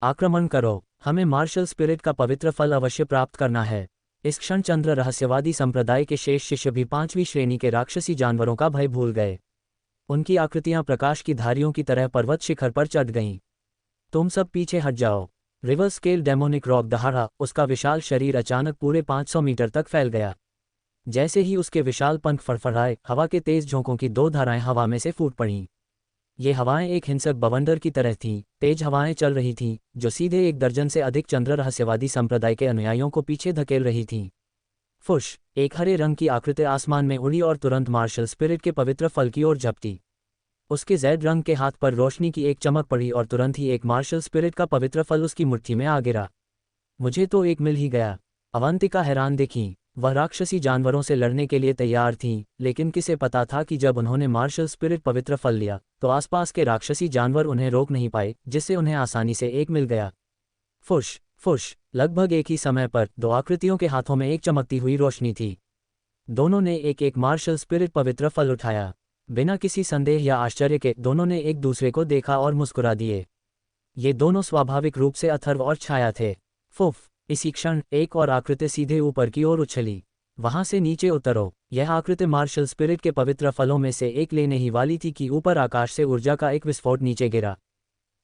आक्रमण करो, हमें मार्शल स्पिरिट का पवित्र फल अवश्य प्राप्त करना है। इस क्षण चंद्र रहस्यवादी संप्रदाय के शेष शिष्य भी 5वीं श्रेणी के राक्षसी जानवरों का भय भूल गए। उनकी आकृतियां प्रकाश की धारियों की तरह पर्वत शिखर पर चढ़ गईं। तुम सब पीछे हट जाओ। रिवर स्केल डेमोनिक रॉक दहाड़ा, उसका विशाल शरीर अचानक पूरे 500 मीटर तक फैल गया। जैसे ही उसके विशाल पंख फड़फड़ाए, हवा के तेज झोंकों की 2 धाराएं हवा में से फूट पड़ीं। ये हवाएं एक हिंसक बवंडर की तरह थीं, तेज हवाएं चल रही थीं, जो सीधे 1 दर्जन से अधिक चंद्र रहस्यवादी संप्रदाय के अनुयायियों को पीछे धकेल रही थीं। फुश, एक हरे रंग की आकृति आसमान में उड़ी और तुरंत मार्शल स्पिरिट के पवित्र फल की ओर झपटी। उसके जैड रंग के हाथ पर रोशनी की एक चमक पड़ी और तुरंत ही एक मार्शल स्पिरिट का पवित्र फल उसकी मुट्ठी में आ गिरा। मुझे तो एक मिल ही गया। अवंतिका हैरान देखीं। वह राक्षसी जानवरों से लड़ने के लिए तैयार थीं, लेकिन किसे पता था कि जब उन्होंने मार्शल स्पिरिट पवित्र फल लिया तो आसपास के राक्षसी जानवर उन्हें रोक नहीं पाए, जिससे उन्हें आसानी से एक मिल गया। फुश फुश, लगभग एक ही समय पर 2 आकृतियों के हाथों में एक चमकती हुई रोशनी थी। दोनों ने एक एक मार्शल स्पिरिट पवित्र फल उठाया। बिना किसी संदेह या आश्चर्य के दोनों ने एक दूसरे को देखा और मुस्कुरा दिए। ये दोनों स्वाभाविक रूप से अथर्व और छाया थे। फुफ, इसी क्षण एक और आकृति सीधे ऊपर की ओर उछली। वहां से नीचे उतरो। यह आकृति मार्शल स्पिरिट के पवित्र फलों में से एक लेने ही वाली थी कि ऊपर आकाश से ऊर्जा का एक विस्फोट नीचे गिरा।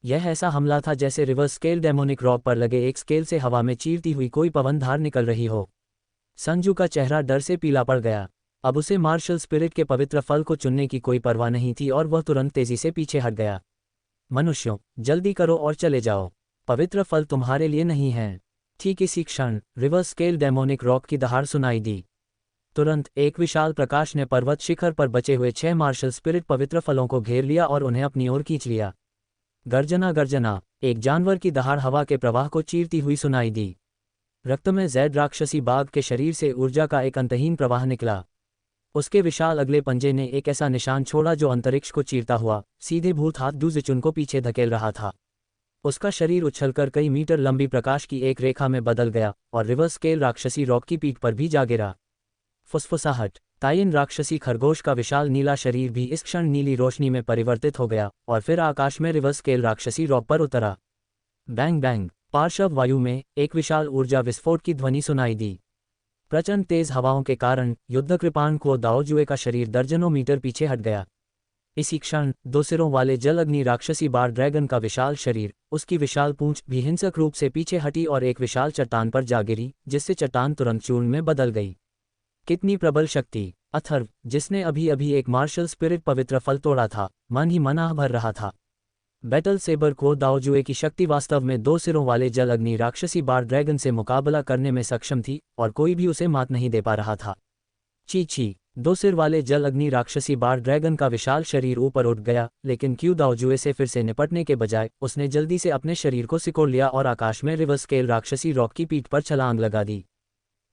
यह ऐसा हमला था जैसे रिवर्स स्केल डेमोनिक रॉक पर लगे एक स्केल से हवा में चीरती हुई कोई पवनधार निकल रही हो। संजू का चेहरा डर से पीला पड़ गया। अब उसे मार्शल स्पिरिट के पवित्र फल को चुनने की कोई परवाह नहीं थी और वह तुरंत तेजी से पीछे हट गया। मनुष्यों, जल्दी करो और चले जाओ। पवित्र फल तुम्हारे लिए नहीं हैं। ठीक इसी क्षण रिवर्स स्केल डेमोनिक रॉक की दहाड़ सुनाई दी। तुरंत एक विशाल प्रकाश ने पर्वत शिखर पर बचे हुए 6 मार्शल स्पिरिट पवित्र फलों को घेर लिया और उन्हें अपनी ओर खींच लिया। गर्जना गर्जना, एक जानवर की दहाड़ हवा के प्रवाह को चीरती हुई सुनाई दी। रक्त में जैड राक्षसी बाघ के शरीर से ऊर्जा का एक अंतहीन प्रवाह निकला। उसके विशाल अगले पंजे ने एक ऐसा निशान छोड़ा जो अंतरिक्ष को चीरता हुआ सीधे भूत हाथ डूजिचुन को पीछे धकेल रहा था। उसका शरीर उछलकर कई मीटर लंबी प्रकाश की एक रेखा में बदल गया और रिवर्स स्केल राक्षसी रॉक की पीठ पर भी जा गिरा। फुसफुसाहट, ताइन राक्षसी खरगोश का विशाल नीला शरीर भी इस क्षण नीली रोशनी में परिवर्तित हो गया और फिर आकाश में रिवर्स स्केल राक्षसी रॉक पर उतरा। बैंग बैंग, पार्श्व वायु में एक विशाल ऊर्जा विस्फोट की ध्वनि सुनाई दी। प्रचंड तेज हवाओं के कारण युद्धकृपाण को दाओजुए का शरीर दर्जनों मीटर पीछे हट गया। इसी क्षण 2 सिरों वाले जल अग्नि राक्षसी बार ड्रैगन का विशाल शरीर, उसकी विशाल पूंछ भी हिंसक रूप से पीछे हटी और एक विशाल चट्टान पर जा गिरी, जिससे चट्टान तुरंत चूर्ण में बदल गई। कितनी प्रबल शक्ति! अथर्व, जिसने अभी अभी एक मार्शल स्पिरिट पवित्र फल तोड़ा था, मन ही मन आह भर रहा था। बैटल सेबर को दाओजुए की शक्ति वास्तव में 2 सिरों वाले जल अग्नि राक्षसी बार ड्रैगन से मुकाबला करने में सक्षम थी और कोई भी उसे मात नहीं दे पा रहा था। ची ची, 2 सिर वाले जल अग्नि राक्षसी बार ड्रैगन का विशाल शरीर ऊपर उठ गया, लेकिन क्यू दाओजुए से फिर से निपटने के बजाय उसने जल्दी से अपने शरीर को सिकोड़ लिया और आकाश में रिवर्स स्केल राक्षसी रॉक की पीठ पर छलांग लगा दी।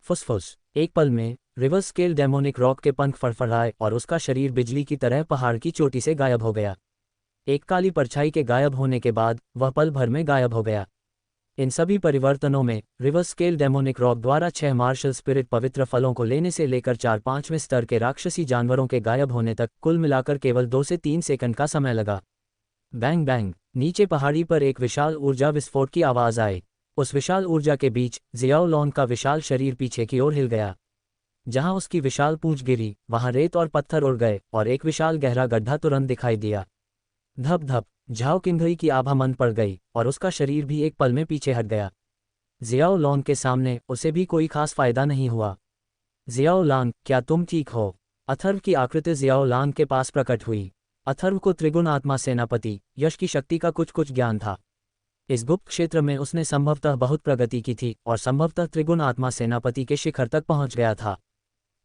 फुसफुस, एक पल में रिवर्स स्केल डेमोनिक रॉक के पंख फड़फड़ाए और उसका शरीर बिजली की तरह पहाड़ की चोटी से गायब हो गया। एक काली परछाई के गायब होने के बाद वह पल भर में गायब हो गया। इन सभी परिवर्तनों में रिवर्स स्केल डेमोनिक रॉक द्वारा 6 मार्शल स्पिरिट पवित्र फलों को लेने से लेकर 4-5वें स्तर के राक्षसी जानवरों के गायब होने तक कुल मिलाकर केवल 2 से 3 सेकंड का समय लगा। बैंग बैंग, नीचे पहाड़ी पर एक विशाल ऊर्जा विस्फोट की आवाज आई। उस विशाल ऊर्जा के बीच जियाओ लॉन का विशाल शरीर पीछे की ओर हिल गया। जहां उसकी विशाल पूंछ गिरी, वहां रेत और पत्थर उड़ गए और एक विशाल गहरा गड्ढा तुरंत दिखाई दिया। धप धप, झाओ किंगई की आभा मंद पड़ गई और उसका शरीर भी एक पल में पीछे हट गया। जियाओ लॉन के सामने उसे भी कोई खास फायदा नहीं हुआ। जियाओ लान, क्या तुम ठीक हो? अथर्व की आकृति जियाओ लान के पास प्रकट हुई। अथर्व को त्रिगुण आत्मा सेनापति यश की शक्ति का कुछ कुछ ज्ञान था। इस गुप्त क्षेत्र में उसने संभवतः बहुत प्रगति की थी और संभवतः त्रिगुण आत्मा सेनापति के शिखर तक पहुंच गया था।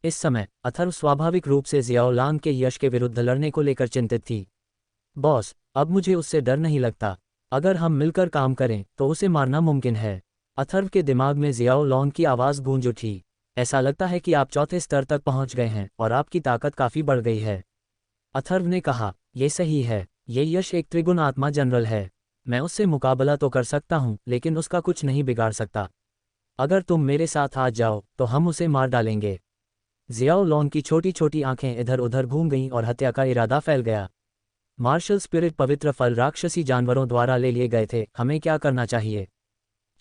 इस समय अथर्व स्वाभाविक रूप से जियाओ लान के यश के विरुद्ध लड़ने को लेकर चिंतित थी। बॉस, अब मुझे उससे डर नहीं लगता। अगर हम मिलकर काम करें तो उसे मारना मुमकिन है। अथर्व के दिमाग में जियाओ लॉन की आवाज़ गूंज उठी। ऐसा लगता है कि आप 4थे स्तर तक पहुंच गए हैं और आपकी ताकत काफ़ी बढ़ गई है। अथर्व ने कहा, यह सही है। ये यश एक त्रिगुण आत्मा जनरल है। मैं उससे मुकाबला तो कर सकता हूं, लेकिन उसका कुछ नहीं बिगाड़ सकता। अगर तुम मेरे साथ आ जाओ तो हम उसे मार डालेंगे। जियाओ लॉन की छोटी छोटी आंखें इधर उधर घूम गईं और हत्या का इरादा फैल गया। मार्शल स्पिरिट पवित्र फल राक्षसी जानवरों द्वारा ले लिए गए थे, हमें क्या करना चाहिए?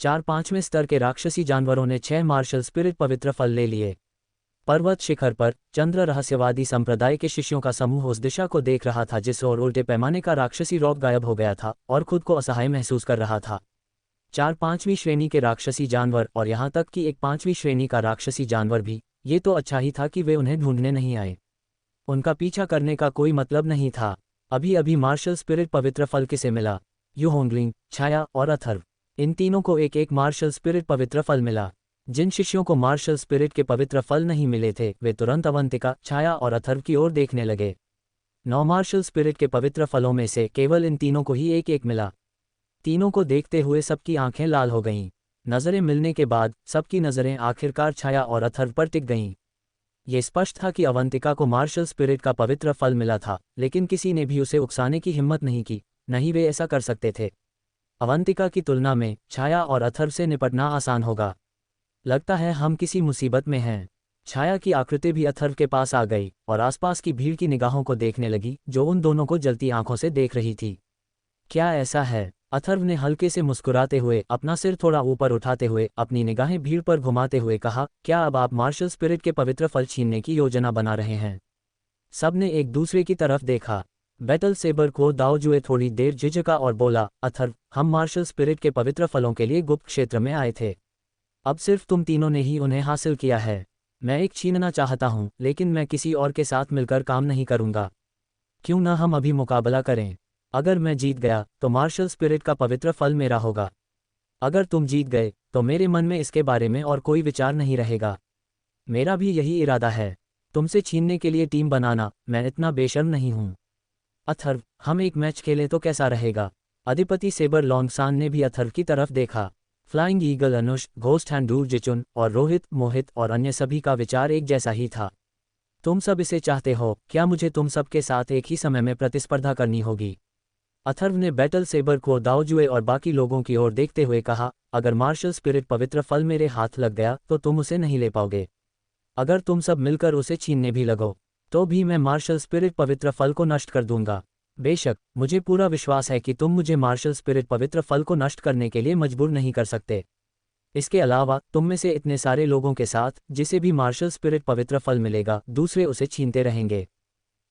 4-5वें स्तर के राक्षसी जानवरों ने 6 मार्शल स्पिरिट पवित्र फल ले लिए। पर्वत शिखर पर चंद्र रहस्यवादी संप्रदाय के शिष्यों का समूह उस दिशा को देख रहा था जिस ओर उल्टे पैमाने का राक्षसी रौब गायब हो गया था और खुद को असहाय महसूस कर रहा था। 4-5वीं श्रेणी के राक्षसी जानवर और यहाँ तक कि एक 5वीं श्रेणी का राक्षसी जानवर भी, ये तो अच्छा ही था कि वे उन्हें ढूंढने नहीं आए। उनका पीछा करने का कोई मतलब नहीं था। अभी अभी मार्शल स्पिरिट पवित्र फल किसे मिला? युहोंगलिंग, छाया और अथर्व। इन तीनों को एक एक मार्शल स्पिरिट पवित्र फल मिला। जिन शिष्यों को मार्शल स्पिरिट के पवित्र फल नहीं मिले थे वे तुरंत अवंतिका, छाया और अथर्व की ओर देखने लगे। 9 मार्शल स्पिरिट के पवित्र फलों में से केवल इन तीनों को ही एक एक मिला। तीनों को देखते हुए सबकी आंखें लाल हो गईं। नजरें मिलने के बाद सबकी नजरें आखिरकार छाया और अथर्व पर टिक गईं। ये स्पष्ट था कि अवंतिका को मार्शल स्पिरिट का पवित्र फल मिला था, लेकिन किसी ने भी उसे उकसाने की हिम्मत नहीं की, नहीं वे ऐसा कर सकते थे। अवंतिका की तुलना में छाया और अथर्व से निपटना आसान होगा। लगता है हम किसी मुसीबत में हैं। छाया की आकृति भी अथर्व के पास आ गई और आसपास की भीड़ की निगाहों को देखने लगी जो उन दोनों को जलती आंखों से देख रही थी। क्या ऐसा है? अथर्व ने हल्के से मुस्कुराते हुए अपना सिर थोड़ा ऊपर उठाते हुए अपनी निगाहें भीड़ पर घुमाते हुए कहा, क्या अब आप मार्शल स्पिरिट के पवित्र फल छीनने की योजना बना रहे हैं? सबने एक दूसरे की तरफ देखा। बैटल सेबर को दाओजुए थोड़ी देर झिझका और बोला, अथर्व, हम मार्शल स्पिरिट के पवित्र फलों के लिए गुप्त क्षेत्र में आए थे। अब सिर्फ तुम तीनों ने ही उन्हें हासिल किया है। मैं एक छीनना चाहता हूं, लेकिन मैं किसी और के साथ मिलकर काम नहीं करूंगा। क्यों न हम अभी मुकाबला करें? अगर मैं जीत गया तो मार्शल स्पिरिट का पवित्र फल मेरा होगा। अगर तुम जीत गए तो मेरे मन में इसके बारे में और कोई विचार नहीं रहेगा। मेरा भी यही इरादा है, तुमसे छीनने के लिए टीम बनाना। मैं इतना बेशर्म नहीं हूं। अथर्व, हम एक मैच खेलें तो कैसा रहेगा? अधिपति सेबर लॉन्गसान ने भी अथर्व की तरफ देखा। Flying eagle Anush, ghost hand दूर जिचुन और रोहित, मोहित और अन्य सभी का विचार एक जैसा ही था। तुम सब इसे चाहते हो, क्या मुझे तुम सब के साथ एक ही समय में प्रतिस्पर्धा करनी होगी? अथर्व ने बैटल सेबर को दाओजुए और बाकी लोगों की ओर देखते हुए कहा, अगर मार्शल स्पिरिट पवित्र फल मेरे हाथ लग गया तो तुम उसे नहीं ले पाओगे। अगर तुम सब मिलकर उसे छीनने भी लगो तो भी मैं मार्शल स्पिरिट पवित्र फल को नष्ट कर दूंगा। बेशक, मुझे पूरा विश्वास है कि तुम मुझे मार्शल स्पिरिट पवित्र फल को नष्ट करने के लिए मजबूर नहीं कर सकते। इसके अलावा तुम में से इतने सारे लोगों के साथ जिसे भी मार्शल स्पिरिट पवित्र फल मिलेगा, दूसरे उसे छीनते रहेंगे।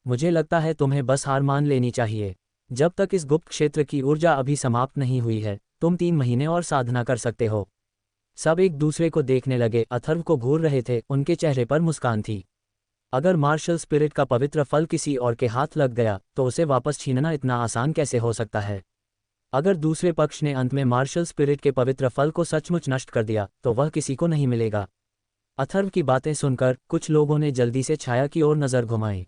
मुझे लगता है तुम्हें बस हार मान लेनी चाहिए। जब तक इस गुप्त क्षेत्र की ऊर्जा अभी समाप्त नहीं हुई है, तुम 3 महीने और साधना कर सकते हो। सब एक दूसरे को देखने लगे। अथर्व को घूर रहे थे, उनके चेहरे पर मुस्कान थी। अगर मार्शल स्पिरिट का पवित्र फल किसी और के हाथ लग गया तो उसे वापस छीनना इतना आसान कैसे हो सकता है? अगर दूसरे पक्ष ने अंत में मार्शल स्पिरिट के पवित्र फल को सचमुच नष्ट कर दिया तो वह किसी को नहीं मिलेगा। अथर्व की बातें सुनकर कुछ लोगों ने जल्दी से छाया की ओर नजर घुमाई।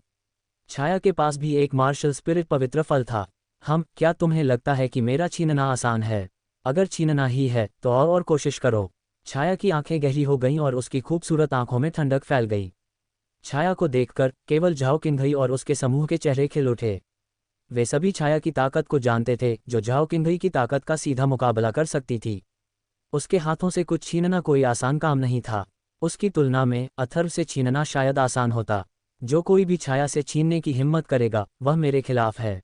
छाया के पास भी एक मार्शल स्पिरिट पवित्र फल था। क्या तुम्हें लगता है कि मेरा छीनना आसान है? अगर छीनना ही है तो और कोशिश करो। छाया की आंखें गहरी हो गईं और उसकी खूबसूरत आंखों में ठंडक फैल गई। छाया को देखकर केवल झाओ किन्घई और उसके समूह के चेहरे खिल उठे। वे सभी छाया की ताकत को जानते थे, जो झाओ किन्घई की ताकत का सीधा मुकाबला कर सकती थी। उसके हाथों से कुछ छीनना कोई आसान काम नहीं था। उसकी तुलना में अथर्व से छीनना शायद आसान होता। जो कोई भी छाया से छीनने की हिम्मत करेगा वह मेरे खिलाफ है।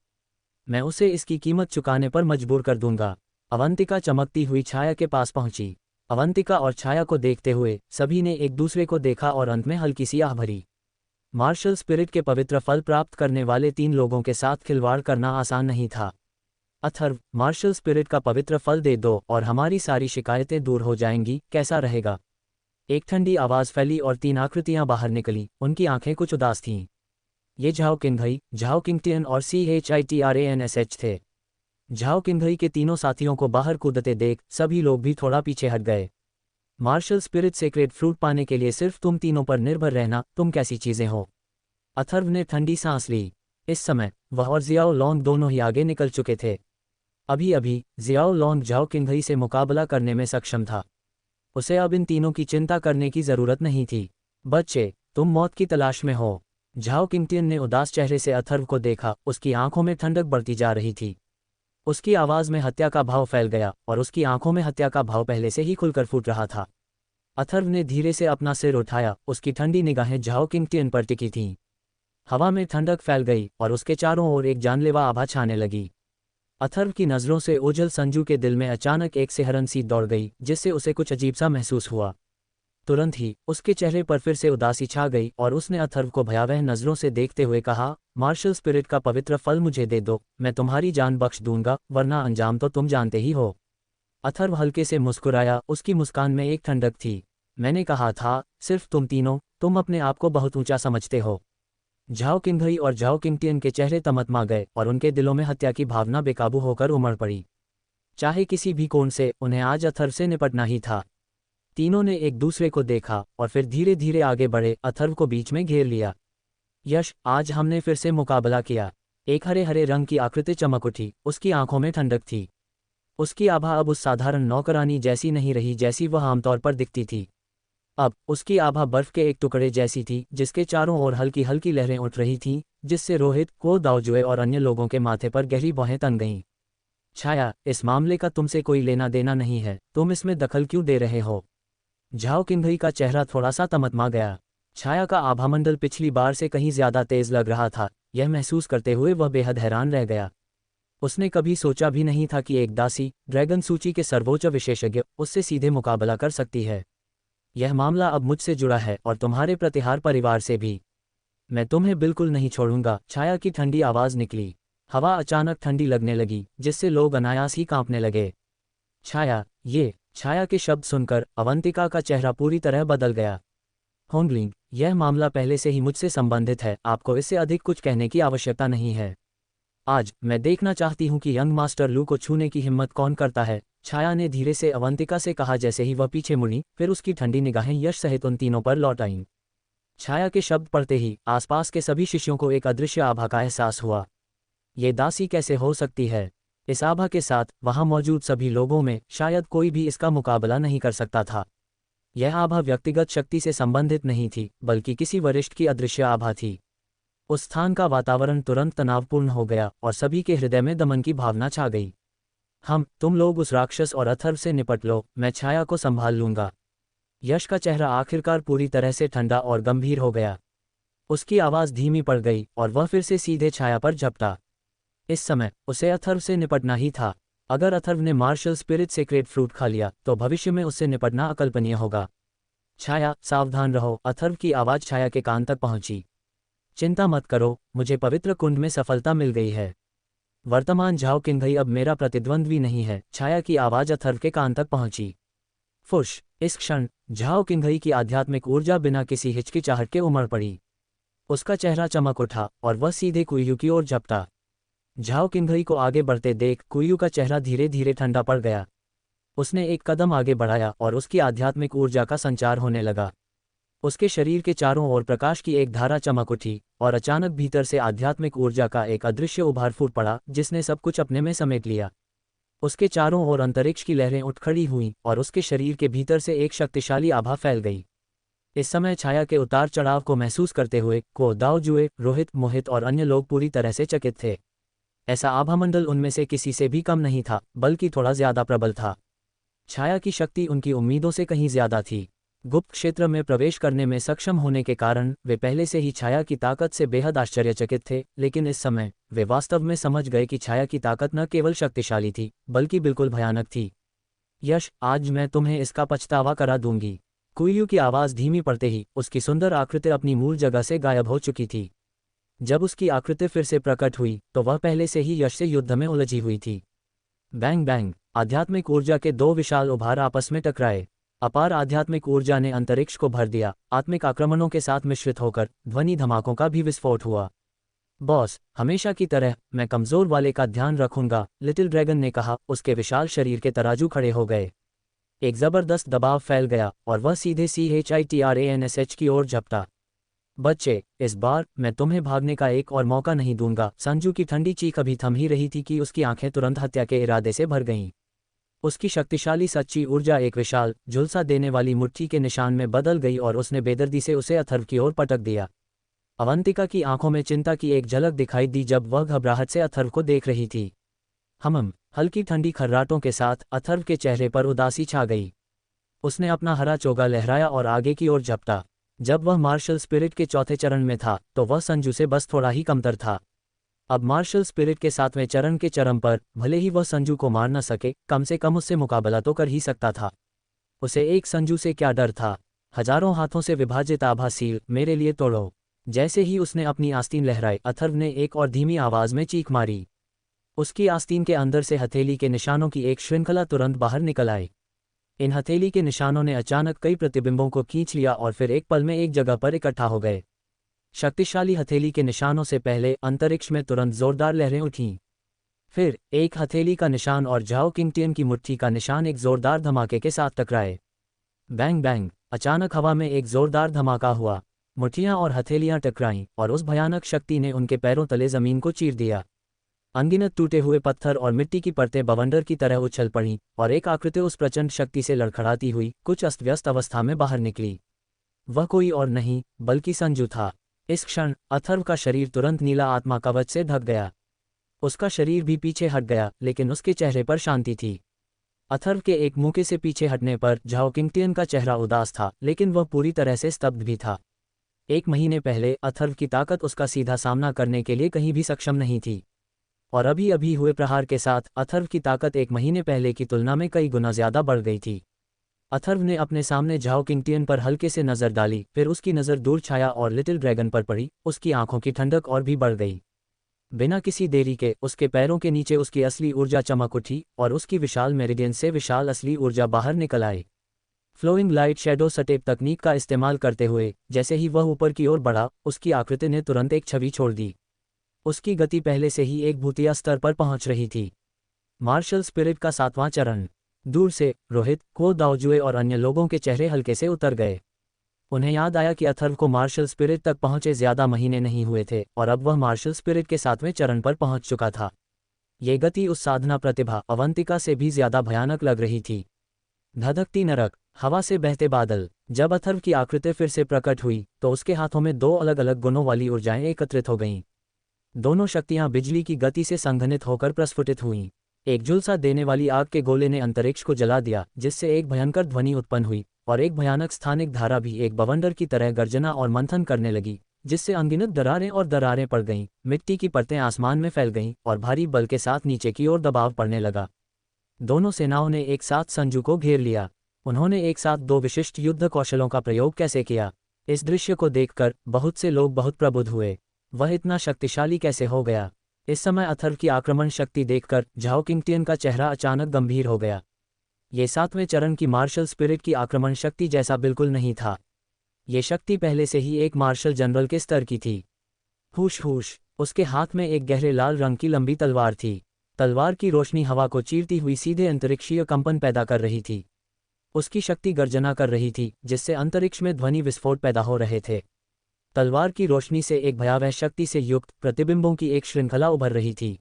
मैं उसे इसकी कीमत चुकाने पर मजबूर कर दूंगा। अवंतिका चमकती हुई छाया के पास पहुंची। अवंतिका और छाया को देखते हुए सभी ने एक दूसरे को देखा और अंत में हल्की सी आह भरी। मार्शल स्पिरिट के पवित्र फल प्राप्त करने वाले 3 लोगों के साथ खिलवाड़ करना आसान नहीं था। अथर्व, मार्शल स्पिरिट का पवित्र फल दे दो और हमारी सारी शिकायतें दूर हो जाएंगी, कैसा रहेगा? एक ठंडी आवाज फैली और 3 आकृतियां बाहर निकली। उनकी आंखें कुछ उदास थीं। ये झाओ किन्घई, झाओ किंगटियन और CHITRANSH थे। झाओ किन्घई के तीनों साथियों को बाहर कूदते देख सभी लोग भी थोड़ा पीछे हट गए। मार्शल स्पिरिट सेक्रेड फ्रूट पाने के लिए सिर्फ तुम तीनों पर निर्भर रहना, तुम कैसी चीजें हो? अथर्व ने ठंडी सांस ली। इस समय वह और जियाओ लॉन्ग दोनों ही आगे निकल चुके थे। अभी अभी जियाओ लॉन्ग झाओ किन्घई से मुकाबला करने में सक्षम था। उसे अब इन तीनों की चिंता करने की जरूरत नहीं थी। बच्चे, तुम मौत की तलाश में हो। झाओ किंगटियन ने उदास चेहरे से अथर्व को देखा। उसकी आंखों में ठंडक बढ़ती जा रही थी। उसकी आवाज में हत्या का भाव फैल गया और उसकी आंखों में हत्या का भाव पहले से ही खुलकर फूट रहा था। अथर्व ने धीरे से अपना सिर उठाया। उसकी ठंडी निगाहें झाओ किंगटियन पर टिकी थीं। हवा में ठंडक फैल गई और उसके चारों ओर एक जानलेवा आभा छाने लगी। अथर्व की नज़रों से ओझल संजू के दिल में अचानक एक सिहरन सी दौड़ गई, जिससे उसे कुछ अजीब सा महसूस हुआ। तुरंत ही उसके चेहरे पर फिर से उदासी छा गई और उसने अथर्व को भयावह नज़रों से देखते हुए कहा, मार्शल स्पिरिट का पवित्र फल मुझे दे दो, मैं तुम्हारी जान बख्श दूंगा, वरना अंजाम तो तुम जानते ही हो। अथर्व हल्के से मुस्कुराया, उसकी मुस्कान में एक ठंडक थी। मैंने कहा था, सिर्फ तुम तीनों, तुम अपने आप को बहुत ऊंचा समझते हो। झाओ किंगघई और झाओ किंगटियन के चेहरे तमतमा गए और उनके दिलों में हत्या की भावना बेकाबू होकर उमड़ पड़ी। चाहे किसी भी कोण से, उन्हें आज अथर्व से निपटना ही था। तीनों ने एक दूसरे को देखा और फिर धीरे धीरे आगे बढ़े, अथर्व को बीच में घेर लिया। यश, आज हमने फिर से मुकाबला किया। एक हरे हरे रंग की आकृति चमक उठी, उसकी आंखों में ठंडक थी। उसकी आभा अब उस साधारण नौकरानी जैसी नहीं रही जैसी वह आमतौर पर दिखती थी। अब उसकी आभा बर्फ के एक टुकड़े जैसी थी, जिसके चारों ओर हल्की हल्की लहरें उठ रही थीं, जिससे रोहित, को दाओजुए और अन्य लोगों के माथे पर गहरी भौहें तन गईं। छाया, इस मामले का तुमसे कोई लेना देना नहीं है, तुम इसमें दखल क्यों दे रहे हो? झाओ किंगघई का चेहरा थोड़ा सा तमतमा गया। छाया का आभामंडल पिछली बार से कहीं ज्यादा तेज लग रहा था। यह महसूस करते हुए वह बेहद हैरान रह गया। उसने कभी सोचा भी नहीं था कि एक दासी, ड्रैगन सूची के सर्वोच्च विशेषज्ञ, उससे सीधे मुकाबला कर सकती है। यह मामला अब मुझसे जुड़ा है और तुम्हारे प्रतिहार परिवार से भी। मैं तुम्हें बिल्कुल नहीं छोड़ूंगा। छाया की ठंडी आवाज निकली। हवा अचानक ठंडी लगने लगी, जिससे लोग अनायास ही कांपने लगे। छाया के शब्द सुनकर अवंतिका का चेहरा पूरी तरह बदल गया। होंगलिंग, यह मामला पहले से ही मुझसे संबंधित है, आपको इससे अधिक कुछ कहने की आवश्यकता नहीं है। आज मैं देखना चाहती हूं कि यंग मास्टर लू को छूने की हिम्मत कौन करता है, छाया ने धीरे से अवंतिका से कहा। जैसे ही वह पीछे मुड़ी, फिर उसकी ठंडी निगाहें यश सहित उन तीनों पर लौट आईं। छाया के शब्द पढ़ते ही आसपास के सभी शिष्यों को एक अदृश्य आभा का एहसास हुआ। ये दासी कैसे हो सकती है? इस आभा के साथ वहां मौजूद सभी लोगों में शायद कोई भी इसका मुकाबला नहीं कर सकता था। यह आभा व्यक्तिगत शक्ति से संबंधित नहीं थी, बल्कि किसी वरिष्ठ की अदृश्य आभा थी। उस स्थान का वातावरण तुरंत तनावपूर्ण हो गया और सभी के हृदय में दमन की भावना छा गई। तुम लोग उस राक्षस और अथर्व से निपट लो, मैं छाया को संभाल लूंगा। यश का चेहरा आखिरकार पूरी तरह से ठंडा और गंभीर हो गया। उसकी आवाज धीमी पड़ गई और वह फिर से सीधे छाया पर झपटा। इस समय उसे अथर्व से निपटना ही था। अगर अथर्व ने मार्शल स्पिरिट सेक्रेट फ्रूट खा लिया तो भविष्य में उससे निपटना अकल्पनीय होगा। छाया, सावधान रहो। अथर्व की आवाज छाया के कान तक पहुंची। चिंता मत करो, मुझे पवित्र कुंड में सफलता मिल गई है। वर्तमान झाओ किंगघई अब मेरा प्रतिद्वंद्वी नहीं है। छाया की आवाज अथर्व के कान तक पहुंची। फुश, इस क्षण झाओ किंगघई की आध्यात्मिक ऊर्जा बिना किसी हिचकिचाहट के उमड़ पड़ी। उसका चेहरा चमक उठा और वह सीधे कुयू की ओर झपटा। झाओ किंगघई को आगे बढ़ते देख कुयू का चेहरा धीरे धीरे ठंडा पड़ गया। उसने एक कदम आगे बढ़ाया और उसकी आध्यात्मिक ऊर्जा का संचार होने लगा। उसके शरीर के चारों ओर प्रकाश की एक धारा चमक उठी और अचानक भीतर से आध्यात्मिक ऊर्जा का एक अदृश्य उभार फूट पड़ा, जिसने सब कुछ अपने में समेट लिया। उसके चारों ओर अंतरिक्ष की लहरें उठ खड़ी हुईं और उसके शरीर के भीतर से एक शक्तिशाली आभा फैल गई। इस समय छाया के उतार चढ़ाव को महसूस करते हुए को दाओजुए, रोहित, मोहित और अन्य लोग पूरी तरह से चकित थे। ऐसा आभामंडल उनमें से किसी से भी कम नहीं था, बल्कि थोड़ा ज्यादा प्रबल था। छाया की शक्ति उनकी उम्मीदों से कहीं ज्यादा थी। गुप्त क्षेत्र में प्रवेश करने में सक्षम होने के कारण वे पहले से ही छाया की ताकत से बेहद आश्चर्यचकित थे, लेकिन इस समय वे वास्तव में समझ गए कि छाया की ताकत न केवल शक्तिशाली थी, बल्कि बिल्कुल भयानक थी। यश, आज मैं तुम्हें इसका पछतावा करा दूंगी। कुयू की आवाज धीमी पड़ते ही उसकी सुंदर आकृति अपनी मूल जगह से गायब हो चुकी थी। जब उसकी आकृति फिर से प्रकट हुई तो वह पहले से ही यश से युद्ध में उलझी हुई थी। बैंग बैंग, आध्यात्मिक ऊर्जा के दो विशाल उभार आपस में टकराए। अपार आध्यात्मिक ऊर्जा ने अंतरिक्ष को भर दिया। आत्मिक आक्रमणों के साथ मिश्रित होकर ध्वनि धमाकों का भी विस्फोट हुआ। बॉस, हमेशा की तरह मैं कमजोर वाले का ध्यान रखूंगा, लिटिल ड्रैगन ने कहा। उसके विशाल शरीर के तराजू खड़े हो गए। एक जबरदस्त दबाव फैल गया और वह सीधे CHITRANSH की ओर झपटा। बच्चे, इस बार मैं तुम्हें भागने का एक और मौका नहीं दूंगा। संजू की ठंडी चीख अभी थम ही रही थी कि उसकी आंखें तुरंत हत्या के इरादे से भर गईं। उसकी शक्तिशाली सच्ची ऊर्जा एक विशाल, झुलसा देने वाली मुट्ठी के निशान में बदल गई और उसने बेदर्दी से उसे अथर्व की ओर पटक दिया। अवंतिका की आंखों में चिंता की एक झलक दिखाई दी जब वह घबराहट से अथर्व को देख रही थी। हल्की ठंडी खर्राटों के साथ अथर्व के चेहरे पर उदासी छा गई। उसने अपना हरा चोगा लहराया और आगे की ओर झपटा। जब वह मार्शल स्पिरिट के चौथे चरण में था तो वह संजू से बस थोड़ा ही कमतर था। अब मार्शल स्पिरिट के 7वें चरण के चरम पर भले ही वह संजू को मार न सके, कम से कम उससे मुकाबला तो कर ही सकता था। उसे एक संजू से क्या डर था। हजारों हाथों से विभाजित आभासील, मेरे लिए तोड़ो। जैसे ही उसने अपनी आस्तीन लहराई, अथर्व ने एक और धीमी आवाज में चीख मारी। उसकी आस्तीन के अंदर से हथेली के निशानों की एक श्रृंखला तुरंत बाहर निकल आई। इन हथेली के निशानों ने अचानक कई प्रतिबिंबों को खींच लिया और फिर एक पल में एक जगह पर इकट्ठा हो गए। शक्तिशाली हथेली के निशानों से पहले अंतरिक्ष में तुरंत जोरदार लहरें उठीं। फिर एक हथेली का निशान और झाओ किंगटियन की मुट्ठी का निशान एक जोरदार धमाके के साथ टकराए। बैंग बैंग, अचानक हवा में एक जोरदार धमाका हुआ। मुट्ठियां और हथेलियां टकराईं और उस भयानक शक्ति ने उनके पैरों तले जमीन को चीर दिया। अनगिनत टूटे हुए पत्थर और मिट्टी की परतें बवंडर की तरह उछल पड़ीं और एक आकृति उस प्रचंड शक्ति से लड़खड़ाती हुई कुछ अस्त व्यस्त अवस्था में बाहर निकली। वह कोई और नहीं बल्कि संजू था। इस क्षण अथर्व का शरीर तुरंत नीला आत्मा कवच से ढक गया। उसका शरीर भी पीछे हट गया, लेकिन उसके चेहरे पर शांति थी। अथर्व के एक मुके से पीछे हटने पर झाओ किंगटियन का चेहरा उदास था, लेकिन वह पूरी तरह से स्तब्ध भी था। 1 महीने पहले अथर्व की ताकत उसका सीधा सामना करने के लिए कहीं भी सक्षम नहीं थी, और अभी अभी हुए प्रहार के साथ अथर्व की ताकत 1 महीने पहले की तुलना में कई गुना ज्यादा बढ़ गई थी। अथर्व ने अपने सामने झाओ किंगटियन पर हल्के से नजर डाली, फिर उसकी नज़र दूर छाया और लिटिल ड्रैगन पर पड़ी। उसकी आंखों की ठंडक और भी बढ़ गई। बिना किसी देरी के उसके पैरों के नीचे उसकी असली ऊर्जा चमक उठी और उसकी विशाल मेरिडियन से विशाल असली ऊर्जा बाहर निकल आई। फ्लोइंग लाइट शैडो स्टेप तकनीक का इस्तेमाल करते हुए जैसे ही वह ऊपर की ओर बढ़ा, उसकी आकृति ने तुरंत एक छवि छोड़ दी। उसकी गति पहले से ही एक भूतिया स्तर पर पहुंच रही थी। मार्शल स्पिरिट का 7वां चरण। दूर से रोहित, को दाओजुए और अन्य लोगों के चेहरे हल्के से उतर गए। उन्हें याद आया कि अथर्व को मार्शल स्पिरिट तक पहुंचे ज्यादा महीने नहीं हुए थे और अब वह मार्शल स्पिरिट के 7वें चरण पर पहुंच चुका था। ये गति उस साधना प्रतिभा अवंतिका से भी ज्यादा भयानक लग रही थी। धधकती नरक, हवा से बहते बादल। जब अथर्व की आकृति फिर से प्रकट हुई तो उसके हाथों में 2 अलग अलग गुणों वाली ऊर्जाएं एकत्रित हो गईं। दोनों शक्तियां बिजली की गति से संघनित होकर प्रस्फुटित हुईं। एक झुलसा देने वाली आग के गोले ने अंतरिक्ष को जला दिया, जिससे एक भयंकर ध्वनि उत्पन्न हुई और एक भयानक स्थानिक धारा भी एक बवंडर की तरह गर्जना और मंथन करने लगी, जिससे अनगिनत दरारें पड़ गईं। मिट्टी की परतें आसमान में फैल गईं और भारी बल के साथ नीचे की ओर दबाव पड़ने लगा। दोनों सेनाओं ने एक साथ संजू को घेर लिया। उन्होंने एक साथ 2 विशिष्ट युद्ध कौशलों का प्रयोग कैसे किया? इस दृश्य को देखकर बहुत से लोग बहुत प्रबुद्ध हुए। वह इतना शक्तिशाली कैसे हो गया? इस समय अथर्व की आक्रमण शक्ति देखकर झाओ किंगटियन का चेहरा अचानक गंभीर हो गया। ये 7वें चरण की मार्शल स्पिरिट की आक्रमण शक्ति जैसा बिल्कुल नहीं था। ये शक्ति पहले से ही एक मार्शल जनरल के स्तर की थी। हुश हुश, उसके हाथ में एक गहरे लाल रंग की लंबी तलवार थी। तलवार की रोशनी हवा को चीरती हुई सीधे अंतरिक्षीय कंपन पैदा कर रही थी। उसकी शक्ति गर्जना कर रही थी, जिससे अंतरिक्ष में ध्वनि विस्फोट पैदा हो रहे थे। तलवार की रोशनी से एक भयावह शक्ति से युक्त प्रतिबिंबों की एक श्रृंखला उभर रही थी।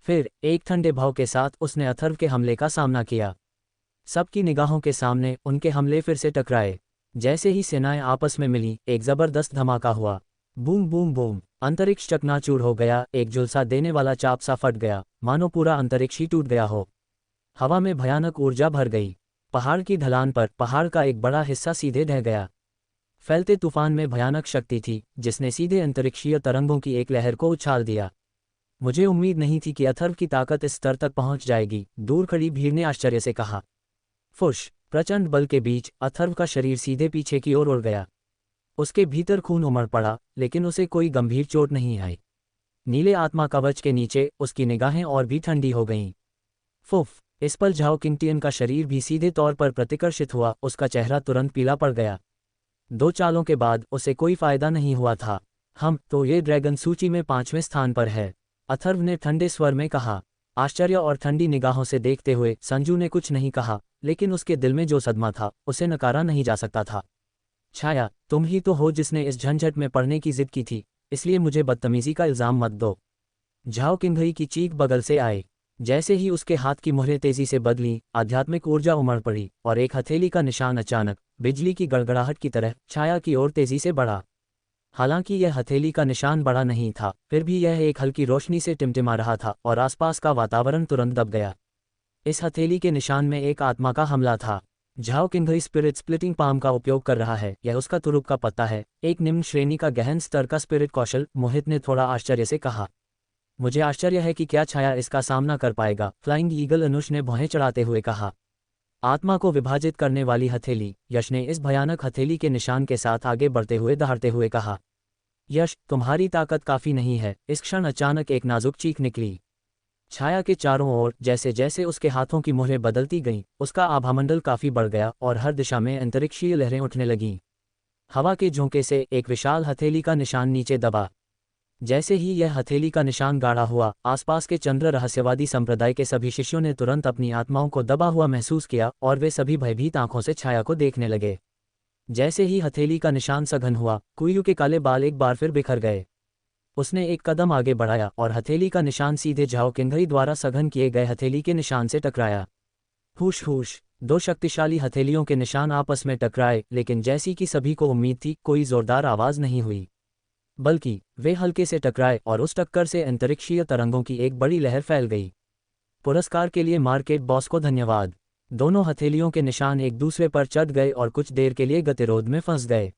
फिर एक ठंडे भाव के साथ उसने अथर्व के हमले का सामना किया। सबकी निगाहों के सामने उनके हमले फिर से टकराए। जैसे ही सेनाएं आपस में मिली, एक जबरदस्त धमाका हुआ। बूम बूम बूम, अंतरिक्ष चकनाचूर हो गया। एक झुलसा देने वाला चाप सा फट गया, मानो पूरा अंतरिक्ष ही टूट गया हो। हवा में भयानक ऊर्जा भर गई। पहाड़ की ढलान पर पहाड़ का एक बड़ा हिस्सा सीधे ढह गया। फैलते तूफान में भयानक शक्ति थी, जिसने सीधे अंतरिक्षीय तरंगों की एक लहर को उछाल दिया। मुझे उम्मीद नहीं थी कि अथर्व की ताकत इस स्तर तक पहुंच जाएगी, दूर खड़ी भीड़ ने आश्चर्य से कहा। फुश, प्रचंड बल के बीच अथर्व का शरीर सीधे पीछे की ओर उड़ गया। उसके भीतर खून उमड़ पड़ा, लेकिन उसे कोई गंभीर चोट नहीं आई। नीले आत्मा कवच के नीचे उसकी निगाहें और भी ठंडी हो गईं। फुफ, इस पल झाओ किंगटियन का शरीर भी सीधे तौर पर प्रतिकर्षित हुआ। उसका चेहरा तुरंत पीला पड़ गया। 2 चालों के बाद उसे कोई फायदा नहीं हुआ था। हम तो ये ड्रैगन सूची में 5वें स्थान पर है, अथर्व ने ठंडे स्वर में कहा। आश्चर्य और ठंडी निगाहों से देखते हुए संजू ने कुछ नहीं कहा, लेकिन उसके दिल में जो सदमा था उसे नकारा नहीं जा सकता था। छाया, तुम ही तो हो जिसने इस झंझट में पड़ने की जिद की थी, इसलिए मुझे बदतमीजी का इल्जाम मत दो। झाओ किंगई की चीख बगल से आए। जैसे ही उसके हाथ की मुहरें तेजी से बदली, आध्यात्मिक ऊर्जा उमड़ पड़ी और एक हथेली का निशान अचानक बिजली की गड़गड़ाहट की तरह छाया की ओर तेजी से बढ़ा। हालांकि यह हथेली का निशान बड़ा नहीं था, फिर भी यह एक हल्की रोशनी से टिमटिमा रहा था और आसपास का वातावरण तुरंत दब गया। इस हथेली के निशान में एक आत्मा का हमला था। झाओ किन्घई स्पिरिट स्प्लिटिंग पाम का उपयोग कर रहा है, यह उसका तुरुप का पत्ता है, एक निम्न श्रेणी का गहन स्तर का स्पिरिट कौशल। मोहित ने थोड़ा आश्चर्य से कहा। मुझे आश्चर्य है कि क्या छाया इसका सामना कर पाएगा, फ्लाइंग ईगल अनुष ने भौहें चढ़ाते हुए कहा। आत्मा को विभाजित करने वाली हथेली, यश ने इस भयानक हथेली के निशान के साथ आगे बढ़ते हुए दहाड़ते हुए कहा। यश, तुम्हारी ताकत काफी नहीं है। इस क्षण अचानक एक नाजुक चीख निकली। छाया के चारों ओर जैसे जैसे उसके हाथों की मुहरें बदलती गईं, उसका आभामंडल काफी बढ़ गया और हर दिशा में अंतरिक्षीय लहरें उठने लगीं। हवा के झोंके से एक विशाल हथेली का निशान नीचे दबा। जैसे ही यह हथेली का निशान गाढ़ा हुआ, आसपास के चंद्र रहस्यवादी संप्रदाय के सभी शिष्यों ने तुरंत अपनी आत्माओं को दबा हुआ महसूस किया और वे सभी भयभीत आंखों से छाया को देखने लगे। जैसे ही हथेली का निशान सघन हुआ, कुयू के काले बाल एक बार फिर बिखर गए। उसने एक कदम आगे बढ़ाया और हथेली का निशान सीधे झाओ किन्घई द्वारा सघन किए गए हथेली के निशान से टकराया। हुश हुश, दो शक्तिशाली हथेलियों के निशान आपस में टकराए, लेकिन जैसी कि सभी को उम्मीद थी, कोई जोरदार आवाज नहीं हुई, बल्कि वे हल्के से टकराए और उस टक्कर से अंतरिक्षीय तरंगों की एक बड़ी लहर फैल गई। पुरस्कार के लिए मार्केट बॉस को धन्यवाद। दोनों हथेलियों के निशान एक दूसरे पर चढ़ गए और कुछ देर के लिए गतिरोध में फंस गए।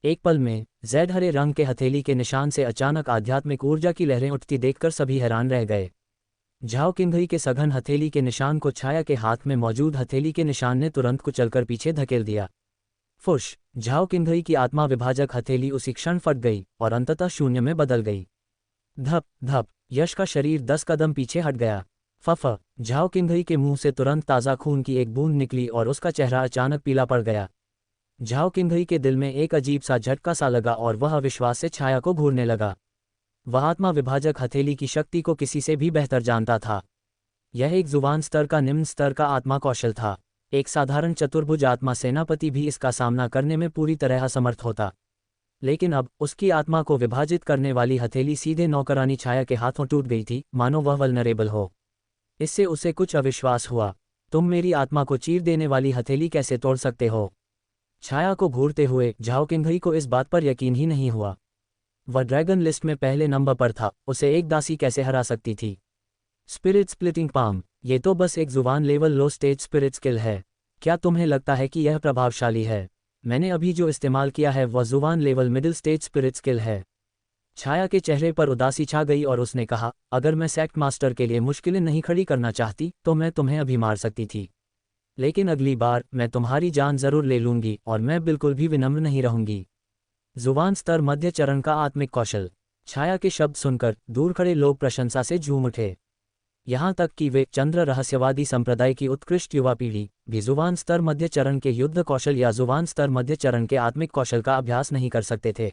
एक पल में जैड हरे रंग के हथेली के निशान से अचानक आध्यात्मिक ऊर्जा की लहरें उठती देखकर सभी हैरान रह गए। झाओ किन्घई के सघन हथेली के निशान को छाया के हाथ में मौजूद हथेली के निशान ने तुरंत कुचलकर पीछे धकेल दिया। फुश, झाओ किन्घई की आत्मा विभाजक हथेली उसी क्षण फट गई और अंततः शून्य में बदल गई। धप धप, यश का शरीर 10 कदम पीछे हट गया। फफ, झाओ किन्घई के मुंह से तुरंत ताज़ा खून की एक बूंद निकली और उसका चेहरा अचानक पीला पड़ गया। झाओ किन्घई के दिल में एक अजीब सा झटका सा लगा और वह अविश्वास से छाया को घूरने लगा। वह आत्मा विभाजक हथेली की शक्ति को किसी से भी बेहतर जानता था। यह एक जुबान स्तर का निम्न स्तर का आत्मा कौशल था। एक साधारण चतुर्भुज आत्मा सेनापति भी इसका सामना करने में पूरी तरह असमर्थ होता। लेकिन अब उसकी आत्मा को विभाजित करने वाली हथेली सीधे नौकरानी छाया के हाथों टूट गई थी, मानो वह वल्नरेबल हो। इससे उसे कुछ अविश्वास हुआ। तुम मेरी आत्मा को चीर देने वाली हथेली कैसे तोड़ सकते हो? छाया को घूरते हुए झाओ किन्घई को इस बात पर यकीन ही नहीं हुआ। वह ड्रैगन लिस्ट में पहले नंबर पर था, उसे एक दासी कैसे हरा सकती थी? स्पिरिट स्प्लिटिंग पाम, ये तो बस एक जुबान level low stage spirit skill है। क्या तुम्हें लगता है कि यह प्रभावशाली है? मैंने अभी जो इस्तेमाल किया है वह जुबान level middle stage spirit skill है। छाया के चेहरे पर उदासी छा गई और उसने कहा, अगर मैं सेक्ट मास्टर के लिए मुश्किलें नहीं खड़ी करना चाहती तो मैं तुम्हें अभी मार सकती थी, लेकिन अगली बार मैं तुम्हारी जान जरूर ले लूंगी और मैं बिल्कुल भी विनम्र नहीं रहूंगी। जुबान स्तर मध्य चरण का आत्मिक कौशल। छाया के शब्द सुनकर दूर खड़े लोग प्रशंसा से झूम उठे। यहाँ तक कि वे चंद्र रहस्यवादी संप्रदाय की उत्कृष्ट युवा पीढ़ी भी जुबान स्तर मध्य चरण के युद्ध कौशल या जुबान स्तर मध्य चरण के आत्मिक कौशल का अभ्यास नहीं कर सकते थे।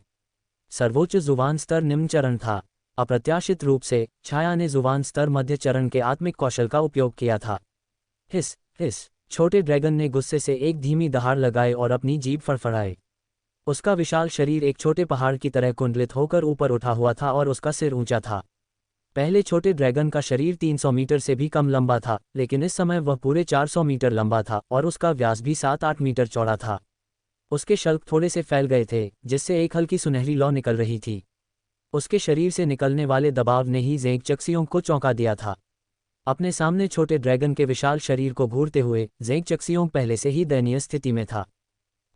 सर्वोच्च जुबान स्तर निम्न चरण था। अप्रत्याशित रूप से छाया ने जुबान स्तर मध्य चरण के आत्मिक कौशल का उपयोग किया था। हिस हिस, छोटे ड्रैगन ने गुस्से से एक धीमी दहाड़ लगाए और अपनी जीभ फड़फड़ाई। उसका विशाल शरीर एक छोटे पहाड़ की तरह कुंडलित होकर ऊपर उठा हुआ था और उसका सिर ऊंचा था। पहले छोटे ड्रैगन का शरीर 300 मीटर से भी कम लंबा था, लेकिन इस समय वह पूरे 400 मीटर लंबा था और उसका व्यास भी 7-8 मीटर चौड़ा था। उसके शल्क थोड़े से फैल गए थे, जिससे एक हल्की सुनहरी लौ निकल रही थी। उसके शरीर से निकलने वाले दबाव ने ही ज़ेंग चक्सियों को चौंका दिया था। अपने सामने छोटे ड्रैगन के विशाल शरीर को घूरते हुए ज़ेंग चक्सियों पहले से ही दयनीय स्थिति में था।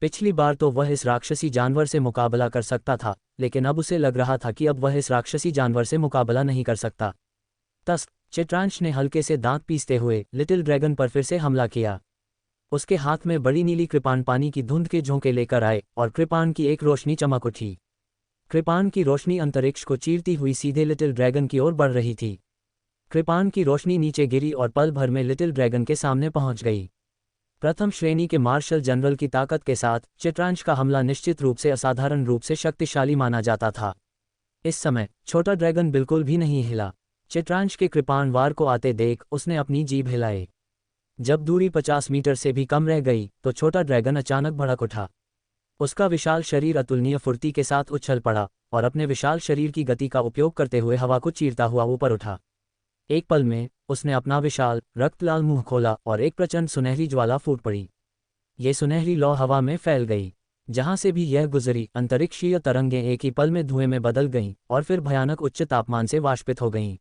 पिछली बार तो वह इस राक्षसी जानवर से मुकाबला कर सकता था, लेकिन अब उसे लग रहा था कि अब वह इस राक्षसी जानवर से मुकाबला नहीं कर सकता। तस्क, चित्रांश ने हल्के से दांत पीसते हुए लिटिल ड्रैगन पर फिर से हमला किया। उसके हाथ में बड़ी नीली कृपाण पानी की धुंध के झोंके लेकर आए और कृपाण की एक रोशनी चमक उठी। कृपाण की रोशनी अंतरिक्ष को चीरती हुई सीधे लिटिल ड्रैगन की ओर बढ़ रही थी। कृपाण की रोशनी नीचे गिरी और पल भर में लिटिल ड्रैगन के सामने पहुंच गई। प्रथम श्रेणी के मार्शल जनरल की ताकत के साथ चित्रांश का हमला निश्चित रूप से असाधारण रूप से शक्तिशाली माना जाता था। इस समय छोटा ड्रैगन बिल्कुल भी नहीं हिला। चित्रांश के कृपाण वार को आते देख उसने अपनी जीभ हिलाई। जब दूरी 50 मीटर से भी कम रह गई तो छोटा ड्रैगन अचानक भड़क उठा। उसका विशाल शरीर अतुलनीय फुर्ती के साथ उछल पड़ा और अपने विशाल शरीर की गति का उपयोग करते हुए हवा को चीरता हुआ ऊपर उठा। एक पल में उसने अपना विशाल रक्तलाल मुंह खोला और एक प्रचंड सुनहरी ज्वाला फूट पड़ी। ये सुनहरी लौ हवा में फैल गई। जहां से भी यह गुजरी, अंतरिक्षीय तरंगें एक ही पल में धुएं में बदल गईं और फिर भयानक उच्च तापमान से वाष्पित हो गईं।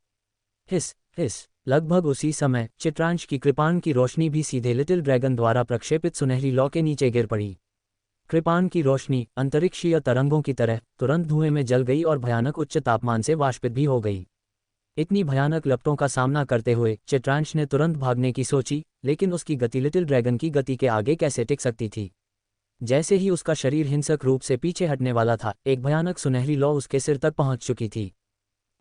हिस हिस, लगभग उसी समय चित्रांश की कृपाण की रोशनी भी सीधे लिटिल ड्रैगन द्वारा प्रक्षेपित सुनहरी लौ के नीचे गिर पड़ी। कृपाण की रोशनी अंतरिक्षीय तरंगों की तरह तुरंत धुएं में जल गई और भयानक उच्च तापमान से वाष्पित भी हो गई। इतनी भयानक लपटों का सामना करते हुए चित्रांश ने तुरंत भागने की सोची, लेकिन उसकी गति लिटिल ड्रैगन की गति के आगे कैसे टिक सकती थी। जैसे ही उसका शरीर हिंसक रूप से पीछे हटने वाला था, एक भयानक सुनहरी लौ उसके सिर तक पहुंच चुकी थी।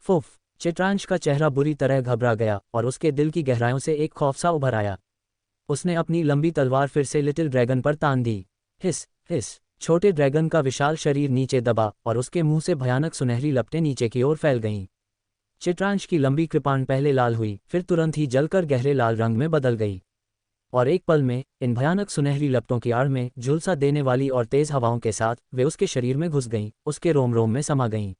फुफ! चित्रांश का चेहरा बुरी तरह घबरा गया और उसके दिल की गहराइयों से एक खौफ सा उभर आया। उसने अपनी लंबी तलवार फिर से लिटिल ड्रैगन पर तान दी। हिस हिस! छोटे ड्रैगन का विशाल शरीर नीचे दबा और उसके मुंह से भयानक सुनहरी लपटें नीचे की ओर फैल गईं। चित्रांश की लंबी कृपाण पहले लाल हुई, फिर तुरंत ही जलकर गहरे लाल रंग में बदल गई, और एक पल में इन भयानक सुनहरी लपटों की आड़ में झुलसा देने वाली और तेज हवाओं के साथ वे उसके शरीर में घुस गईं, उसके रोम रोम में समा गईं।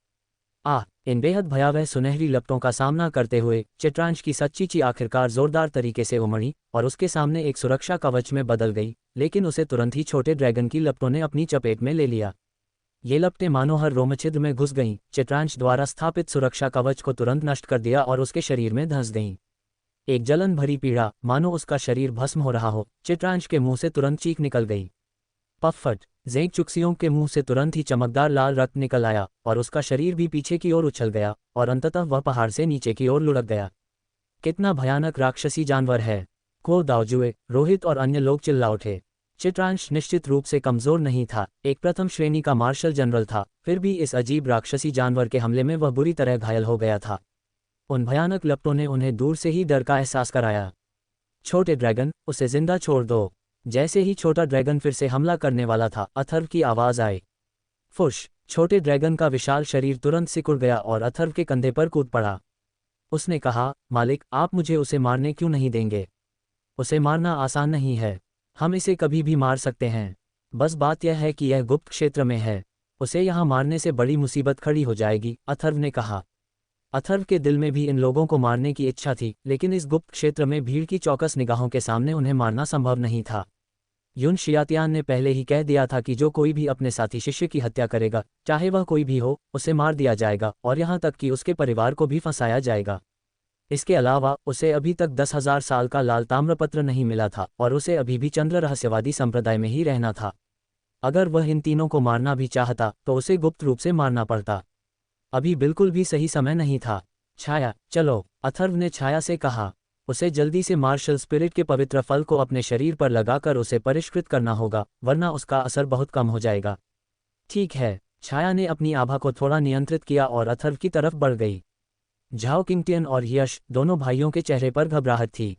इन बेहद भयावह सुनहरी लपटों का सामना करते हुए चित्रांश की सच्ची ची आखिरकार जोरदार तरीके से उमड़ी और उसके सामने एक सुरक्षा कवच में बदल गई, लेकिन उसे तुरंत ही छोटे ड्रैगन की लपटों ने अपनी चपेट में ले लिया। ये लपटें मानो हर रोमछिद्र में घुस गईं, चित्रांश द्वारा स्थापित सुरक्षा कवच को तुरंत नष्ट कर दिया और उसके शरीर में धंस गईं। एक जलन भरी पीड़ा, मानो उसका शरीर भस्म हो रहा हो, चित्रांश के मुंह से तुरंत चीख निकल गई। पफट! ज़ेंग चुक्सियों के मुंह से तुरंत ही चमकदार लाल रक्त निकल आया और उसका शरीर भी पीछे की ओर उछल गया और अंततः वह पहाड़ से नीचे की ओर लुढ़क गया। कितना भयानक राक्षसी जानवर है! को दाओजुए, रोहित और अन्य लोग चिल्ला उठे। चित्रांश निश्चित रूप से कमजोर नहीं था, एक प्रथम श्रेणी का मार्शल जनरल था, फिर भी इस अजीब राक्षसी जानवर के हमले में वह बुरी तरह घायल हो गया था। उन भयानक लपटों ने उन्हें दूर से ही डर का एहसास कराया। छोटे ड्रैगन, उसे जिंदा छोड़ दो! जैसे ही छोटा ड्रैगन फिर से हमला करने वाला था, अथर्व की आवाज आई। फुश! छोटे ड्रैगन का विशाल शरीर तुरंत सिकुड़ गया और अथर्व के कंधे पर कूद पड़ा। उसने कहा, मालिक, आप मुझे उसे मारने क्यों नहीं देंगे? उसे मारना आसान नहीं है। हम इसे कभी भी मार सकते हैं। बस बात यह है कि यह गुप्त क्षेत्र में है। उसे यहाँ मारने से बड़ी मुसीबत खड़ी हो जाएगी, अथर्व ने कहा। अथर्व के दिल में भी इन लोगों को मारने की इच्छा थी, लेकिन इस गुप्त क्षेत्र में भीड़ की चौकस निगाहों के सामने उन्हें मारना संभव नहीं था। युन शियातियान ने पहले ही कह दिया था कि जो कोई भी अपने साथी शिष्य की हत्या करेगा, चाहे वह कोई भी हो, उसे मार दिया जाएगा और यहाँ तक कि उसके परिवार को भी फंसाया जाएगा। इसके अलावा उसे अभी तक 10,000 साल का लाल ताम्रपत्र नहीं मिला था और उसे अभी भी चंद्र रहस्यवादी संप्रदाय में ही रहना था। अगर वह इन तीनों को मारना भी चाहता तो उसे गुप्त रूप से मारना पड़ता। अभी बिल्कुल भी सही समय नहीं था। छाया, चलो, अथर्व ने छाया से कहा। उसे जल्दी से मार्शल स्पिरिट के पवित्र फल को अपने शरीर पर लगाकर उसे परिष्कृत करना होगा, वरना उसका असर बहुत कम हो जाएगा। ठीक है। छाया ने अपनी आभा को थोड़ा नियंत्रित किया और अथर्व की तरफ बढ़ गई। झाओ किंगटियन और यश, दोनों भाइयों के चेहरे पर घबराहट थी।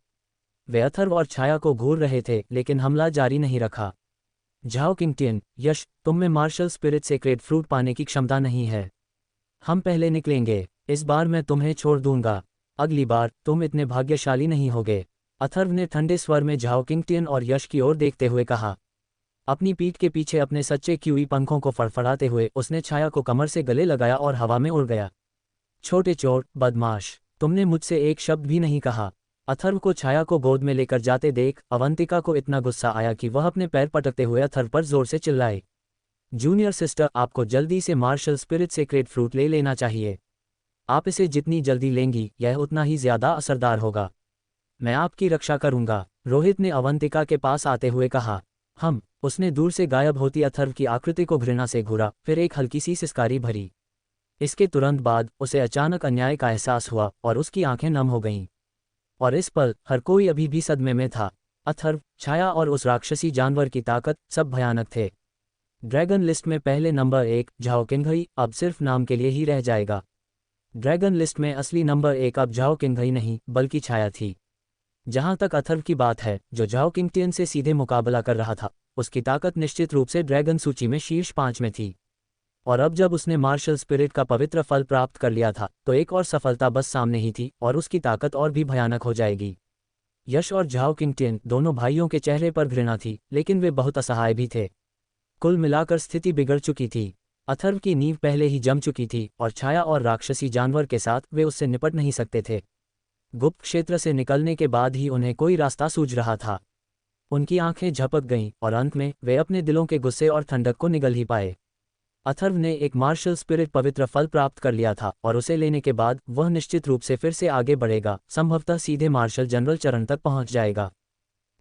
वे अथर्व और छाया को घूर रहे थे, लेकिन हमला जारी नहीं रखा। झाओ किंगटियन, यश, तुम में मार्शल स्पिरिट सेक्रेड फ्रूट पाने की क्षमता नहीं है। हम पहले निकलेंगे। इस बार मैं तुम्हें छोड़ दूंगा। अगली बार तुम इतने भाग्यशाली नहीं होगे। अथर्व ने ठंडे स्वर में झाओ किंगटियन और यश की ओर देखते हुए कहा। अपनी पीठ के पीछे अपने सच्चे क्यूई पंखों को फड़फड़ाते हुए उसने छाया को कमर से गले लगाया और हवा में उड़ गया। छोटे चोर, बदमाश, तुमने मुझसे एक शब्द भी नहीं कहा। अथर्व को छाया को गोद में लेकर जाते देख अवंतिका को इतना गुस्सा आया कि वह अपने पैर पटकते हुए अथर्व पर जोर से चिल्लाए। जूनियर सिस्टर, आपको जल्दी से मार्शल स्पिरिट सेक्रेड फ्रूट ले लेना चाहिए। आप इसे जितनी जल्दी लेंगी, यह उतना ही ज्यादा असरदार होगा। मैं आपकी रक्षा करूंगा, रोहित ने अवंतिका के पास आते हुए कहा। उसने दूर से गायब होती अथर्व की आकृति को घृणा से घूरा, फिर एक हल्की सी सिसकारी भरी। इसके तुरंत बाद उसे अचानक अन्याय का एहसास हुआ और उसकी आंखें नम हो गईं। और इस पल हर कोई अभी भी सदमे में था। अथर्व, छाया और उस राक्षसी जानवर की ताकत, सब भयानक थे। ड्रैगन लिस्ट में पहले नंबर 1 झाओ किंगहई अब सिर्फ नाम के लिए ही रह जाएगा। ड्रैगन लिस्ट में असली नंबर 1 अब झाओ किंगहई नहीं बल्कि छाया थी। जहां तक अथर्व की बात है, जो झाओ किंगटियन से सीधे मुकाबला कर रहा था, उसकी ताकत निश्चित रूप से ड्रैगन सूची में शीर्ष 5 में थी। और अब जब उसने मार्शल स्पिरिट का पवित्र फल प्राप्त कर लिया था, तो एक और सफलता बस सामने ही थी और उसकी ताकत और भी भयानक हो जाएगी। यश और झाओ किंगटियन दोनों भाइयों के चेहरे पर घृणा थी, लेकिन वे बहुत असहाय भी थे। कुल मिलाकर स्थिति बिगड़ चुकी थी। अथर्व की नींव पहले ही जम चुकी थी और छाया और राक्षसी जानवर के साथ वे उससे निपट नहीं सकते थे। गुप्त क्षेत्र से निकलने के बाद ही उन्हें कोई रास्ता सूझ रहा था। उनकी आंखें झपक गईं और अंत में वे अपने दिलों के गुस्से और ठंडक को निगल ही पाए। अथर्व ने एक मार्शल स्पिरिट पवित्र फल प्राप्त कर लिया था और उसे लेने के बाद वह निश्चित रूप से फिर से आगे बढ़ेगा, संभवतः सीधे मार्शल जनरल चरण तक पहुंच जाएगा।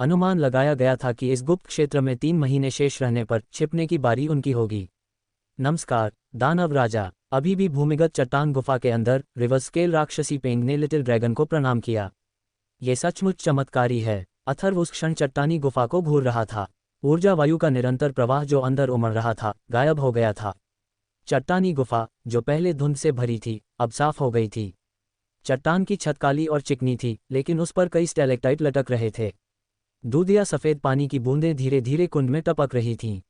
अनुमान लगाया गया था कि इस गुप्त क्षेत्र में 3 महीने शेष रहने पर छिपने की बारी उनकी होगी। नमस्कार दानव राजा। अभी भी भूमिगत चट्टान गुफा के अंदर रिवर्स स्केल राक्षसी पेंग ने लिटिल ड्रैगन को प्रणाम किया। ये सचमुच चमत्कारी है। अथर्व उस क्षण चट्टानी गुफा को घूर रहा था। ऊर्जा वायु का निरंतर प्रवाह जो अंदर उमड़ रहा था गायब हो गया था। चट्टानी गुफा जो पहले धुंध से भरी थी अब साफ हो गई थी। चट्टान की छत काली और चिकनी थी, लेकिन उस पर कई स्टैलेक्टाइट लटक रहे थे। दूधिया सफेद पानी की बूंदें धीरे धीरे कुंड में टपक रही थीं।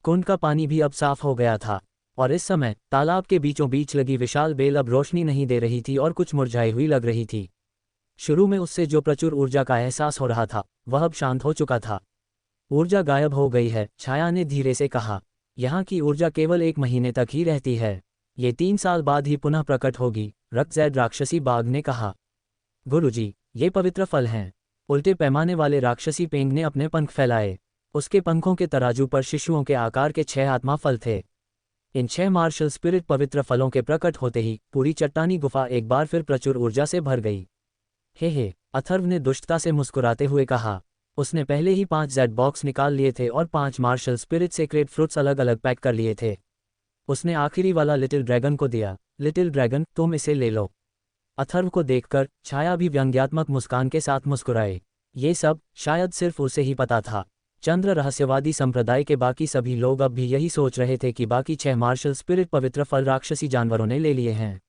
कुंड का पानी भी अब साफ हो गया था और इस समय तालाब के बीचों बीच लगी विशाल बेल अब रोशनी नहीं दे रही थी और कुछ मुरझाई हुई लग रही थी। शुरू में उससे जो प्रचुर ऊर्जा का एहसास हो रहा था वह अब शांत हो चुका था। ऊर्जा गायब हो गई है, छाया ने धीरे से कहा। यहाँ की ऊर्जा केवल 1 महीने तक ही रहती है। ये 3 साल बाद ही पुनः प्रकट होगी, रक्तजैद राक्षसी बाघ ने कहा। गुरुजी, ये पवित्र फल हैं। उल्टे पैमाने वाले राक्षसी पेंग ने अपने पंख फैलाए। उसके पंखों के तराजू पर शिशुओं के आकार के 6 आत्मा फल थे। इन 6 मार्शल स्पिरिट पवित्र फलों के प्रकट होते ही पूरी चट्टानी गुफा एक बार फिर प्रचुर ऊर्जा से भर गई। हे, अथर्व ने दुष्टता से मुस्कुराते हुए कहा। उसने पहले ही 5 जेड बॉक्स निकाल लिए थे और 5 मार्शल स्पिरिट सेक्रेट फ्रूट्स अलग अलग पैक कर लिए थे। उसने आखिरी वाला लिटिल ड्रैगन को दिया। लिटिल ड्रैगन, तुम इसे ले लो। अथर्व को देखकर छाया भी व्यंग्यात्मक मुस्कान के साथ मुस्कुराए। ये सब शायद सिर्फ उसे ही पता था। चंद्र रहस्यवादी संप्रदाय के बाकी सभी लोग अब भी यही सोच रहे थे कि बाकी 6 मार्शल स्पिरिट पवित्र फल राक्षसी जानवरों ने ले लिए हैं।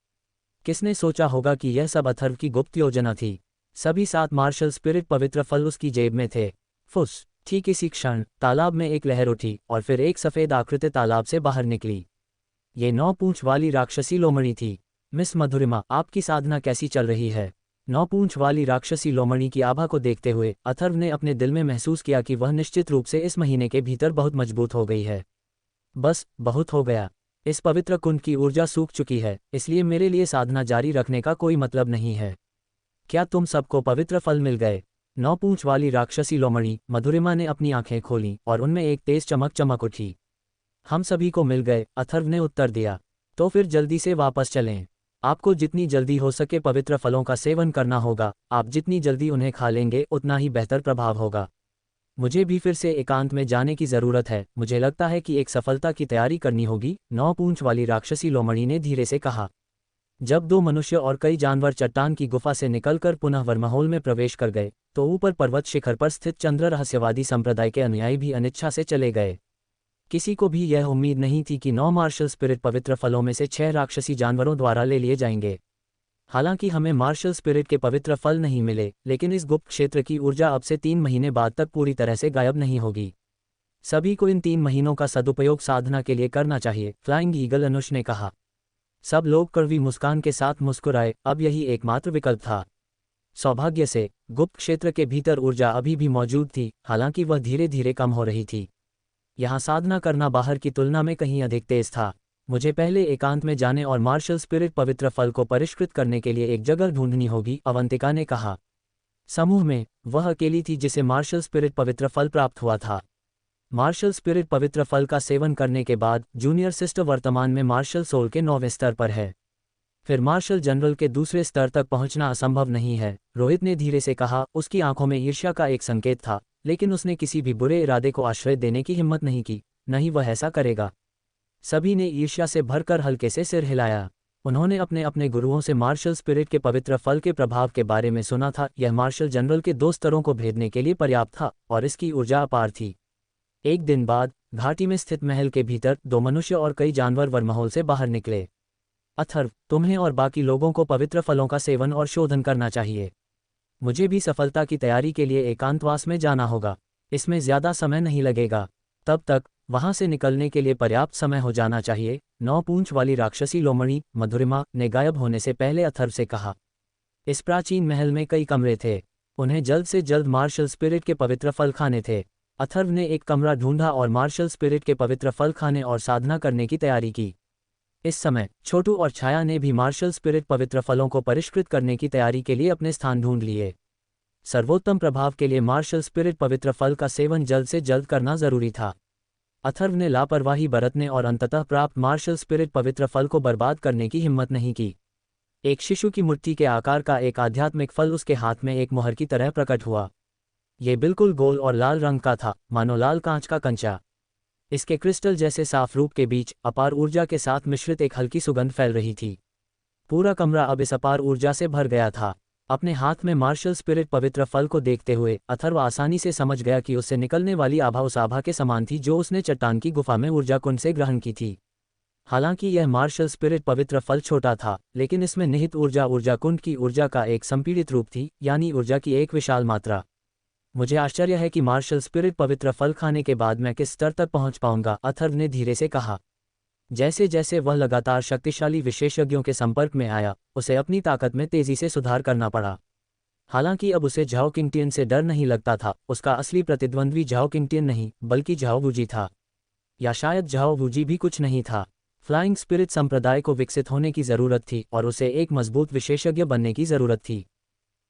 किसने सोचा होगा कि यह सब अथर्व की गुप्त योजना थी। सभी 7 मार्शल स्पिरिट पवित्र फल उसकी जेब में थे। फुस। ठीक इसी क्षण तालाब में एक लहर उठी और फिर एक सफ़ेद आकृति तालाब से बाहर निकली। ये 9 पूंछ वाली राक्षसी लोमड़ी थी। मिस मधुरिमा, आपकी साधना कैसी चल रही है? 9 पूंछ वाली राक्षसी लोमड़ी की आभा को देखते हुए अथर्व ने अपने दिल में महसूस किया कि वह निश्चित रूप से इस महीने के भीतर बहुत मजबूत हो गई है। बस बहुत हो गया। इस पवित्र कुंड की ऊर्जा सूख चुकी है, इसलिए मेरे लिए साधना जारी रखने का कोई मतलब नहीं है। क्या तुम सबको पवित्र फल मिल गए? 9 पूंछ वाली राक्षसी लोमड़ी मधुरिमा ने अपनी आंखें खोलीं और उनमें एक तेज चमक चमक उठी। हम सभी को मिल गए, अथर्व ने उत्तर दिया। तो फिर जल्दी से वापस चलें। आपको जितनी जल्दी हो सके पवित्र फलों का सेवन करना होगा। आप जितनी जल्दी उन्हें खा लेंगे उतना ही बेहतर प्रभाव होगा। मुझे भी फिर से एकांत में जाने की ज़रूरत है। मुझे लगता है कि एक सफलता की तैयारी करनी होगी, 9 पूंछ वाली राक्षसी लोमड़ी ने धीरे से कहा। जब 2 मनुष्य और कई जानवर चट्टान की गुफा से निकलकर पुनः वर्महोल में प्रवेश कर गए तो ऊपर पर्वत शिखर पर स्थित चंद्र रहस्यवादी संप्रदाय के अनुयायी भी अनिच्छा से चले गए। किसी को भी यह उम्मीद नहीं थी कि 9 मार्शल स्पिरिट पवित्र फलों में से 6 राक्षसी जानवरों द्वारा ले लिए जाएंगे। हालांकि हमें मार्शल स्पिरिट के पवित्र फल नहीं मिले, लेकिन इस गुप्त क्षेत्र की ऊर्जा अब से 3 महीने बाद तक पूरी तरह से गायब नहीं होगी। सभी को इन 3 महीनों का सदुपयोग साधना के लिए करना चाहिए, फ्लाइंग ईगल अनुष ने कहा। सब लोग कड़वी मुस्कान के साथ मुस्कुराए। अब यही एकमात्र विकल्प था। सौभाग्य से गुप्त क्षेत्र के भीतर ऊर्जा अभी भी मौजूद थी, हालांकि वह धीरे धीरे कम हो रही थी। यहाँ साधना करना बाहर की तुलना में कहीं अधिक तेज था। मुझे पहले एकांत में जाने और मार्शल स्पिरिट पवित्र फल को परिष्कृत करने के लिए एक जगह ढूंढनी होगी, अवंतिका ने कहा। समूह में वह अकेली थी जिसे मार्शल स्पिरिट पवित्र फल प्राप्त हुआ था। मार्शल स्पिरिट पवित्र फल का सेवन करने के बाद जूनियर सिस्टर वर्तमान में मार्शल सोल के 9वें स्तर पर है। फिर मार्शल जनरल के दूसरे स्तर तक पहुंचना असंभव नहीं है, रोहित ने धीरे से कहा। उसकी आंखों में ईर्ष्या का एक संकेत था, लेकिन उसने किसी भी बुरे इरादे को आश्रय देने की हिम्मत नहीं की। नहीं, वह ऐसा करेगा। सभी ने ईर्ष्या से भरकर हल्के से सिर हिलाया। उन्होंने अपने अपने गुरुओं से मार्शल स्पिरिट के पवित्र फल के प्रभाव के बारे में सुना था। यह मार्शल जनरल के 2 स्तरों को भेदने के लिए पर्याप्त था और इसकी ऊर्जा अपार थी। एक दिन बाद घाटी में स्थित महल के भीतर 2 मनुष्य और कई जानवर वर्महोल से बाहर निकले। अथर्व, तुम्हें और बाकी लोगों को पवित्र फलों का सेवन और शोधन करना चाहिए। मुझे भी सफलता की तैयारी के लिए एकांतवास में जाना होगा। इसमें ज़्यादा समय नहीं लगेगा। तब तक वहां से निकलने के लिए पर्याप्त समय हो जाना चाहिए, 9 पूंछ वाली राक्षसी लोमड़ी मधुरिमा ने गायब होने से पहले अथर्व से कहा। इस प्राचीन महल में कई कमरे थे। उन्हें जल्द से जल्द मार्शल स्पिरिट के पवित्र फल खाने थे। अथर्व ने एक कमरा ढूंढा और मार्शल स्पिरिट के पवित्र फल खाने और साधना करने की तैयारी की। इस समय छोटू और छाया ने भी मार्शल स्पिरिट पवित्र फलों को परिष्कृत करने की तैयारी के लिए अपने स्थान ढूंढ लिए। सर्वोत्तम प्रभाव के लिए मार्शल स्पिरिट पवित्र फल का सेवन जल्द से जल्द करना जरूरी था। अथर्व ने लापरवाही बरतने और अंततः प्राप्त मार्शल स्पिरिट पवित्र फल को बर्बाद करने की हिम्मत नहीं की। एक शिशु की मुट्ठी के आकार का एक आध्यात्मिक फल उसके हाथ में एक मोहर की तरह प्रकट हुआ। ये बिल्कुल गोल और लाल रंग का था, मानो लाल कांच का कंचा। इसके क्रिस्टल जैसे साफ रूप के बीच अपार ऊर्जा के साथ मिश्रित एक हल्की सुगंध फैल रही थी। पूरा कमरा अब इस अपार ऊर्जा से भर गया था। अपने हाथ में मार्शल स्पिरिट पवित्र फल को देखते हुए अथर्व आसानी से समझ गया कि उससे निकलने वाली आभा उस आभा के समान थी जो उसने चट्टान की गुफा में ऊर्जा कुंड से ग्रहण की थी। हालांकि यह मार्शल स्पिरिट पवित्र फल छोटा था, लेकिन इसमें निहित ऊर्जा ऊर्जा कुंड की ऊर्जा का एक संपीड़ित रूप थी, यानी ऊर्जा की एक विशाल मात्रा। मुझे आश्चर्य है कि मार्शल स्पिरिट पवित्र फल खाने के बाद मैं किस स्तर तक पहुंच पाऊंगा, अथर्व ने धीरे से कहा। जैसे जैसे वह लगातार शक्तिशाली विशेषज्ञों के संपर्क में आया, उसे अपनी ताकत में तेजी से सुधार करना पड़ा। हालांकि अब उसे झाओ किंगटियन से डर नहीं लगता था। उसका असली प्रतिद्वंद्वी झाओ किंगटियन नहीं, बल्कि झाओ वूजी था। या शायद झाओ वूजी भी कुछ नहीं था। फ्लाइंग स्पिरिट संप्रदाय को विकसित होने की जरूरत थी और उसे एक मजबूत विशेषज्ञ बनने की जरूरत थी।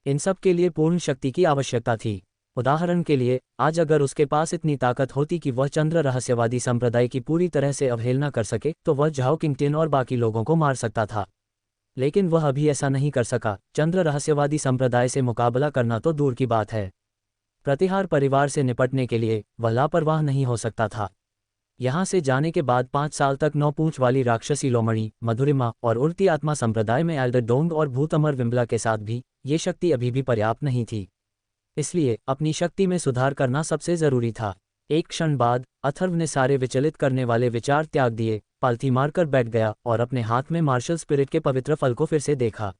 इन सब के लिए पूर्ण शक्ति की आवश्यकता थी। उदाहरण के लिए, आज अगर उसके पास इतनी ताकत होती कि वह चंद्र रहस्यवादी संप्रदाय की पूरी तरह से अवहेलना कर सके, तो वह झाओ किंगटियन और बाकी लोगों को मार सकता था। लेकिन वह अभी ऐसा नहीं कर सका। चंद्र रहस्यवादी संप्रदाय से मुकाबला करना तो दूर की बात है, प्रतिहार परिवार से निपटने के लिए वह लापरवाह नहीं हो सकता था। यहाँ से जाने के बाद 5 साल तक 9 पूंछ वाली राक्षसी लोमड़ी, मधुरिमा और उड़ती आत्मा संप्रदाय में एल्डर डोंग और भूतमर विम्बला के साथ भी ये शक्ति अभी भी पर्याप्त नहीं थी। इसलिए अपनी शक्ति में सुधार करना सबसे जरूरी था। एक क्षण बाद अथर्व ने सारे विचलित करने वाले विचार त्याग दिए, पालथी मारकर बैठ गया और अपने हाथ में मार्शल स्पिरिट के पवित्र फल को फिर से देखा।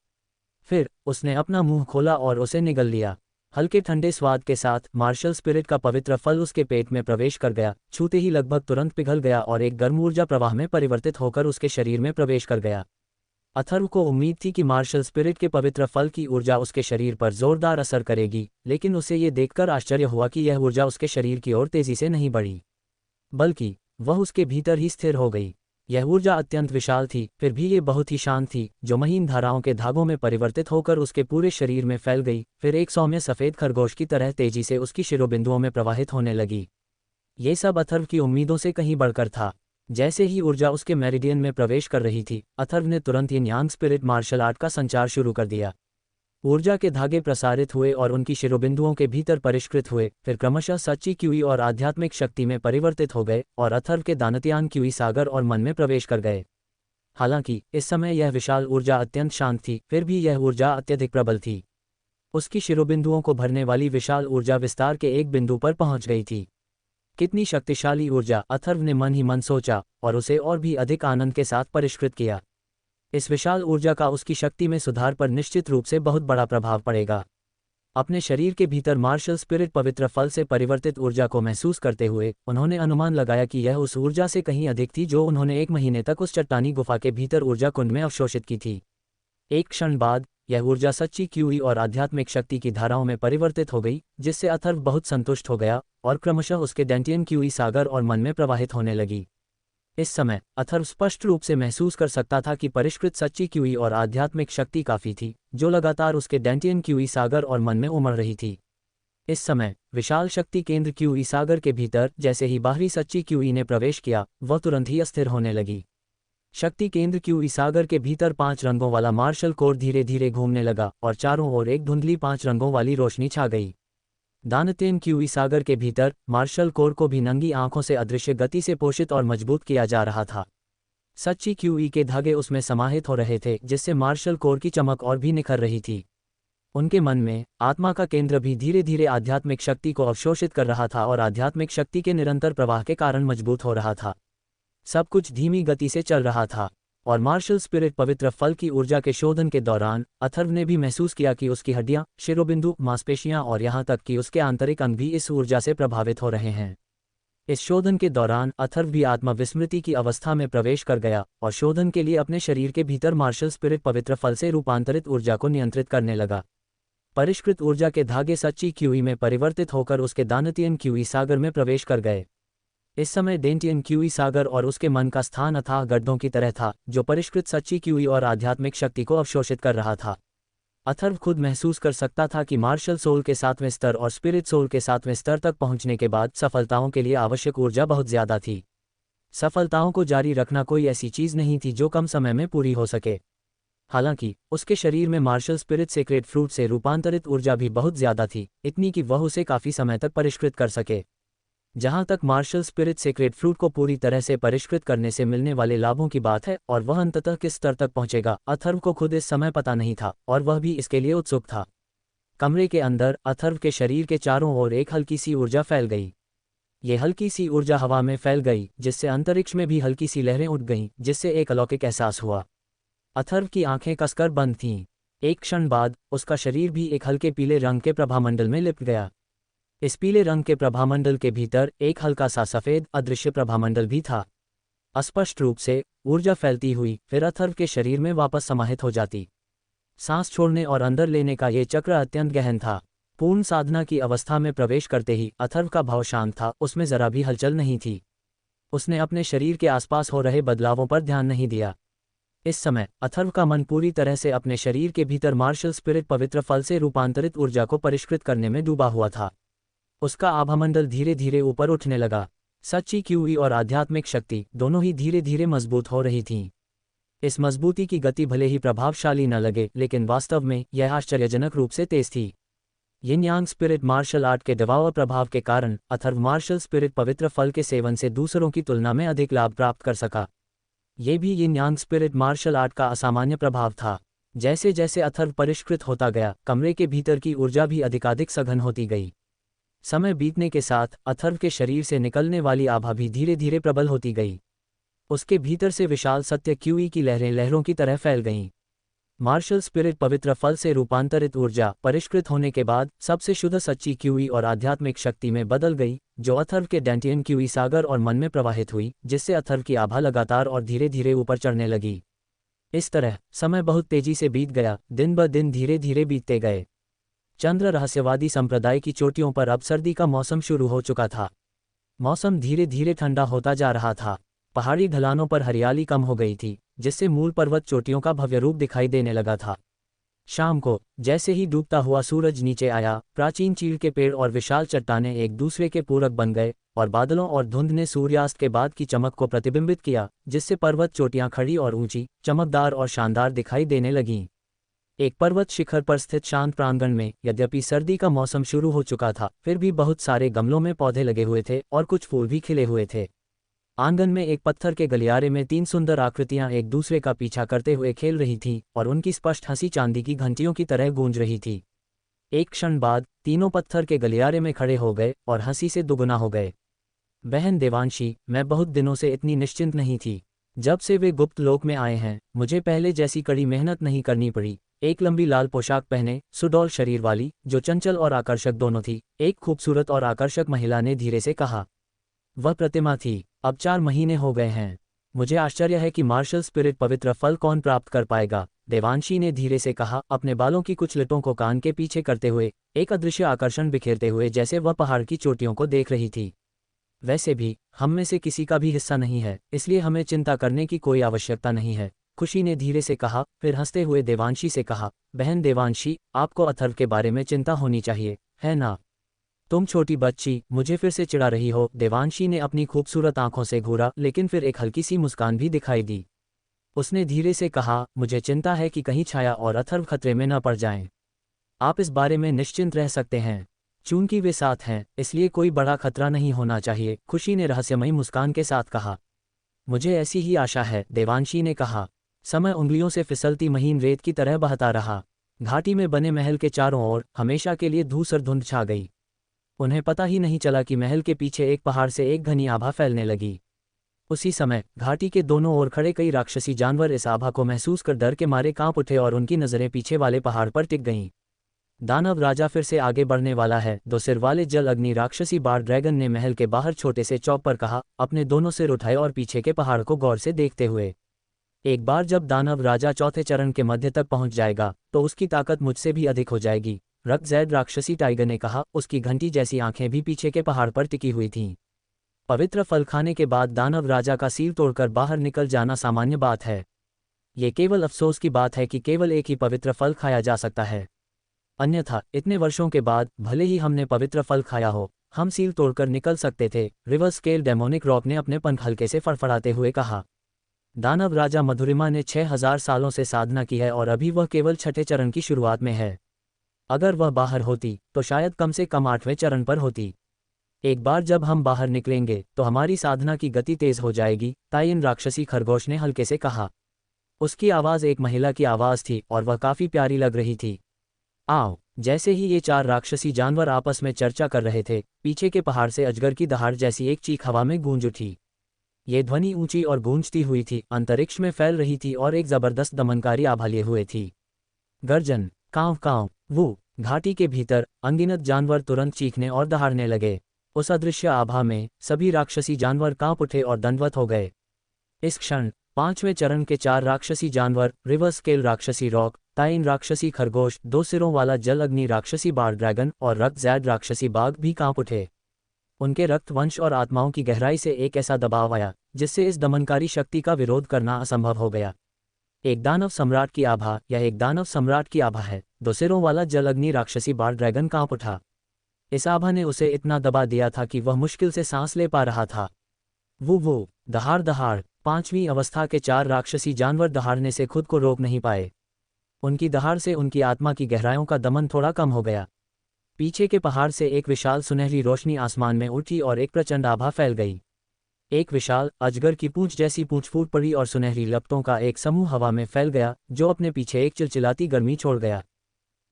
फिर उसने अपना मुंह खोला और उसे निगल लिया। हल्के ठंडे स्वाद के साथ मार्शल स्पिरिट का पवित्र फल उसके पेट में प्रवेश कर गया, छूते ही लगभग तुरंत पिघल गया और एक गर्म ऊर्जा प्रवाह में परिवर्तित होकर उसके शरीर में प्रवेश कर गया। अथर्व को उम्मीद थी कि मार्शल स्पिरिट के पवित्र फल की ऊर्जा उसके शरीर पर जोरदार असर करेगी, लेकिन उसे ये देखकर आश्चर्य हुआ कि यह ऊर्जा उसके शरीर की ओर तेजी से नहीं बढ़ी, बल्कि वह उसके भीतर ही स्थिर हो गई। यह ऊर्जा अत्यंत विशाल थी, फिर भी ये बहुत ही शांत थी, जो महीन धाराओं के धागों में परिवर्तित होकर उसके पूरे शरीर में फैल गई, फिर एक सौम्य सफ़ेद खरगोश की तरह तेजी से उसकी शिरोबिंदुओं में प्रवाहित होने लगी। ये सब अथर्व की उम्मीदों से कहीं बढ़कर था। जैसे ही ऊर्जा उसके मेरिडियन में प्रवेश कर रही थी, अथर्व ने तुरंत यिन यांग स्पिरिट मार्शल आर्ट का संचार शुरू कर दिया। ऊर्जा के धागे प्रसारित हुए और उनकी शिरोबिंदुओं के भीतर परिष्कृत हुए, फिर क्रमशः सच्ची क्यूई और आध्यात्मिक शक्ति में परिवर्तित हो गए और अथर्व के दानतियान क्यूई सागर और मन में प्रवेश कर गए। हालांकि इस समय यह विशाल ऊर्जा अत्यंत शांत थी, फिर भी यह ऊर्जा अत्यधिक प्रबल थी। उसकी शिरोबिंदुओं को भरने वाली विशाल ऊर्जा विस्तार के एक बिंदु पर पहुंच गई थी। कितनी शक्तिशाली ऊर्जा, अथर्व ने मन ही मन सोचा और उसे और भी अधिक आनंद के साथ परिष्कृत किया। इस विशाल ऊर्जा का उसकी शक्ति में सुधार पर निश्चित रूप से बहुत बड़ा प्रभाव पड़ेगा। अपने शरीर के भीतर मार्शल स्पिरिट पवित्र फल से परिवर्तित ऊर्जा को महसूस करते हुए उन्होंने अनुमान लगाया कि यह उस ऊर्जा से कहीं अधिक थी जो उन्होंने 1 महीने तक उस चट्टानी गुफा के भीतर ऊर्जा कुंड में अवशोषित की थी। एक क्षण बाद यह ऊर्जा सच्ची क्यूई और आध्यात्मिक शक्ति की धाराओं में परिवर्तित हो गई, जिससे अथर्व बहुत संतुष्ट हो गया और क्रमशः उसके डेंटियन क्यूई सागर और मन में प्रवाहित होने लगी। इस समय अथर्व स्पष्ट रूप से महसूस कर सकता था कि परिष्कृत सच्ची क्यूई और आध्यात्मिक शक्ति काफी थी, जो लगातार उसके डेंटियन क्यूई सागर और मन में उमड़ रही थी। इस समय विशाल शक्ति केंद्र क्यूई सागर के भीतर जैसे ही बाहरी सच्ची क्यूई ने प्रवेश किया, वह तुरंत ही अस्थिर होने लगी। शक्ति केंद्र क्यूई सागर के भीतर 5 रंगों वाला मार्शल कोर धीरे धीरे घूमने लगा और चारों ओर एक धुंधली 5 रंगों वाली रोशनी छा गई। दानतेन क्यूई सागर के भीतर मार्शल कोर को भी नंगी आंखों से अदृश्य गति से पोषित और मजबूत किया जा रहा था। सच्ची क्यूई के धागे उसमें समाहित हो रहे थे, जिससे मार्शल कोर की चमक और भी निखर रही थी। उनके मन में आत्मा का केंद्र भी धीरे धीरे आध्यात्मिक शक्ति को अवशोषित कर रहा था और आध्यात्मिक शक्ति के निरंतर प्रवाह के कारण मजबूत हो रहा था। सब कुछ धीमी गति से चल रहा था और मार्शल स्पिरिट पवित्र फल की ऊर्जा के शोधन के दौरान अथर्व ने भी महसूस किया कि उसकी हड्डियां, शिरोबिंदु, मांसपेशियां और यहां तक कि उसके आंतरिक अंग भी इस ऊर्जा से प्रभावित हो रहे हैं। इस शोधन के दौरान अथर्व भी आत्मा विस्मृति की अवस्था में प्रवेश कर गया और शोधन के लिए अपने शरीर के भीतर मार्शल स्पिरिट पवित्र फल से रूपांतरित ऊर्जा को नियंत्रित करने लगा। परिष्कृत ऊर्जा के धागे सच्ची क्यूई में परिवर्तित होकर उसके दानतियन क्यूई सागर में प्रवेश कर गए। इस समय डेंटियन क्यूई सागर और उसके मन का स्थान अथाह गड्ढों की तरह था, जो परिष्कृत सच्ची क्यूई और आध्यात्मिक शक्ति को अवशोषित कर रहा था। अथर्व खुद महसूस कर सकता था कि मार्शल सोल के 7वें स्तर और स्पिरिट सोल के 7वें स्तर तक पहुंचने के बाद सफलताओं के लिए आवश्यक ऊर्जा बहुत ज्यादा थी। सफलताओं को जारी रखना कोई ऐसी चीज नहीं थी जो कम समय में पूरी हो सके। हालांकि उसके शरीर में मार्शल स्पिरिट सेक्रेट फ्रूट से रूपांतरित ऊर्जा भी बहुत ज्यादा थी, इतनी कि वह उसे काफी समय तक परिष्कृत कर सके। जहां तक मार्शल स्पिरिट सेक्रेट फ्रूट को पूरी तरह से परिष्कृत करने से मिलने वाले लाभों की बात है और वह अंततः किस स्तर तक पहुंचेगा, अथर्व को खुद इस समय पता नहीं था और वह भी इसके लिए उत्सुक था। कमरे के अंदर अथर्व के शरीर के चारों ओर एक हल्की सी ऊर्जा फैल गई। ये हल्की सी ऊर्जा हवा में फैल गई, जिससे अंतरिक्ष में भी हल्की सी लहरें उठ गईं, जिससे एक अलौकिक एहसास हुआ। अथर्व की आंखें कसकर बंद थीं। एक क्षण बाद उसका शरीर भी एक हल्के पीले रंग के प्रभामंडल में लिपट गया। इस पीले रंग के प्रभामंडल के भीतर एक हल्का सा सफेद अदृश्य प्रभामंडल भी था। अस्पष्ट रूप से ऊर्जा फैलती हुई फिर अथर्व के शरीर में वापस समाहित हो जाती। सांस छोड़ने और अंदर लेने का ये चक्र अत्यंत गहन था। पूर्ण साधना की अवस्था में प्रवेश करते ही अथर्व का भाव शांत था, उसमें जरा भी हलचल नहीं थी। उसने अपने शरीर के आसपास हो रहे बदलावों पर ध्यान नहीं दिया। इस समय अथर्व का मन पूरी तरह से अपने शरीर के भीतर मार्शल स्पिरिट पवित्र फल से रूपांतरित ऊर्जा को परिष्कृत करने में डूबा हुआ था। उसका आभामंडल धीरे धीरे ऊपर उठने लगा। सच्ची क्यूई और आध्यात्मिक शक्ति दोनों ही धीरे धीरे मजबूत हो रही थीं। इस मजबूती की गति भले ही प्रभावशाली न लगे, लेकिन वास्तव में यह आश्चर्यजनक रूप से तेज थी। यिन यांग स्पिरिट मार्शल आर्ट के दबाव और प्रभाव के कारण अथर्व मार्शल स्पिरिट पवित्र फल के सेवन से दूसरों की तुलना में अधिक लाभ प्राप्त कर सका। ये भी यिन यांग स्पिरिट मार्शल आर्ट का असामान्य प्रभाव था। जैसे जैसे अथर्व परिष्कृत होता गया, कमरे के भीतर की ऊर्जा भी अधिकाधिक सघन होती गई। समय बीतने के साथ अथर्व के शरीर से निकलने वाली आभा भी धीरे धीरे प्रबल होती गई। उसके भीतर से विशाल सत्य क्यूई की लहरें लहरों की तरह फैल गईं। मार्शल स्पिरिट पवित्र फल से रूपांतरित ऊर्जा परिष्कृत होने के बाद सबसे शुद्ध सच्ची क्यूई और आध्यात्मिक शक्ति में बदल गई, जो अथर्व के डेंटियन क्यूई सागर और मन में प्रवाहित हुई, जिससे अथर्व की आभा लगातार और धीरे धीरे ऊपर चढ़ने लगी। इस तरह समय बहुत तेजी से बीत गया, दिन ब दिन धीरे धीरे बीतते गए। चंद्र रहस्यवादी संप्रदाय की चोटियों पर अब सर्दी का मौसम शुरू हो चुका था। मौसम धीरे धीरे ठंडा होता जा रहा था। पहाड़ी ढलानों पर हरियाली कम हो गई थी, जिससे मूल पर्वत चोटियों का भव्य रूप दिखाई देने लगा था। शाम को जैसे ही डूबता हुआ सूरज नीचे आया, प्राचीन चीड़ के पेड़ और विशाल चट्टानें एक दूसरे के पूरक बन गए और बादलों और धुंध ने सूर्यास्त के बाद की चमक को प्रतिबिंबित किया, जिससे पर्वत चोटियां खड़ी और ऊंची, चमकदार और शानदार दिखाई देने लगीं। एक पर्वत शिखर पर स्थित शांत प्रांगण में यद्यपि सर्दी का मौसम शुरू हो चुका था, फिर भी बहुत सारे गमलों में पौधे लगे हुए थे और कुछ फूल भी खिले हुए थे। आंगन में एक पत्थर के गलियारे में 3 सुंदर आकृतियां एक दूसरे का पीछा करते हुए खेल रही थीं और उनकी स्पष्ट हंसी चांदी की घंटियों की तरह गूंज रही थी। एक क्षण बाद तीनों पत्थर के गलियारे में खड़े हो गए और हंसी से दुगुना हो गए। बहन देवांशी, मैं बहुत दिनों से इतनी निश्चिंत नहीं थी। जब से वे गुप्त लोक में आए हैं, मुझे पहले जैसी कड़ी मेहनत नहीं करनी पड़ी। एक लंबी लाल पोशाक पहने, सुडौल शरीर वाली, जो चंचल और आकर्षक दोनों थी, एक खूबसूरत और आकर्षक महिला ने धीरे से कहा। वह प्रतिमा थी। अब 4 महीने हो गए हैं। मुझे आश्चर्य है कि मार्शल स्पिरिट पवित्र फल कौन प्राप्त कर पाएगा, देवांशी ने धीरे से कहा, अपने बालों की कुछ लटों को कान के पीछे करते हुए, एक अदृश्य आकर्षण बिखेरते हुए, जैसे वह पहाड़ की चोटियों को देख रही थी। वैसे भी हम में से किसी का भी हिस्सा नहीं है, इसलिए हमें चिंता करने की कोई आवश्यकता नहीं है, खुशी ने धीरे से कहा। फिर हंसते हुए देवांशी से कहा, बहन देवांशी, आपको अथर्व के बारे में चिंता होनी चाहिए, है ना? तुम छोटी बच्ची मुझे फिर से चिढ़ा रही हो। देवांशी ने अपनी खूबसूरत आंखों से घूरा, लेकिन फिर एक हल्की सी मुस्कान भी दिखाई दी। उसने धीरे से कहा, मुझे चिंता है कि कहीं छाया और अथर्व खतरे में न पड़ जाएं। आप इस बारे में निश्चिंत रह सकते हैं, चूंकि वे साथ हैं, इसलिए कोई बड़ा खतरा नहीं होना चाहिए, खुशी ने रहस्यमयी मुस्कान के साथ कहा। मुझे ऐसी ही आशा है, देवांशी ने कहा। समय उंगलियों से फिसलती महीन रेत की तरह बहता रहा। घाटी में बने महल के चारों ओर हमेशा के लिए धूसर धुंध छा गई। उन्हें पता ही नहीं चला कि महल के पीछे एक पहाड़ से एक घनी आभा फैलने लगी। उसी समय घाटी के दोनों ओर खड़े कई राक्षसी जानवर इस आभा को महसूस कर डर के मारे कांप उठे और उनकी नजरें पीछे वाले पहाड़ पर टिक गईं। दानव राजा फिर से आगे बढ़ने वाला है, 2 सिर वाले जल अग्नि राक्षसी बार ड्रैगन ने महल के बाहर छोटे से चौक पर कहा, अपने दोनों सिर उठाए और पीछे के पहाड़ को गौर से देखते हुए। एक बार जब दानव राजा चौथे चरण के मध्य तक पहुंच जाएगा, तो उसकी ताकत मुझसे भी अधिक हो जाएगी, रक्तजैद राक्षसी टाइगर ने कहा। उसकी घंटी जैसी आंखें भी पीछे के पहाड़ पर टिकी हुई थीं। पवित्र फल खाने के बाद दानव राजा का सील तोड़कर बाहर निकल जाना सामान्य बात है। ये केवल अफसोस की बात है कि केवल एक ही पवित्र फल खाया जा सकता है। अन्यथा इतने वर्षों के बाद भले ही हमने पवित्र फल खाया हो, हम सील तोड़कर निकल सकते थे। रिवर स्केल डेमोनिक रॉक ने अपने पंख हल्के से फड़फड़ाते हुए कहा। दानव राजा मधुरिमा ने 6000 सालों से साधना की है और अभी वह केवल छठे चरण की शुरुआत में है। अगर वह बाहर होती तो शायद कम से कम 8वें चरण पर होती। एक बार जब हम बाहर निकलेंगे तो हमारी साधना की गति तेज हो जाएगी, ताइन राक्षसी खरगोश ने हल्के से कहा। उसकी आवाज़ एक महिला की आवाज़ थी और वह काफ़ी प्यारी लग रही थी। आओ। जैसे ही ये 4 राक्षसी जानवर आपस में चर्चा कर रहे थे, पीछे के पहाड़ से अजगर की दहाड़ जैसी एक चीख हवा में गूंज उठी। ये ध्वनि ऊंची और गूंजती हुई थी, अंतरिक्ष में फैल रही थी और एक जबरदस्त दमनकारी आभा लिए हुए थी। गर्जन, कांव कांव, वो। घाटी के भीतर अनगिनत जानवर तुरंत चीखने और दहाड़ने लगे। उस अदृश्य आभा में सभी राक्षसी जानवर कांप उठे और दंडवत हो गए। इस क्षण 5वें चरण के 4 राक्षसी जानवर, रिवर स्केल राक्षसी रॉक, ताइन राक्षसी खरगोश, 2 सिरों वाला जल अग्नि राक्षसी बार ड्रैगन और रक्त जैड राक्षसी बाघ भी कांप उठे। उनके रक्त वंश और आत्माओं की गहराई से एक ऐसा दबाव आया जिससे इस दमनकारी शक्ति का विरोध करना असंभव हो गया। एक दानव सम्राट की आभा, यह एक दानव सम्राट की आभा है। 2 सिरों वाला जल अग्नि राक्षसी बार ड्रैगन कांप उठा। इस आभा ने उसे इतना दबा दिया था कि वह मुश्किल से सांस ले पा रहा था। वो दहाड़ दहाड़। 5वीं अवस्था के 4 राक्षसी जानवर दहाड़ने से खुद को रोक नहीं पाए। उनकी दहाड़ से उनकी आत्मा की गहराइयों का दमन थोड़ा कम हो गया। पीछे के पहाड़ से एक विशाल सुनहरी रोशनी आसमान में उठी और एक प्रचंड आभा फैल गई। एक विशाल अजगर की पूंछ जैसी पूंछ फूट पड़ी और सुनहरी लपटों का एक समूह हवा में फैल गया, जो अपने पीछे एक चिलचिलाती गर्मी छोड़ गया।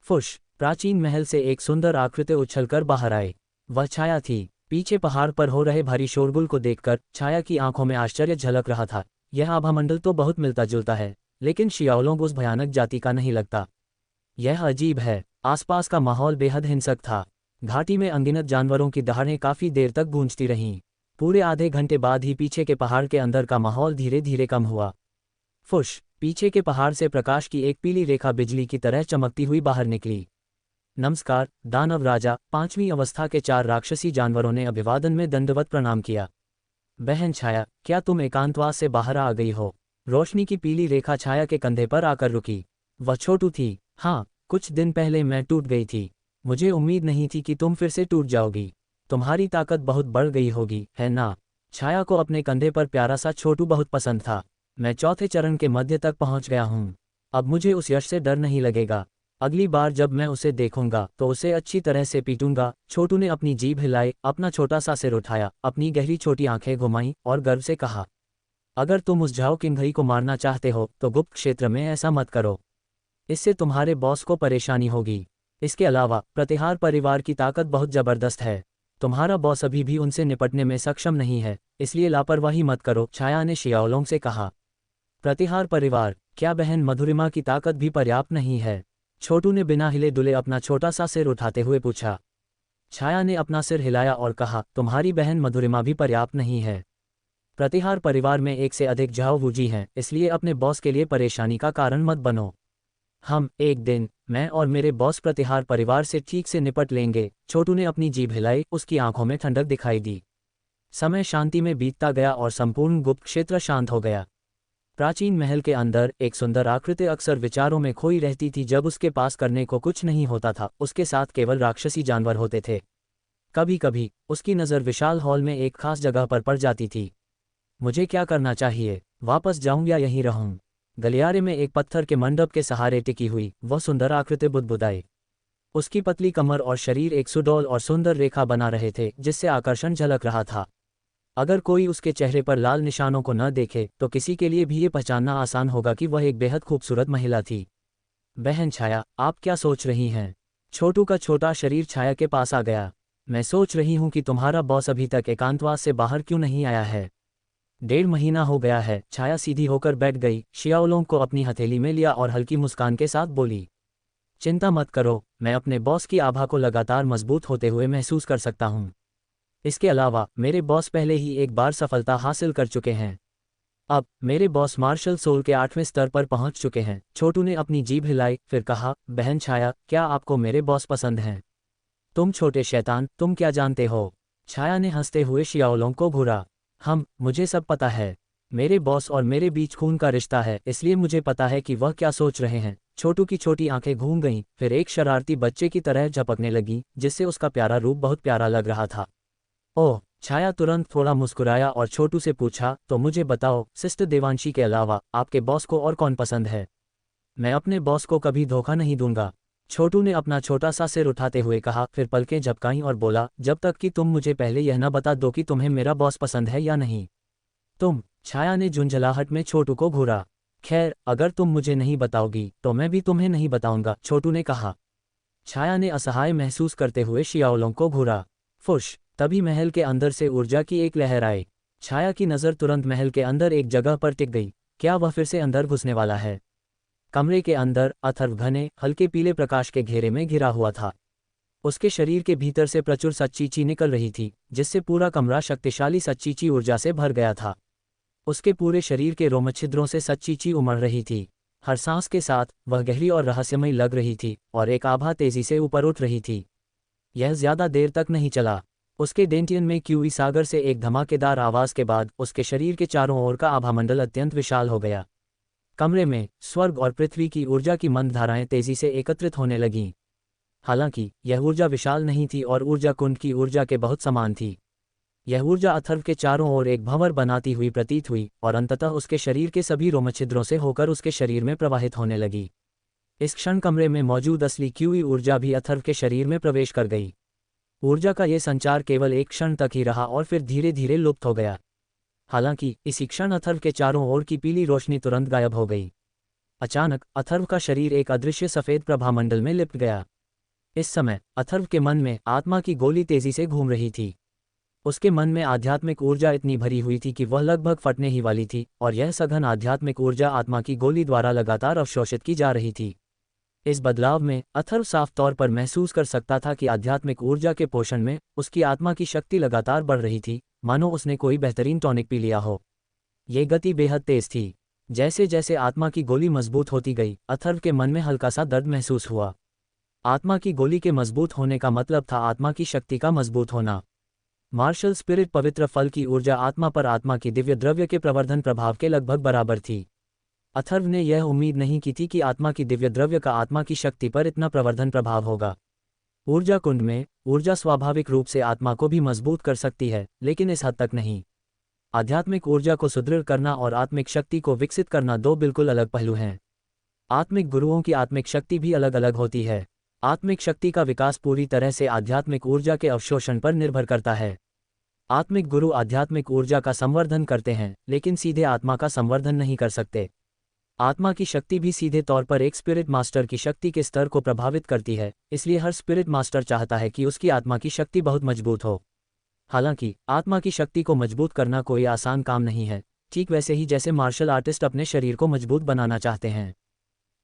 फुश। प्राचीन महल से एक सुंदर आकृति उछलकर बाहर आए। वह छाया थी। पीछे पहाड़ पर हो रहे भारी शोरगुल को देखकर छाया की आंखों में आश्चर्य झलक रहा था। यह आभामंडल तो बहुत मिलता जुलता है, लेकिन शियाओलोंग उस भयानक जाति का नहीं लगता। यह अजीब है। आसपास का माहौल बेहद हिंसक था। घाटी में अनगिनत जानवरों की दहाड़ें काफी देर तक गूंजती रहीं। पूरे आधे घंटे बाद ही पीछे के पहाड़ के अंदर का माहौल धीरे धीरे कम हुआ। फुश। पीछे के पहाड़ से प्रकाश की एक पीली रेखा बिजली की तरह चमकती हुई बाहर निकली। नमस्कार दानव राजा। 5वीं अवस्था के 4 राक्षसी जानवरों ने अभिवादन में दंडवत प्रणाम किया। बहन छाया, क्या तुम एकांतवास से बाहर आ गई हो? रोशनी की पीली रेखा छाया के कंधे पर आकर रुकी। वह छोटू थी। हाँ, कुछ दिन पहले मैं टूट गई थी। मुझे उम्मीद नहीं थी कि तुम फिर से टूट जाओगी। तुम्हारी ताकत बहुत बढ़ गई होगी, है ना? छाया को अपने कंधे पर प्यारा सा छोटू बहुत पसंद था। मैं 4थे चरण के मध्य तक पहुंच गया हूं। अब मुझे उस यश से डर नहीं लगेगा। अगली बार जब मैं उसे देखूंगा तो उसे अच्छी तरह से पीटूंगा। छोटू ने अपनी जीभ हिलाई, अपना छोटा सा सिर उठाया, अपनी गहरी छोटी आंखें घुमाईं और गर्व से कहा, अगर तुम उस झाओ किंगहरी को मारना चाहते हो तो गुप्त क्षेत्र में ऐसा मत करो। इससे तुम्हारे बॉस को परेशानी होगी। इसके अलावा प्रतिहार परिवार की ताकत बहुत जबरदस्त है। तुम्हारा बॉस अभी भी उनसे निपटने में सक्षम नहीं है, इसलिए लापरवाही मत करो, छाया ने शियाओलोंग से कहा। प्रतिहार परिवार? क्या बहन मधुरिमा की ताकत भी पर्याप्त नहीं है? छोटू ने बिना हिले डुले अपना छोटा सा सिर उठाते हुए पूछा। छाया ने अपना सिर हिलाया और कहा, तुम्हारी बहन मधुरिमा भी पर्याप्त नहीं है। प्रतिहार परिवार में एक से अधिक झाओ वूजी हैं, इसलिए अपने बॉस के लिए परेशानी का कारण मत बनो। हम एक दिन, मैं और मेरे बॉस प्रतिहार परिवार से ठीक से निपट लेंगे। छोटू ने अपनी जीभ हिलाई, उसकी आंखों में ठंडक दिखाई दी। समय शांति में बीतता गया और संपूर्ण गुप्त क्षेत्र शांत हो गया। प्राचीन महल के अंदर एक सुंदर आकृति अक्सर विचारों में खोई रहती थी। जब उसके पास करने को कुछ नहीं होता था, उसके साथ केवल राक्षसी जानवर होते थे। कभी कभी उसकी नज़र विशाल हॉल में एक खास जगह पर पड़ जाती थी। मुझे क्या करना चाहिए? वापस जाऊं या यहीं रहूं? गलियारे में एक पत्थर के मंडप के सहारे टिकी हुई वह सुंदर आकृति बुदबुदाई। उसकी पतली कमर और शरीर एक सुडौल और सुंदर रेखा बना रहे थे, जिससे आकर्षण झलक रहा था। अगर कोई उसके चेहरे पर लाल निशानों को न देखे तो किसी के लिए भी ये पहचानना आसान होगा कि वह एक बेहद खूबसूरत महिला थी। बहन छाया, आप क्या सोच रही हैं? छोटू का छोटा शरीर छाया के पास आ गया। मैं सोच रही हूं कि तुम्हारा बॉस अभी तक एकांतवास से बाहर क्यों नहीं आया है। 1.5 महीना हो गया है। छाया सीधी होकर बैठ गई, शियाओलोंग को अपनी हथेली में लिया और हल्की मुस्कान के साथ बोली, चिंता मत करो, मैं अपने बॉस की आभा को लगातार मजबूत होते हुए महसूस कर सकता हूं। इसके अलावा मेरे बॉस पहले ही एक बार सफलता हासिल कर चुके हैं। अब मेरे बॉस मार्शल सोल के 8वें स्तर पर पहुंच चुके हैं। छोटू ने अपनी जीभ हिलाई, फिर कहा, बहन छाया, क्या आपको मेरे बॉस पसंद हैं? तुम छोटे शैतान, तुम क्या जानते हो? छाया ने हंसते हुए शियाओलोंग को घूरा। मुझे सब पता है। मेरे बॉस और मेरे बीच खून का रिश्ता है, इसलिए मुझे पता है कि वह क्या सोच रहे हैं। छोटू की छोटी आंखें घूम गईं, फिर एक शरारती बच्चे की तरह झपकने लगी, जिससे उसका प्यारा रूप बहुत प्यारा लग रहा था। ओह! छाया तुरंत थोड़ा मुस्कुराया और छोटू से पूछा, तो मुझे बताओ, सिस्टर देवांशी के अलावा आपके बॉस को और कौन पसंद है? मैं अपने बॉस को कभी धोखा नहीं दूंगा। छोटू ने अपना छोटा सा सिर उठाते हुए कहा, फिर पलकें झपकाईं और बोला, जब तक कि तुम मुझे पहले यह न बता दो कि तुम्हें मेरा बॉस पसंद है या नहीं। तुम? छाया ने झुंझलाहट में छोटू को घूरा। खैर, अगर तुम मुझे नहीं बताओगी तो मैं भी तुम्हें नहीं बताऊंगा, छोटू ने कहा। छाया ने असहाय महसूस करते हुए शियाओलों को घूरा। फुश! तभी महल के अंदर से ऊर्जा की एक लहर आई। छाया की नज़र तुरंत महल के अंदर एक जगह पर टिक गई। क्या वह फिर से अंदर घुसने वाला है? कमरे के अंदर अथर्व घने हल्के पीले प्रकाश के घेरे में घिरा हुआ था। उसके शरीर के भीतर से प्रचुर सच्चीची निकल रही थी, जिससे पूरा कमरा शक्तिशाली सच्चीची ऊर्जा से भर गया था। उसके पूरे शरीर के रोमछिद्रों से सच्चीची उमड़ रही थी। हर सांस के साथ वह गहरी और रहस्यमयी लग रही थी और एक आभा तेजी से ऊपर उठ रही थी। यह ज्यादा देर तक नहीं चला। उसके डेंटियन में क्यूई सागर से एक धमाकेदार आवाज के बाद उसके शरीर के चारों ओर का आभामंडल अत्यंत विशाल हो गया। कमरे में स्वर्ग और पृथ्वी की ऊर्जा की मंद धाराएं तेजी से एकत्रित होने लगीं। हालांकि यह ऊर्जा विशाल नहीं थी और ऊर्जा कुंड की ऊर्जा के बहुत समान थी। यह ऊर्जा अथर्व के चारों ओर एक भंवर बनाती हुई प्रतीत हुई और अंततः उसके शरीर के सभी रोमछिद्रों से होकर उसके शरीर में प्रवाहित होने लगी। इस क्षण कमरे में मौजूद असली क्यूई ऊर्जा भी अथर्व के शरीर में प्रवेश कर गई। ऊर्जा का यह संचार केवल एक क्षण तक ही रहा और फिर धीरे धीरे लुप्त हो गया। हालांकि इसी क्षण अथर्व के चारों ओर की पीली रोशनी तुरंत गायब हो गई। अचानक अथर्व का शरीर एक अदृश्य सफेद प्रभामंडल में लिपट गया। इस समय अथर्व के मन में आत्मा की गोली तेजी से घूम रही थी। उसके मन में आध्यात्मिक ऊर्जा इतनी भरी हुई थी कि वह लगभग फटने ही वाली थी और यह सघन आध्यात्मिक ऊर्जा आत्मा की गोली द्वारा लगातार अवशोषित की जा रही थी। इस बदलाव में अथर्व साफ तौर पर महसूस कर सकता था कि आध्यात्मिक ऊर्जा के पोषण में उसकी आत्मा की शक्ति लगातार बढ़ रही थी, मानो उसने कोई बेहतरीन टॉनिक पी लिया हो। ये गति बेहद तेज थी। जैसे जैसे आत्मा की गोली मजबूत होती गई, अथर्व के मन में हल्का सा दर्द महसूस हुआ। आत्मा की गोली के मजबूत होने का मतलब था आत्मा की शक्ति का मजबूत होना। मार्शल स्पिरिट पवित्र फल की ऊर्जा आत्मा पर आत्मा की दिव्य द्रव्य के प्रवर्धन प्रभाव के लगभग बराबर थी। अथर्व ने यह उम्मीद नहीं की थी कि आत्मा की दिव्य द्रव्य का आत्मा की शक्ति पर इतना प्रवर्धन प्रभाव होगा। ऊर्जा कुंड में ऊर्जा स्वाभाविक रूप से आत्मा को भी मजबूत कर सकती है, लेकिन इस हद तक नहीं। आध्यात्मिक ऊर्जा को सुदृढ़ करना और आत्मिक शक्ति को विकसित करना दो बिल्कुल अलग पहलू हैं। आत्मिक गुरुओं की आत्मिक शक्ति भी अलग अलग होती है। आत्मिक शक्ति का विकास पूरी तरह से आध्यात्मिक ऊर्जा के अवशोषण पर निर्भर करता है। आत्मिक गुरु आध्यात्मिक ऊर्जा का संवर्धन करते हैं, लेकिन सीधे आत्मा का संवर्धन नहीं कर सकते। आत्मा की शक्ति भी सीधे तौर पर एक स्पिरिट मास्टर की शक्ति के स्तर को प्रभावित करती है, इसलिए हर स्पिरिट मास्टर चाहता है कि उसकी आत्मा की शक्ति बहुत मजबूत हो। हालांकि आत्मा की शक्ति को मजबूत करना कोई आसान काम नहीं है, ठीक वैसे ही जैसे मार्शल आर्टिस्ट अपने शरीर को मजबूत बनाना चाहते हैं।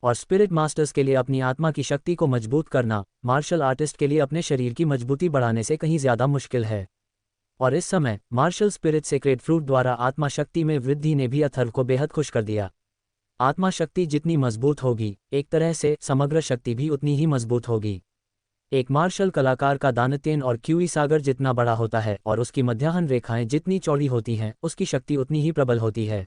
और स्पिरिट मास्टर्स के लिए अपनी आत्मा की शक्ति को मजबूत करना मार्शल आर्टिस्ट के लिए अपने शरीर की मजबूती बढ़ाने से कहीं ज्यादा मुश्किल है। और इस समय मार्शल स्पिरिट सेक्रेड फ्रूट द्वारा आत्मा शक्ति में वृद्धि ने भी अथर्व को बेहद खुश कर दिया। आत्मा शक्ति जितनी मजबूत होगी, एक तरह से समग्र शक्ति भी उतनी ही मजबूत होगी। एक मार्शल कलाकार का दानत्येन और क्यूई सागर जितना बड़ा होता है और उसकी मध्याह्न रेखाएं जितनी चौड़ी होती हैं, उसकी शक्ति उतनी ही प्रबल होती है।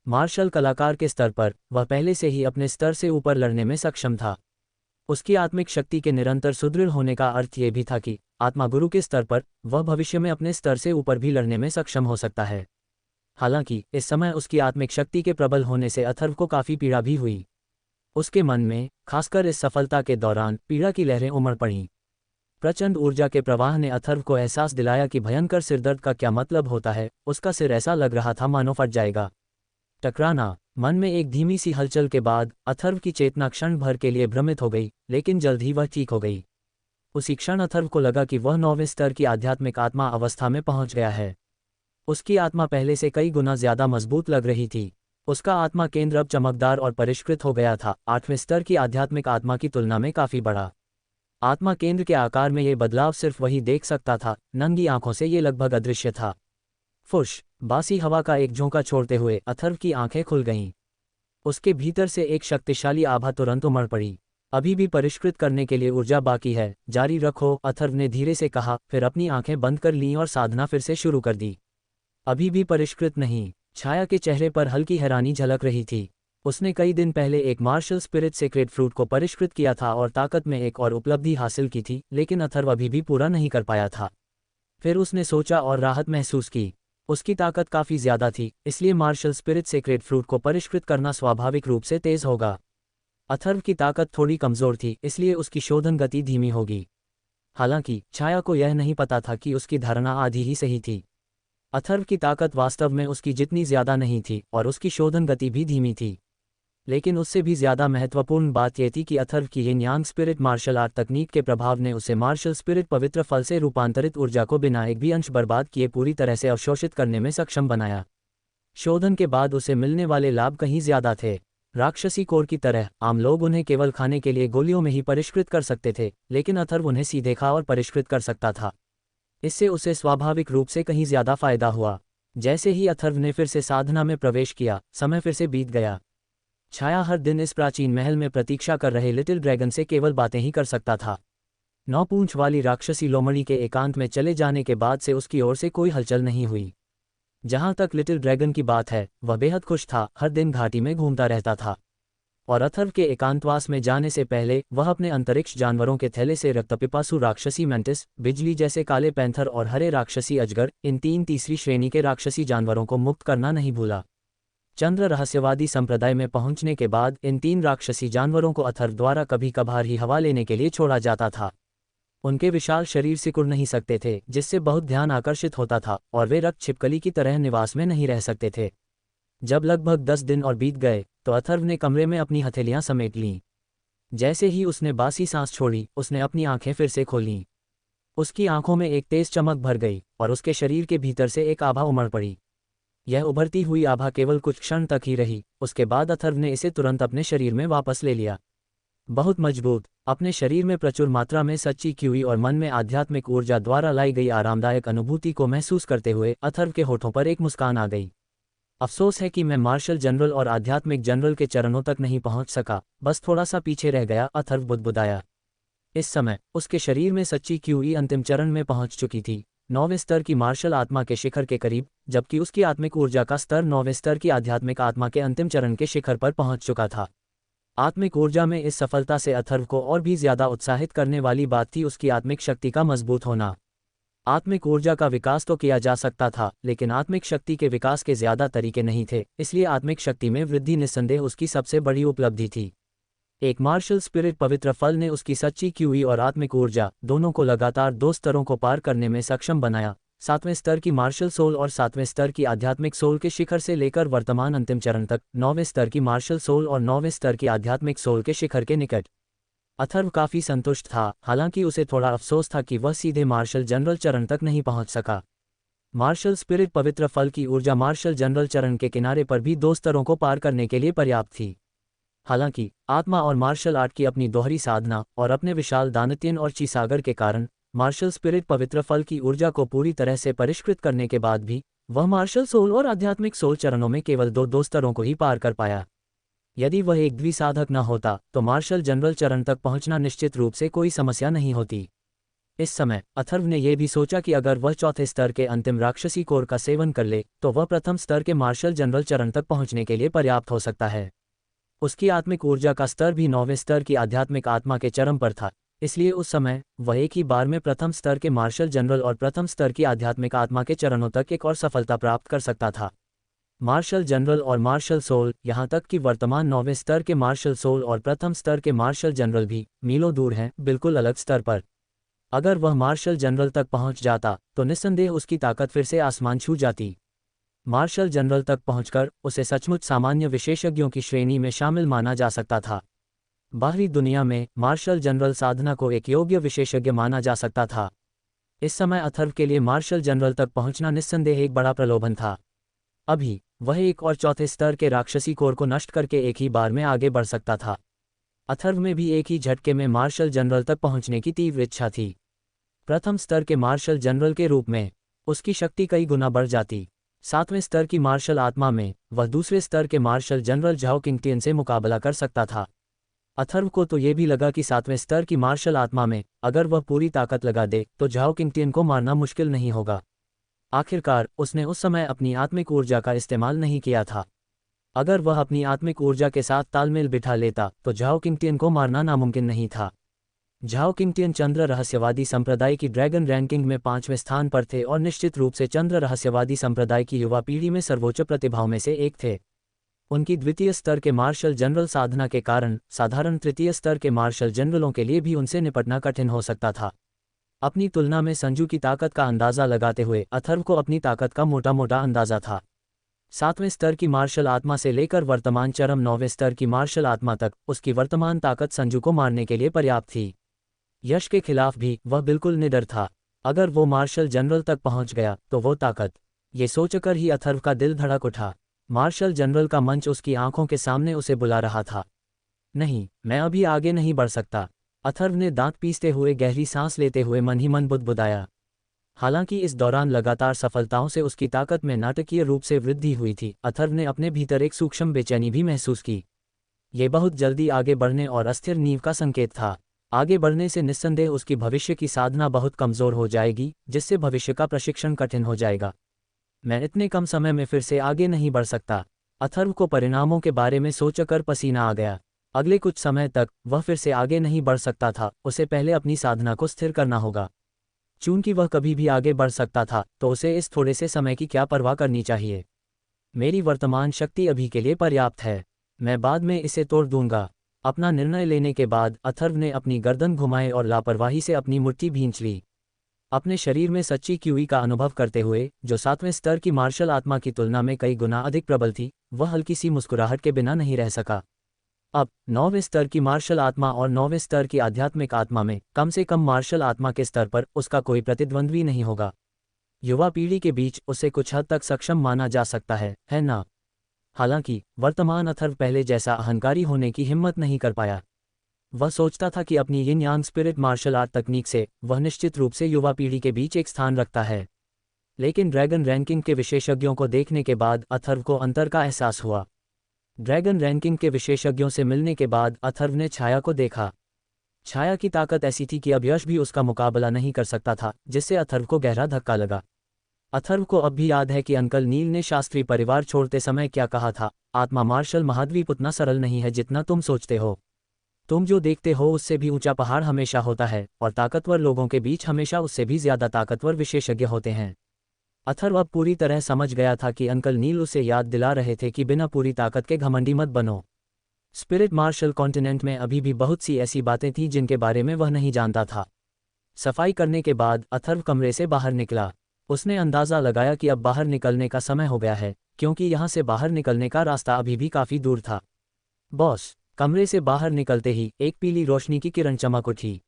मार्शल कलाकार के स्तर पर वह पहले से ही अपने स्तर से ऊपर लड़ने में सक्षम था। उसकी आत्मिक शक्ति के निरंतर सुदृढ़ होने का अर्थ ये भी था कि आत्मा गुरु के स्तर पर वह भविष्य में अपने स्तर से ऊपर भी लड़ने में सक्षम हो सकता है। हालांकि इस समय उसकी आत्मिक शक्ति के प्रबल होने से अथर्व को काफी पीड़ा भी हुई। उसके मन में, खासकर इस सफलता के दौरान, पीड़ा की लहरें उमड़ पड़ीं। प्रचंड ऊर्जा के प्रवाह ने अथर्व को एहसास दिलाया कि भयंकर सिरदर्द का क्या मतलब होता है। उसका सिर ऐसा लग रहा था मानो फट जाएगा। टकराना। मन में एक धीमी सी हलचल के बाद अथर्व की चेतना क्षण भर के लिए भ्रमित हो गई, लेकिन जल्द ही वह ठीक हो गई। उसी क्षण अथर्व को लगा कि वह 9वें स्तर की आध्यात्मिक आत्मा अवस्था में पहुंच गया है। उसकी आत्मा पहले से कई गुना ज्यादा मजबूत लग रही थी। उसका आत्मा केंद्र अब चमकदार और परिष्कृत हो गया था, 8वें स्तर की आध्यात्मिक आत्मा की तुलना में काफी बड़ा। आत्मा केंद्र के आकार में ये बदलाव सिर्फ वही देख सकता था, नंगी आंखों से ये लगभग अदृश्य था। फुश! बासी हवा का एक झोंका छोड़ते हुए अथर्व की आंखें खुल गईं। उसके भीतर से एक शक्तिशाली आभा तुरंत उमड़ पड़ी। अभी भी परिष्कृत करने के लिए ऊर्जा बाकी है, जारी रखो, अथर्व ने धीरे से कहा, फिर अपनी आंखें बंद कर लीं और साधना फिर से शुरू कर दी। अभी भी परिष्कृत नहीं। छाया के चेहरे पर हल्की हैरानी झलक रही थी। उसने कई दिन पहले एक मार्शल स्पिरिट सेक्रेड फ्रूट को परिष्कृत किया था और ताकत में एक और उपलब्धि हासिल की थी, लेकिन अथर्व अभी भी पूरा नहीं कर पाया था। फिर उसने सोचा और राहत महसूस की। उसकी ताकत काफ़ी ज़्यादा थी, इसलिए मार्शल स्पिरिट सेक्रेड फ्रूट को परिष्कृत करना स्वाभाविक रूप से तेज़ होगा। अथर्व की ताकत थोड़ी कमज़ोर थी, इसलिए उसकी शोधन गति धीमी होगी। हालांकि छाया को यह नहीं पता था कि उसकी धारणा आधी ही सही थी। अथर्व की ताकत वास्तव में उसकी जितनी ज़्यादा नहीं थी और उसकी शोधन गति भी धीमी थी। लेकिन उससे भी ज़्यादा महत्वपूर्ण बात यह थी कि अथर्व की यिन यांग स्पिरिट मार्शल आर्ट तकनीक के प्रभाव ने उसे मार्शल स्पिरिट पवित्र फल से रूपांतरित ऊर्जा को बिना एक भी अंश बर्बाद किए पूरी तरह से अवशोषित करने में सक्षम बनाया। शोधन के बाद उसे मिलने वाले लाभ कहीं ज़्यादा थे। राक्षसी कोर की तरह आम लोग उन्हें केवल खाने के लिए गोलियों में ही परिष्कृत कर सकते थे, लेकिन अथर्व उन्हें सीधे खा और परिष्कृत कर सकता था। इससे उसे स्वाभाविक रूप से कहीं ज़्यादा फायदा हुआ। जैसे ही अथर्व ने फिर से साधना में प्रवेश किया, समय फिर से बीत गया। छाया हर दिन इस प्राचीन महल में प्रतीक्षा कर रहे लिटिल ड्रैगन से केवल बातें ही कर सकता था। 9 पूंछ वाली राक्षसी लोमड़ी के एकांत में चले जाने के बाद से उसकी ओर से कोई हलचल नहीं हुई। जहां तक लिटिल ड्रैगन की बात है, वह बेहद खुश था, हर दिन घाटी में घूमता रहता था। और अथर्व के एकांतवास में जाने से पहले वह अपने अंतरिक्ष जानवरों के थैले से रक्तपिपासु राक्षसी मेंटिस, बिजली जैसे काले पैंथर और हरे राक्षसी अजगर, इन 3 तीसरी श्रेणी के राक्षसी जानवरों को मुक्त करना नहीं भूला। चंद्र रहस्यवादी संप्रदाय में पहुंचने के बाद इन 3 राक्षसी जानवरों को अथर्व द्वारा कभी कभार ही हवा लेने के लिए छोड़ा जाता था। उनके विशाल शरीर सिकुड़ नहीं सकते थे, जिससे बहुत ध्यान आकर्षित होता था, और वे रक्त छिपकली की तरह निवास में नहीं रह सकते थे। जब लगभग 10 दिन और बीत गए तो अथर्व ने कमरे में अपनी हथेलियां समेट लीं। जैसे ही उसने बासी सांस छोड़ी, उसने अपनी आंखें फिर से खोलीं। उसकी आंखों में एक तेज चमक भर गई और उसके शरीर के भीतर से एक आभा उमड़ पड़ी। यह उभरती हुई आभा केवल कुछ क्षण तक ही रही, उसके बाद अथर्व ने इसे तुरंत अपने शरीर में वापस ले लिया। बहुत मजबूत, अपने शरीर में प्रचुर मात्रा में सच्ची क्यूई और मन में आध्यात्मिक ऊर्जा द्वारा लाई गई आरामदायक अनुभूति को महसूस करते हुए अथर्व के होठों पर एक मुस्कान आ गई। अफसोस है कि मैं मार्शल जनरल और आध्यात्मिक जनरल के चरणों तक नहीं पहुंच सका, बस थोड़ा सा पीछे रह गया, अथर्व बुदबुदाया। इस समय उसके शरीर में सच्ची क्यूई अंतिम चरण में पहुंच चुकी थी, 9वें स्तर की मार्शल आत्मा के शिखर के करीब, जबकि उसकी आत्मिक ऊर्जा का स्तर 9वें स्तर की आध्यात्मिक आत्मा के अंतिम चरण के शिखर पर पहुंच चुका था। आत्मिक ऊर्जा में इस सफलता से अथर्व को और भी ज्यादा उत्साहित करने वाली बात थी उसकी आत्मिक शक्ति का मजबूत होना। आत्मिक ऊर्जा का विकास तो किया जा सकता था, लेकिन आत्मिक शक्ति के विकास के ज्यादा तरीके नहीं थे, इसलिए आत्मिक शक्ति में वृद्धि निस्संदेह उसकी सबसे बड़ी उपलब्धि थी। एक मार्शल स्पिरिट पवित्र फल ने उसकी सच्ची क्यूई और आत्मिक ऊर्जा दोनों को लगातार 2 स्तरों को पार करने में सक्षम बनाया, 7वें स्तर की मार्शल सोल और 7वें स्तर की आध्यात्मिक सोल के शिखर से लेकर वर्तमान अंतिम चरण तक, 9वें स्तर की मार्शल सोल और 9वें स्तर की आध्यात्मिक सोल के शिखर के निकट। अथर्व काफी संतुष्ट था, हालांकि उसे थोड़ा अफसोस था कि वह सीधे मार्शल जनरल चरण तक नहीं पहुंच सका। मार्शल स्पिरिट पवित्र फल की ऊर्जा मार्शल जनरल चरण के किनारे पर भी 2 स्तरों को पार करने के लिए पर्याप्त थी। हालांकि आत्मा और मार्शल आर्ट की अपनी दोहरी साधना और अपने विशाल दानत्यन और चीसागर के कारण मार्शल स्पिरिट पवित्र फल की ऊर्जा को पूरी तरह से परिष्कृत करने के बाद भी वह मार्शल सोल और आध्यात्मिक सोल चरणों में केवल 2 स्तरों को ही पार कर पाया। यदि वह एक द्विसाधक न होता तो मार्शल जनरल चरण तक पहुंचना निश्चित रूप से कोई समस्या नहीं होती। इस समय अथर्व ने यह भी सोचा कि अगर वह 4थे स्तर के अंतिम राक्षसी कोर का सेवन कर ले तो वह प्रथम स्तर के मार्शल जनरल चरण तक पहुंचने के लिए पर्याप्त हो सकता है। उसकी आत्मिक ऊर्जा का स्तर भी 9वें स्तर की आध्यात्मिक आत्मा के चरम पर था, इसलिए उस समय वह एक ही बार में प्रथम स्तर के मार्शल जनरल और प्रथम स्तर की आध्यात्मिक आत्मा के चरणों तक एक और सफलता प्राप्त कर सकता था। मार्शल जनरल और मार्शल सोल, यहाँ तक कि वर्तमान 9वें स्तर के मार्शल सोल और प्रथम स्तर के मार्शल जनरल भी मीलों दूर हैं, बिल्कुल अलग स्तर पर। अगर वह मार्शल जनरल तक पहुंच जाता तो निस्संदेह उसकी ताकत फिर से आसमान छू जाती। मार्शल जनरल तक पहुंचकर उसे सचमुच सामान्य विशेषज्ञों की श्रेणी में शामिल माना जा सकता था। बाहरी दुनिया में मार्शल जनरल साधना को एक योग्य विशेषज्ञ माना जा सकता था। इस समय अथर्व के लिए मार्शल जनरल तक पहुंचना निस्संदेह एक बड़ा प्रलोभन था। अभी वह एक और 4थे स्तर के राक्षसी कोर को नष्ट करके एक ही बार में आगे बढ़ सकता था। अथर्व में भी एक ही झटके में मार्शल जनरल तक पहुंचने की तीव्र इच्छा थी। प्रथम स्तर के मार्शल जनरल के रूप में उसकी शक्ति कई गुना बढ़ जाती। 7वें स्तर की मार्शल आत्मा में वह दूसरे स्तर के मार्शल जनरल झाओ किंगटियन से मुकाबला कर सकता था। अथर्व को तो ये भी लगा कि 7वें स्तर की मार्शल आत्मा में अगर वह पूरी ताकत लगा दे तो झाओ किंगटियन को मारना मुश्किल नहीं होगा। आखिरकार उसने उस समय अपनी आत्मिक ऊर्जा का इस्तेमाल नहीं किया था। अगर वह अपनी आत्मिक ऊर्जा के साथ तालमेल बिठा लेता तो झाओ किंगटियन को मारना नामुमकिन नहीं था। झाओ किंगटियन चंद्र रहस्यवादी संप्रदाय की ड्रैगन रैंकिंग में 5वें स्थान पर थे और निश्चित रूप से चंद्र रहस्यवादी संप्रदाय की युवा पीढ़ी में सर्वोच्च प्रतिभाओं में से एक थे। उनकी द्वितीय स्तर के मार्शल जनरल साधना के कारण साधारण तृतीय स्तर के मार्शल जनरलों के लिए भी उनसे निपटना कठिन हो सकता था। अपनी तुलना में संजू की ताकत का अंदाज़ा लगाते हुए अथर्व को अपनी ताकत का मोटा मोटा अंदाज़ा था। 7वें स्तर की मार्शल आत्मा से लेकर वर्तमान चरम 9वें स्तर की मार्शल आत्मा तक उसकी वर्तमान ताकत संजू को मारने के लिए पर्याप्त थी। यश के खिलाफ भी वह बिल्कुल निडर था। अगर वो मार्शल जनरल तक पहुंच गया तो वो ताकत, ये सोचकर ही अथर्व का दिल धड़क उठा। मार्शल जनरल का मंच उसकी आंखों के सामने उसे बुला रहा था। नहीं, मैं अभी आगे नहीं बढ़ सकता। अथर्व ने दांत पीसते हुए गहरी सांस लेते हुए मन ही मन बुदबुदाया। हालांकि इस दौरान लगातार सफलताओं से उसकी ताकत में नाटकीय रूप से वृद्धि हुई थी, अथर्व ने अपने भीतर एक सूक्ष्म बेचैनी भी महसूस की। ये बहुत जल्दी आगे बढ़ने और अस्थिर नींव का संकेत था। आगे बढ़ने से निस्संदेह उसकी भविष्य की साधना बहुत कमज़ोर हो जाएगी, जिससे भविष्य का प्रशिक्षण कठिन हो जाएगा। मैं इतने कम समय में फिर से आगे नहीं बढ़ सकता। अथर्व को परिणामों के बारे में सोचकर पसीना आ गया। अगले कुछ समय तक वह फिर से आगे नहीं बढ़ सकता था। उसे पहले अपनी साधना को स्थिर करना होगा। चूंकि वह कभी भी आगे बढ़ सकता था तो उसे इस थोड़े से समय की क्या परवाह करनी चाहिए। मेरी वर्तमान शक्ति अभी के लिए पर्याप्त है, मैं बाद में इसे तोड़ दूंगा। अपना निर्णय लेने के बाद अथर्व ने अपनी गर्दन घुमाई और लापरवाही से अपनी मुट्ठी भींच ली। अपने शरीर में सच्ची क्यूई का अनुभव करते हुए, जो 7वें स्तर की मार्शल आत्मा की तुलना में कई गुना अधिक प्रबल थी, वह हल्की सी मुस्कुराहट के बिना नहीं रह सका। अब 9वें स्तर की मार्शल आत्मा और 9वें स्तर की आध्यात्मिक आत्मा में कम से कम मार्शल आत्मा के स्तर पर उसका कोई प्रतिद्वंद्वी नहीं होगा। युवा पीढ़ी के बीच उसे कुछ हद तक सक्षम माना जा सकता है ना? हालांकि वर्तमान अथर्व पहले जैसा अहंकारी होने की हिम्मत नहीं कर पाया। वह सोचता था कि अपनी यिन यांग स्पिरिट मार्शल आर्ट तकनीक से वह निश्चित रूप से युवा पीढ़ी के बीच एक स्थान रखता है। लेकिन ड्रैगन रैंकिंग के विशेषज्ञों को देखने के बाद अथर्व को अंतर का एहसास हुआ। ड्रैगन रैंकिंग के विशेषज्ञों से मिलने के बाद अथर्व ने छाया को देखा। छाया की ताकत ऐसी थी कि अब यश भी उसका मुकाबला नहीं कर सकता था, जिससे अथर्व को गहरा धक्का लगा। अथर्व को अब भी याद है कि अंकल नील ने शास्त्री परिवार छोड़ते समय क्या कहा था, आत्मा मार्शल महाद्वीप उतना सरल नहीं है जितना तुम सोचते हो। तुम जो देखते हो उससे भी ऊंचा पहाड़ हमेशा होता है, और ताकतवर लोगों के बीच हमेशा उससे भी ज्यादा ताकतवर विशेषज्ञ होते हैं। अथर्व अब पूरी तरह समझ गया था कि अंकल नील उसे याद दिला रहे थे कि बिना पूरी ताकत के घमंडी मत बनो। स्पिरिट मार्शल कॉन्टिनेंट में अभी भी बहुत सी ऐसी बातें थीं जिनके बारे में वह नहीं जानता था। सफाई करने के बाद अथर्व कमरे से बाहर निकला। उसने अंदाज़ा लगाया कि अब बाहर निकलने का समय हो गया है, क्योंकि यहाँ से बाहर निकलने का रास्ता अभी भी काफ़ी दूर था। बॉस, कमरे से बाहर निकलते ही एक पीली रोशनी की किरण चमक उठी।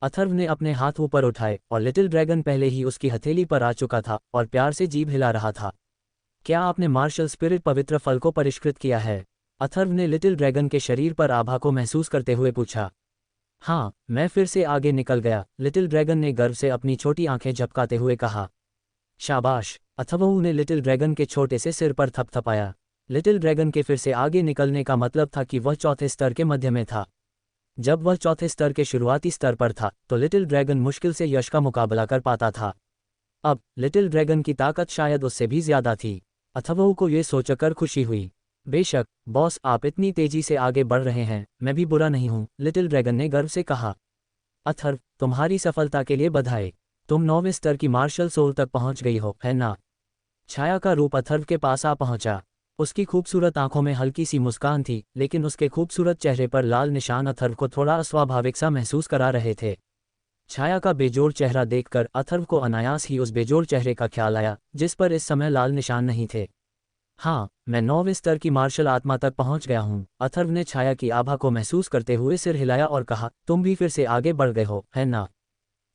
अथर्व ने अपने हाथ ऊपर उठाए और लिटिल ड्रैगन पहले ही उसकी हथेली पर आ चुका था और प्यार से जीभ हिला रहा था। क्या आपने मार्शल स्पिरिट पवित्र फल को परिष्कृत किया है? अथर्व ने लिटिल ड्रैगन के शरीर पर आभा को महसूस करते हुए पूछा। हाँ, मैं फिर से आगे निकल गया, लिटिल ड्रैगन ने गर्व से अपनी छोटी आंखें झपकाते हुए कहा। शाबाश, अथर्व ने लिटिल ड्रैगन के छोटे से सिर पर थपथपाया। लिटिल ड्रैगन के फिर से आगे निकलने का मतलब था कि वह चौथे स्तर के मध्य में था। जब वह चौथे स्तर के शुरुआती स्तर पर था तो लिटिल ड्रैगन मुश्किल से यश का मुकाबला कर पाता था। अब लिटिल ड्रैगन की ताकत शायद उससे भी ज्यादा थी। अथर्व को यह सोचकर खुशी हुई। बेशक बॉस, आप इतनी तेजी से आगे बढ़ रहे हैं, मैं भी बुरा नहीं हूँ, लिटिल ड्रैगन ने गर्व से कहा। अथर्व, तुम्हारी सफलता के लिए बधाई। तुम 9वें स्तर की मार्शल सोल तक पहुंच गई हो, है ना? छाया का रूप अथर्व के पास आ पहुंचा। उसकी खूबसूरत आंखों में हल्की सी मुस्कान थी, लेकिन उसके खूबसूरत चेहरे पर लाल निशान अथर्व को थोड़ा अस्वाभाविक सा महसूस करा रहे थे। छाया का बेजोड़ चेहरा देखकर अथर्व को अनायास ही उस बेजोड़ चेहरे का ख्याल आया जिस पर इस समय लाल निशान नहीं थे। हाँ, मैं 9वें स्तर की मार्शल आत्मा तक पहुंच गया हूँ, अथर्व ने छाया की आभा को महसूस करते हुए सिर हिलाया और कहा। तुम भी फिर से आगे बढ़ गए हो, है ना?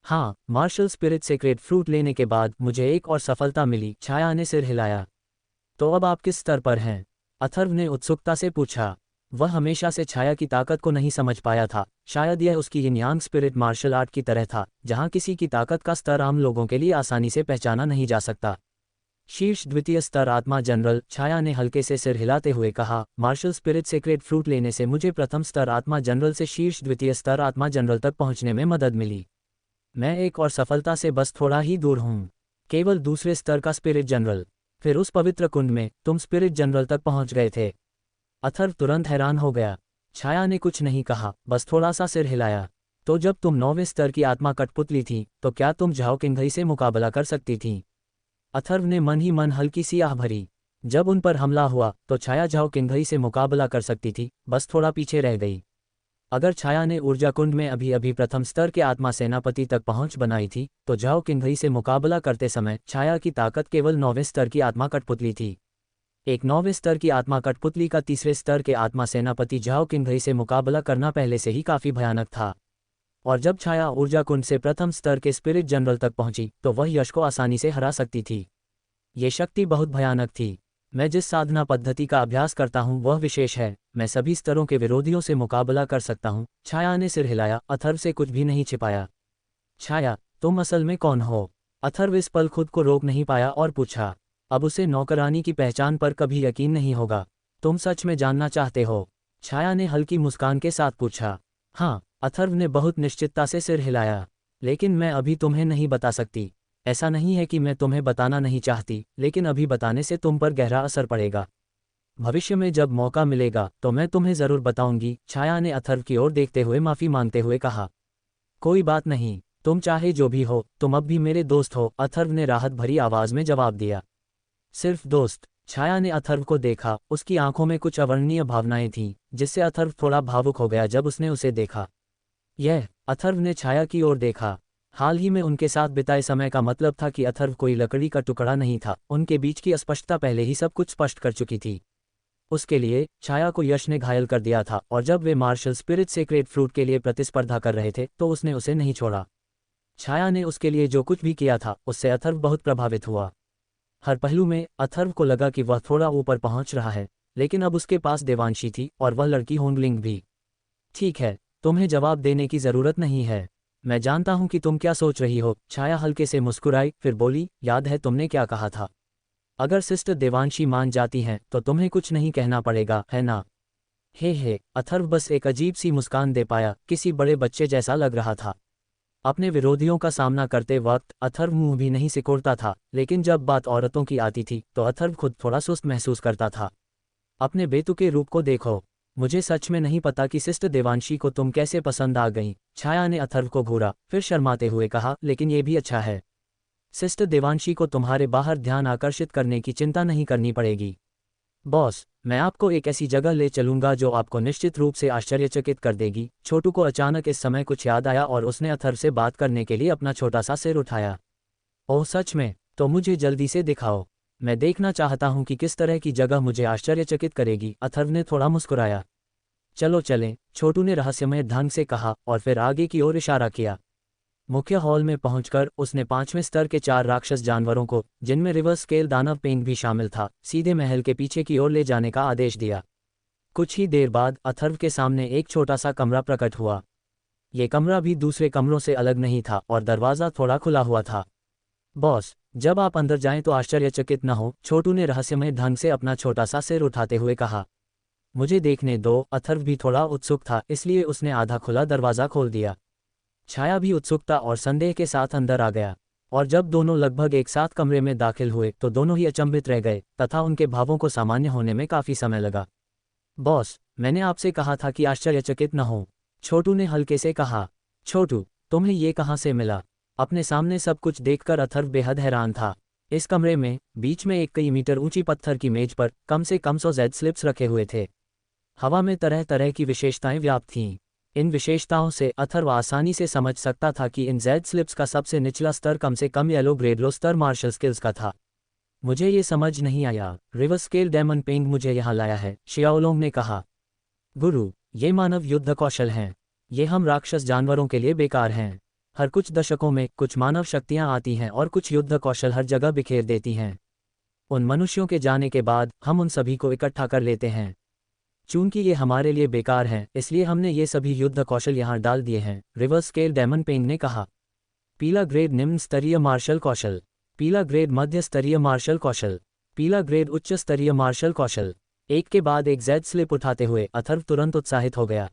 हाँ, मार्शल स्पिरिट सेक्रेट फ्रूट लेने के बाद मुझे एक और सफलता मिली, छाया ने सिर हिलाया। तो अब आप किस स्तर पर हैं? अथर्व ने उत्सुकता से पूछा। वह हमेशा से छाया की ताकत को नहीं समझ पाया था। शायद यह उसकी यिन यांग स्पिरिट मार्शल आर्ट की तरह था, जहाँ किसी की ताकत का स्तर आम लोगों के लिए आसानी से पहचाना नहीं जा सकता। शीर्ष द्वितीय स्तर आत्मा जनरल, छाया ने हल्के से सिर हिलाते हुए कहा। मार्शल स्पिरिट सेक्रेट फ्रूट लेने से मुझे प्रथम स्तर आत्मा जनरल से शीर्ष द्वितीय स्तर आत्मा जनरल तक पहुंचने में मदद मिली। मैं एक और सफलता से बस थोड़ा ही दूर हूँ। केवल दूसरे स्तर का स्पिरिट जनरल। फिर उस पवित्र कुंड में तुम स्पिरिट जनरल तक पहुंच गए थे। अथर्व तुरंत हैरान हो गया। छाया ने कुछ नहीं कहा, बस थोड़ा सा सिर हिलाया। तो जब तुम 9वें स्तर की आत्मा कठपुतली थी तो क्या तुम झाओ किंघई से मुकाबला कर सकती थी? अथर्व ने मन ही मन हल्की सी आह भरी। जब उन पर हमला हुआ तो छाया झाओ किंघई से मुकाबला कर सकती थी, बस थोड़ा पीछे रह गई। अगर छाया ने ऊर्जा कुंड में अभी अभी प्रथम स्तर के आत्मा सेनापति तक पहुंच बनाई थी तो झाओ किंघई से मुकाबला करते समय छाया की ताकत केवल 9वें स्तर की आत्मा कठपुतली थी। एक 9वें स्तर की आत्मा कठपुतली का तीसरे स्तर के आत्मा सेनापति झाओ किंघई से मुकाबला करना पहले से ही काफी भयानक था। और जब छाया ऊर्जा कुंड से प्रथम स्तर के स्पिरिट जनरल तक पहुंची तो वह यश को आसानी से हरा सकती थी। ये शक्ति बहुत भयानक थी। मैं जिस साधना पद्धति का अभ्यास करता हूं वह विशेष है। मैं सभी स्तरों के विरोधियों से मुकाबला कर सकता हूं। छाया ने सिर हिलाया, अथर्व से कुछ भी नहीं छिपाया। छाया, तुम असल में कौन हो? अथर्व इस पल खुद को रोक नहीं पाया और पूछा। अब उसे नौकरानी की पहचान पर कभी यकीन नहीं होगा। तुम सच में जानना चाहते हो? छाया ने हल्की मुस्कान के साथ पूछा। हाँ, अथर्व ने बहुत निश्चितता से सिर हिलाया। लेकिन मैं अभी तुम्हें नहीं बता सकती। ऐसा नहीं है कि मैं तुम्हें बताना नहीं चाहती, लेकिन अभी बताने से तुम पर गहरा असर पड़ेगा। भविष्य में जब मौका मिलेगा तो मैं तुम्हें जरूर बताऊंगी। छाया ने अथर्व की ओर देखते हुए माफी मांगते हुए कहा। कोई बात नहीं, तुम चाहे जो भी हो, तुम अब भी मेरे दोस्त हो, अथर्व ने राहत भरी आवाज में जवाब दिया। सिर्फ दोस्त? छाया ने अथर्व को देखा। उसकी आंखों में कुछ अवर्णनीय भावनाएं थीं, जिससे अथर्व थोड़ा भावुक हो गया जब उसने उसे देखा। अथर्व ने छाया की ओर देखा। हाल ही में उनके साथ बिताए समय का मतलब था कि अथर्व कोई लकड़ी का टुकड़ा नहीं था। उनके बीच की अस्पष्टता पहले ही सब कुछ स्पष्ट कर चुकी थी। उसके लिए छाया को यश ने घायल कर दिया था और जब वे मार्शल स्पिरिट सेक्रेट फ्रूट के लिए प्रतिस्पर्धा कर रहे थे तो उसने उसे नहीं छोड़ा। छाया ने उसके लिए जो कुछ भी किया था उससे अथर्व बहुत प्रभावित हुआ। हर पहलू में अथर्व को लगा कि वह थोड़ा ऊपर पहुंच रहा है, लेकिन अब उसके पास देवांशी थी और वह लड़की होंगलिंग भी। ठीक है, तुम्हें जवाब देने की जरूरत नहीं है। मैं जानता हूं कि तुम क्या सोच रही हो। छाया हल्के से मुस्कुराई, फिर बोली, याद है तुमने क्या कहा था? अगर सिस्टर देवांशी मान जाती हैं तो तुम्हें कुछ नहीं कहना पड़ेगा, है ना? हे, अथर्व बस एक अजीब सी मुस्कान दे पाया। किसी बड़े बच्चे जैसा लग रहा था। अपने विरोधियों का सामना करते वक्त अथर्व मुंह भी नहीं सिकोड़ता था, लेकिन जब बात औरतों की आती थी तो अथर्व खुद थोड़ा सुस्त महसूस करता था। अपने बेतुके रूप को देखो। मुझे सच में नहीं पता कि सिस्टर देवांशी को तुम कैसे पसंद आ गई। छाया ने अथर्व को घूरा, फिर शर्माते हुए कहा, लेकिन ये भी अच्छा है। सिस्टर देवांशी को तुम्हारे बाहर ध्यान आकर्षित करने की चिंता नहीं करनी पड़ेगी। बॉस, मैं आपको एक ऐसी जगह ले चलूंगा जो आपको निश्चित रूप से आश्चर्यचकित कर देगी। छोटू को अचानक इस समय कुछ याद आया और उसने अथर्व से बात करने के लिए अपना छोटा सा सिर उठाया। ओह सच में? तो मुझे जल्दी से दिखाओ। मैं देखना चाहता हूं कि किस तरह की जगह मुझे आश्चर्यचकित करेगी। अथर्व ने थोड़ा मुस्कुराया। चलो चलें, छोटू ने रहस्यमय ढंग से कहा और फिर आगे की ओर इशारा किया। मुख्य हॉल में पहुंचकर उसने 5वें स्तर के 4 राक्षस जानवरों को, जिनमें रिवर्स स्केल दानव पेंग भी शामिल था, सीधे महल के पीछे की ओर ले जाने का आदेश दिया। कुछ ही देर बाद अथर्व के सामने एक छोटा सा कमरा प्रकट हुआ। ये कमरा भी दूसरे कमरों से अलग नहीं था और दरवाज़ा थोड़ा खुला हुआ था। बॉस, जब आप अंदर जाएं तो आश्चर्यचकित न हो, छोटू ने रहस्यमय ढंग से अपना छोटा सा सिर उठाते हुए कहा। मुझे देखने दो। अथर्व भी थोड़ा उत्सुक था, इसलिए उसने आधा खुला दरवाज़ा खोल दिया। छाया भी उत्सुकता और संदेह के साथ अंदर आ गया, और जब दोनों लगभग एक साथ कमरे में दाखिल हुए तो दोनों ही अचंभित रह गए तथा उनके भावों को सामान्य होने में काफ़ी समय लगा। बॉस, मैंने आपसे कहा था कि आश्चर्यचकित न हो, छोटू ने हल्के से कहा। छोटू, तुम्हें ये कहाँ से मिला? अपने सामने सब कुछ देखकर अथर्व बेहद हैरान था। इस कमरे में बीच में एक कई मीटर ऊंची पत्थर की मेज पर कम से कम 100 जेड स्लिप्स रखे हुए थे। हवा में तरह तरह की विशेषताएं व्याप्त थीं। इन विशेषताओं से अथर्व आसानी से समझ सकता था कि इन जेड स्लिप्स का सबसे निचला स्तर कम से कम येलो ग्रेड लो स्तर मार्शल स्किल्स का था। मुझे ये समझ नहीं आया। रिवर्स स्केल डेमन पेंग मुझे यहाँ लाया है, शियाओलोंग ने कहा। गुरु, ये मानव युद्ध कौशल हैं। ये हम राक्षस जानवरों के लिए बेकार हैं। हर कुछ दशकों में कुछ मानव शक्तियाँ आती हैं और कुछ युद्ध कौशल हर जगह बिखेर देती हैं। उन मनुष्यों के जाने के बाद हम उन सभी को इकट्ठा कर लेते हैं। चूंकि ये हमारे लिए बेकार हैं, इसलिए हमने ये सभी युद्ध कौशल यहाँ डाल दिए हैं, रिवर्स स्केल डेमन पेंग ने कहा। पीला ग्रेड निम्न स्तरीय मार्शल कौशल, पीला ग्रेड मध्य स्तरीय मार्शल कौशल, पीला ग्रेड उच्च स्तरीय मार्शल कौशल। एक के बाद एक जेड स्लिप उठाते हुए अथर्व तुरंत उत्साहित हो गया।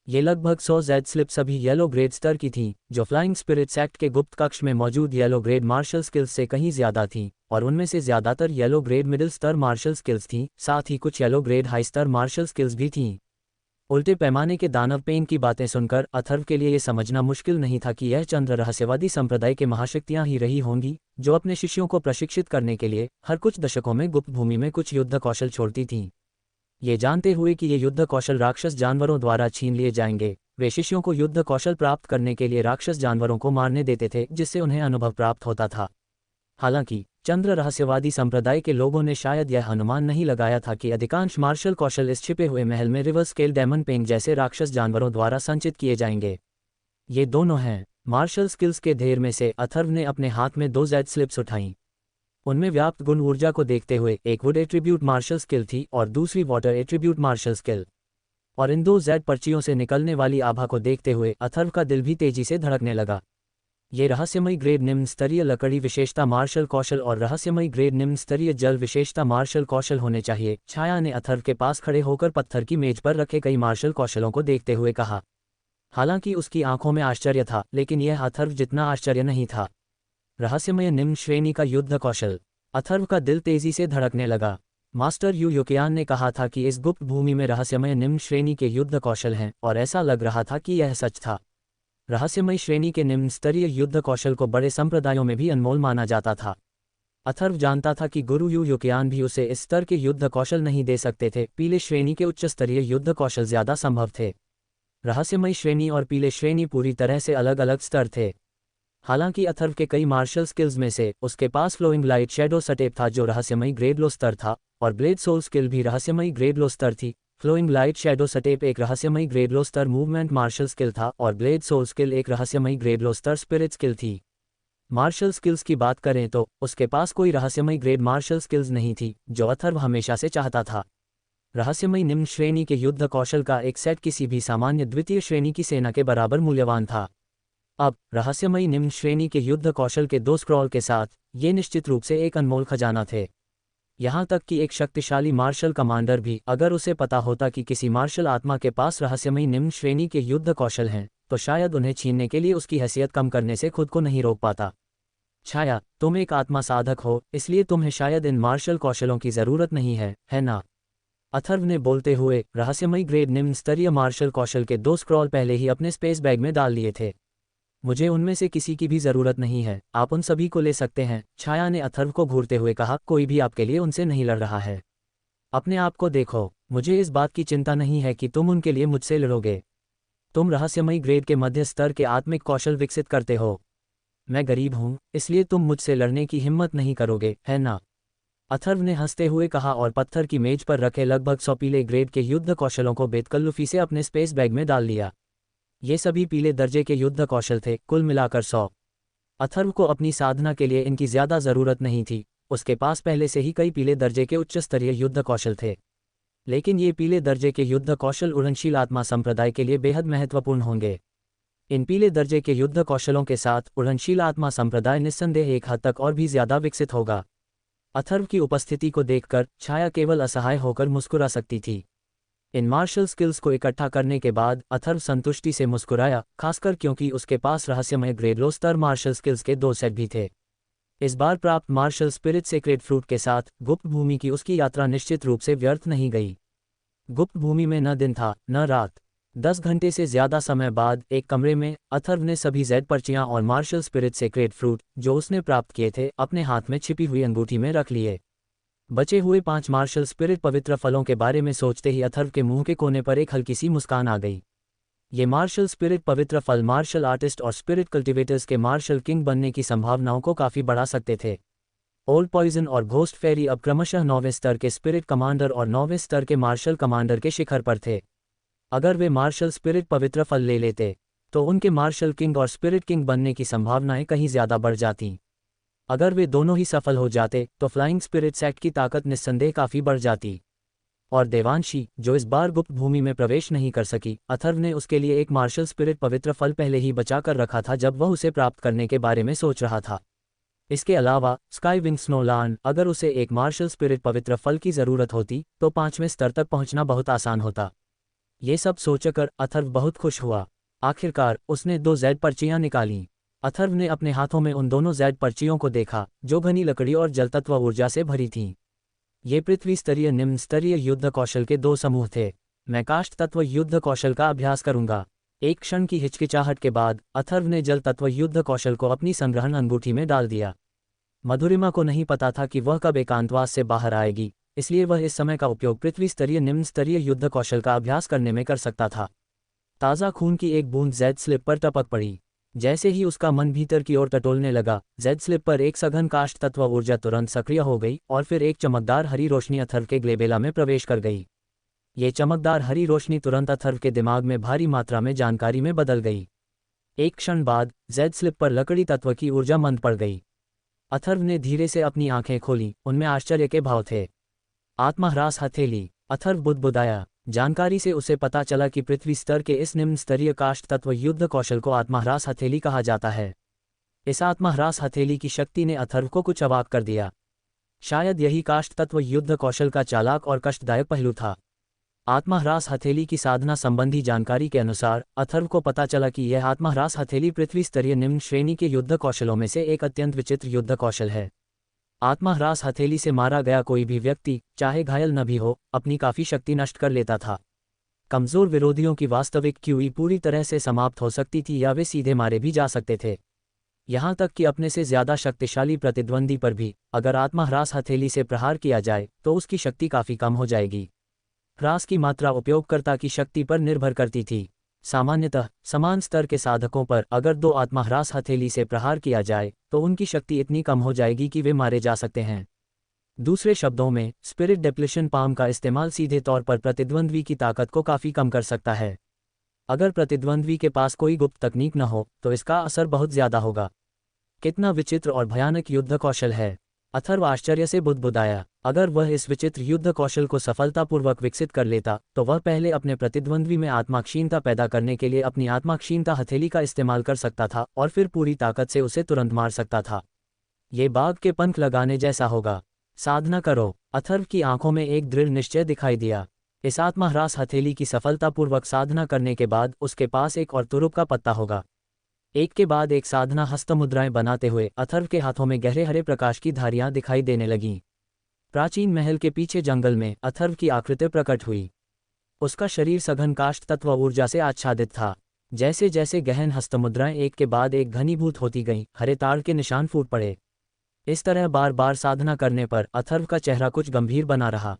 ये लगभग 100 जेड स्लिप सभी येलो ग्रेड स्तर की थीं, जो फ्लाइंग स्पिरिट्स एक्ट के गुप्त कक्ष में मौजूद येलो ग्रेड मार्शल स्किल्स से कहीं ज्यादा थीं, और उनमें से ज्यादातर येलो ग्रेड मिडिल स्तर मार्शल स्किल्स थीं, साथ ही कुछ येलो ग्रेड हाई स्तर मार्शल स्किल्स भी थीं। उल्टे पैमाने के दानव पेन की बातें सुनकर अथर्व के लिए ये समझना मुश्किल नहीं था कि यह चंद्र रहस्यवादी संप्रदाय के महाशक्तियां ही रही होंगी, जो अपने शिष्यों को प्रशिक्षित करने के लिए हर कुछ दशकों में गुप्त भूमि में कुछ युद्ध कौशल छोड़ती थीं। ये जानते हुए कि ये युद्ध कौशल राक्षस जानवरों द्वारा छीन लिए जाएंगे, वे शिष्यों को युद्ध कौशल प्राप्त करने के लिए राक्षस जानवरों को मारने देते थे, जिससे उन्हें अनुभव प्राप्त होता था। हालांकि चंद्र रहस्यवादी संप्रदाय के लोगों ने शायद यह अनुमान नहीं लगाया था कि अधिकांश मार्शल कौशल इस छिपे हुए महल में रिवर स्केल डेमन पेंग जैसे राक्षस जानवरों द्वारा संचित किए जाएंगे। ये दोनों हैं। मार्शल स्किल्स के ढेर में से अथर्व ने अपने हाथ में 2 जेड स्लिप्स उठाईं। उनमें व्याप्त गुण ऊर्जा को देखते हुए एक वुड एट्रीब्यूट मार्शल स्किल थी और दूसरी वाटर एट्रीब्यूट मार्शल स्किल, और इन 2 जेड पर्चियों से निकलने वाली आभा को देखते हुए अथर्व का दिल भी तेजी से धड़कने लगा। ये रहस्यमयी ग्रेड निम्न स्तरीय लकड़ी विशेषता मार्शल कौशल और रहस्यमयी ग्रेड निम्न स्तरीय जल विशेषता मार्शल कौशल होने चाहिए, छाया ने अथर्व के पास खड़े होकर पत्थर की मेज पर रखे कई मार्शल कौशलों को देखते हुए कहा। हालांकि उसकी आंखों में आश्चर्य था, लेकिन यह अथर्व जितना आश्चर्य नहीं था। रहस्यमय निम्न श्रेणी का युद्ध कौशल। अथर्व का दिल तेजी से धड़कने लगा। मास्टर यू योकियान ने कहा था कि इस गुप्त भूमि में रहस्यमय निम्न श्रेणी के युद्ध कौशल हैं, और ऐसा लग रहा था कि यह सच था। रहस्यमयी श्रेणी के निम्न स्तरीय युद्ध कौशल को बड़े संप्रदायों में भी अनमोल माना जाता था। अथर्व जानता था कि गुरु यू योकियान भी उसे इस स्तर के युद्ध कौशल नहीं दे सकते थे। पीले श्रेणी के उच्च स्तरीय युद्ध कौशल ज्यादा संभव थे। रहस्यमयी श्रेणी और पीले श्रेणी पूरी तरह से अलग अलग स्तर थे। हालांकि अथर्व के कई मार्शल स्किल्स में से उसके पास फ्लोइंग लाइट शैडो सटेप था, जो रहस्यमयी ग्रेड लो स्तर था, और ब्लेड सोल स्किल भी रहस्यमयी ग्रेड लो स्तर थी। फ्लोइंग लाइट शैडो सटेप एक रहस्यमयी ग्रेड लो स्तर मूवमेंट मार्शल स्किल था, और ब्लेड सोल स्किल एक रहस्यमयी ग्रेड लो स्तर स्पिरिट स्किल थी। मार्शल स्किल्स की बात करें तो उसके पास कोई रहस्यमयी ग्रेड मार्शल स्किल्स नहीं थी, जो अथर्व हमेशा से चाहता था। रहस्यमयी निम्न श्रेणी के युद्ध कौशल का एक सेट किसी भी सामान्य द्वितीय श्रेणी की सेना के बराबर मूल्यवान था। अब रहस्यमयी निम्न श्रेणी के युद्ध कौशल के 2 स्क्रॉल के साथ ये निश्चित रूप से एक अनमोल खजाना थे। यहाँ तक कि एक शक्तिशाली मार्शल कमांडर भी, अगर उसे पता होता कि किसी मार्शल आत्मा के पास रहस्यमयी निम्न श्रेणी के युद्ध कौशल हैं, तो शायद उन्हें छीनने के लिए उसकी हैसियत कम करने से खुद को नहीं रोक पाता। छाया, तुम एक आत्मा साधक हो, इसलिए तुम्हें शायद इन मार्शल कौशलों की जरूरत नहीं है ना? अथर्व ने बोलते हुए रहस्यमयी ग्रेड निम्न स्तरीय मार्शल कौशल के 2 स्क्रॉल पहले ही अपने स्पेस बैग में डाल लिए थे। मुझे उनमें से किसी की भी जरूरत नहीं है, आप उन सभी को ले सकते हैं, छाया ने अथर्व को घूरते हुए कहा। कोई भी आपके लिए उनसे नहीं लड़ रहा है। अपने आप को देखो, मुझे इस बात की चिंता नहीं है कि तुम उनके लिए मुझसे लड़ोगे। तुम रहस्यमयी ग्रेड के मध्य स्तर के आत्मिक कौशल विकसित करते हो। मैं गरीब हूं, इसलिए तुम मुझसे लड़ने की हिम्मत नहीं करोगे, है ना? अथर्व ने हंसते हुए कहा और पत्थर की मेज पर रखे लगभग 100 पीले ग्रेड के युद्ध कौशलों को बेतकल्लुफी से अपने स्पेस बैग में डाल लिया। ये सभी पीले दर्जे के युद्ध कौशल थे, कुल मिलाकर 100। अथर्व को अपनी साधना के लिए इनकी ज्यादा जरूरत नहीं थी, उसके पास पहले से ही कई पीले दर्जे के उच्च स्तरीय युद्ध कौशल थे। लेकिन ये पीले दर्जे के युद्ध कौशल उड़नशील आत्मा संप्रदाय के लिए बेहद महत्वपूर्ण होंगे। इन पीले दर्जे के युद्ध कौशलों के साथ उड़नशील आत्मा संप्रदाय निस्संदेह एक हद तक और भी ज्यादा विकसित होगा। अथर्व की उपस्थिति को देखकर छाया केवल असहाय होकर मुस्कुरा सकती थी। इन मार्शल स्किल्स को इकट्ठा करने के बाद अथर्व संतुष्टि से मुस्कुराया, खासकर क्योंकि उसके पास रहस्यमय ग्रेड लो स्तर मार्शल स्किल्स के 2 सेट भी थे। इस बार प्राप्त मार्शल स्पिरिट सेक्रेड फ्रूट के साथ गुप्त भूमि की उसकी यात्रा निश्चित रूप से व्यर्थ नहीं गई। गुप्त भूमि में न दिन था न रात। 10 घंटे से ज्यादा समय बाद एक कमरे में अथर्व ने सभी जेड पर्चियां और मार्शल स्पिरिट सेक्रेड फ्रूट जो उसने प्राप्त किए थे अपने हाथ में छिपी हुई अंगूठी में रख लिए। बचे हुए 5 मार्शल स्पिरिट पवित्र फलों के बारे में सोचते ही अथर्व के मुंह के कोने पर एक हल्की सी मुस्कान आ गई। ये मार्शल स्पिरिट पवित्र फल मार्शल आर्टिस्ट और स्पिरिट कल्टिवेटर्स के मार्शल किंग बनने की संभावनाओं को काफी बढ़ा सकते थे। ओल्ड पॉइजन और घोस्ट फेरी अब क्रमशः 9वें स्तर के स्पिरिट कमांडर और 9वें स्तर के मार्शल कमांडर के शिखर पर थे। अगर वे मार्शल स्पिरिट पवित्र फल ले लेते तो उनके मार्शल किंग और स्पिरिट किंग बनने की संभावनाएं कहीं ज्यादा बढ़ जातीं। अगर वे दोनों ही सफल हो जाते तो फ्लाइंग स्पिरिट सेक्ट की ताकत निस्संदेह काफी बढ़ जाती। और देवांशी, जो इस बार गुप्त भूमि में प्रवेश नहीं कर सकी, अथर्व ने उसके लिए एक मार्शल स्पिरिट पवित्र फल पहले ही बचा कर रखा था जब वह उसे प्राप्त करने के बारे में सोच रहा था। इसके अलावा स्काई विंग स्नोलैंड, अगर उसे एक मार्शल स्पिरिट पवित्र फल की जरूरत होती तो 5वें स्तर तक पहुंचना बहुत आसान होता। ये सब सोचकर अथर्व बहुत खुश हुआ। आखिरकार उसने 2 जेड पर्चियां निकालीं। अथर्व ने अपने हाथों में उन दोनों जेड पर्चियों को देखा, जो घनी लकड़ी और जलतत्व ऊर्जा से भरी थीं। ये पृथ्वी स्तरीय निम्न स्तरीय युद्ध कौशल के 2 समूह थे। मैं काष्ठ तत्व युद्ध कौशल का अभ्यास करूंगा। एक क्षण की हिचकिचाहट के बाद अथर्व ने जल तत्व युद्ध कौशल को अपनी संग्रहण अंगूठी में डाल दिया। मधुरिमा को नहीं पता था कि वह कब एकांतवास से बाहर आएगी, इसलिए वह इस समय का उपयोग पृथ्वी स्तरीय निम्न स्तरीय युद्ध कौशल का अभ्यास करने में कर सकता था। ताज़ा खून की एक बूंद जेड स्लिप पर टपक पड़ी। जैसे ही उसका मन भीतर की ओर टटोलने लगा, जेड स्लिप पर एक सघन काष्ठ तत्व ऊर्जा तुरंत सक्रिय हो गई और फिर एक चमकदार हरी रोशनी अथर्व के ग्लेबेला में प्रवेश कर गई। ये चमकदार हरी रोशनी तुरंत अथर्व के दिमाग में भारी मात्रा में जानकारी में बदल गई। एक क्षण बाद जेड स्लिप पर लकड़ी तत्व की ऊर्जा मंद पड़ गई। अथर्व ने धीरे से अपनी आंखें खोली, उनमें आश्चर्य के भाव थे। आत्मह्रास हथेली। अथर्व बुदबुदाया। जानकारी से उसे पता चला कि पृथ्वी स्तर के इस निम्न स्तरीय काष्ठ तत्व युद्ध कौशल को आत्मह्रास हथेली कहा जाता है। इस आत्मह्रास हथेली की शक्ति ने अथर्व को कुछ अवाक कर दिया। शायद यही काष्ठ तत्व युद्ध कौशल का चालाक और कष्टदायक पहलू था। आत्मह्रास हथेली की साधना संबंधी जानकारी के अनुसार अथर्व को पता चला कि यह आत्मह्रास हथेली पृथ्वी स्तरीय निम्न श्रेणी के युद्ध कौशलों में से एक अत्यंत विचित्र युद्ध कौशल है। आत्मह्रास हथेली से मारा गया कोई भी व्यक्ति, चाहे घायल न भी हो, अपनी काफ़ी शक्ति नष्ट कर लेता था। कमज़ोर विरोधियों की वास्तविक क्यूई पूरी तरह से समाप्त हो सकती थी या वे सीधे मारे भी जा सकते थे। यहाँ तक कि अपने से ज़्यादा शक्तिशाली प्रतिद्वंदी पर भी अगर आत्मह्रास हथेली से प्रहार किया जाए तो उसकी शक्ति काफ़ी कम हो जाएगी। ह्रास की मात्रा उपयोगकर्ता की शक्ति पर निर्भर करती थी। सामान्यतः समान स्तर के साधकों पर अगर 2 आत्मह्रास हथेली से प्रहार किया जाए तो उनकी शक्ति इतनी कम हो जाएगी कि वे मारे जा सकते हैं। दूसरे शब्दों में, स्पिरिट डेप्लेशन पाम का इस्तेमाल सीधे तौर पर प्रतिद्वंद्वी की ताकत को काफ़ी कम कर सकता है। अगर प्रतिद्वंद्वी के पास कोई गुप्त तकनीक न हो तो इसका असर बहुत ज़्यादा होगा। कितना विचित्र और भयानक युद्ध कौशल है। अथर्व आश्चर्य से बुदबुदाया। अगर वह इस विचित्र युद्ध कौशल को सफलतापूर्वक विकसित कर लेता तो वह पहले अपने प्रतिद्वंद्वी में आत्माक्षीणता पैदा करने के लिए अपनी आत्माक्षीणता हथेली का इस्तेमाल कर सकता था और फिर पूरी ताकत से उसे तुरंत मार सकता था। ये बाघ के पंख लगाने जैसा होगा। साधना करो। अथर्व की आंखों में एक दृढ़ निश्चय दिखाई दिया। इस आत्मह्रास हथेली की सफलतापूर्वक साधना करने के बाद उसके पास एक और तुरुप का पत्ता होगा। एक के बाद एक साधना हस्तमुद्राएं बनाते हुए अथर्व के हाथों में गहरे हरे प्रकाश की धारियां दिखाई देने लगीं। प्राचीन महल के पीछे जंगल में अथर्व की आकृति प्रकट हुई। उसका शरीर सघन काष्ठ तत्व ऊर्जा से आच्छादित था। जैसे जैसे गहन हस्तमुद्राएं एक के बाद एक घनीभूत होती गईं, हरे ताड़ के निशान फूट पड़े। इस तरह बार बार साधना करने पर अथर्व का चेहरा कुछ गंभीर बना रहा।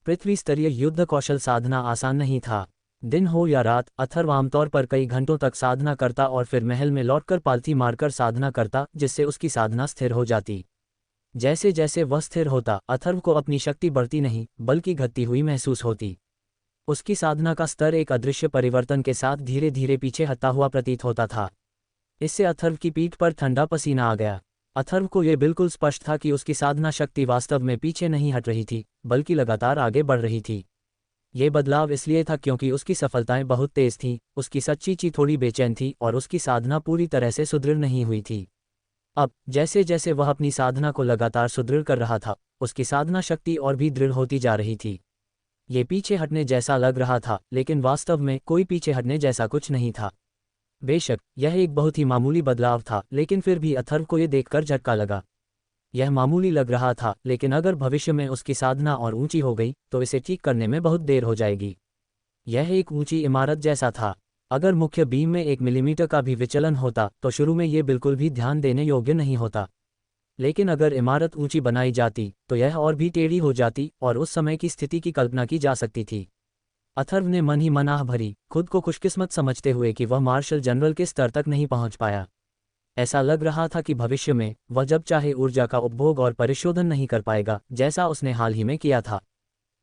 पृथ्वी स्तरीय युद्ध कौशल साधना आसान नहीं था। दिन हो या रात, अथर्व आमतौर पर कई घंटों तक साधना करता और फिर महल में लौटकर पालथी मारकर साधना करता, जिससे उसकी साधना स्थिर हो जाती। जैसे जैसे वह स्थिर होता, अथर्व को अपनी शक्ति बढ़ती नहीं बल्कि घटती हुई महसूस होती। उसकी साधना का स्तर एक अदृश्य परिवर्तन के साथ धीरे धीरे पीछे हटता हुआ प्रतीत होता था। इससे अथर्व की पीठ पर ठंडा पसीना आ गया। अथर्व को यह बिल्कुल स्पष्ट था कि उसकी साधना शक्ति वास्तव में पीछे नहीं हट रही थी, बल्कि लगातार आगे बढ़ रही थी। ये बदलाव इसलिए था क्योंकि उसकी सफलताएं बहुत तेज थीं, उसकी सच्ची ची थोड़ी बेचैन थी और उसकी साधना पूरी तरह से सुदृढ़ नहीं हुई थी। अब जैसे जैसे वह अपनी साधना को लगातार सुदृढ़ कर रहा था, उसकी साधना शक्ति और भी दृढ़ होती जा रही थी। ये पीछे हटने जैसा लग रहा था, लेकिन वास्तव में कोई पीछे हटने जैसा कुछ नहीं था। बेशक यह एक बहुत ही मामूली बदलाव था, लेकिन फिर भी अथर्व को यह देखकर झटका लगा। यह मामूली लग रहा था, लेकिन अगर भविष्य में उसकी साधना और ऊंची हो गई तो इसे ठीक करने में बहुत देर हो जाएगी। यह एक ऊंची इमारत जैसा था। अगर मुख्य बीम में 1 मिलीमीटर का भी विचलन होता तो शुरू में ये बिल्कुल भी ध्यान देने योग्य नहीं होता। लेकिन अगर इमारत ऊंची बनाई जाती तो यह और भी टेढ़ी हो जाती और उस समय की स्थिति की कल्पना की जा सकती थी। अथर्व ने मन ही मन आह भरी, खुद को खुशकिस्मत समझते हुए कि वह मार्शल जनरल के स्तर तक नहीं पहुंच पाया। ऐसा लग रहा था कि भविष्य में वह जब चाहे ऊर्जा का उपभोग और परिशोधन नहीं कर पाएगा, जैसा उसने हाल ही में किया था।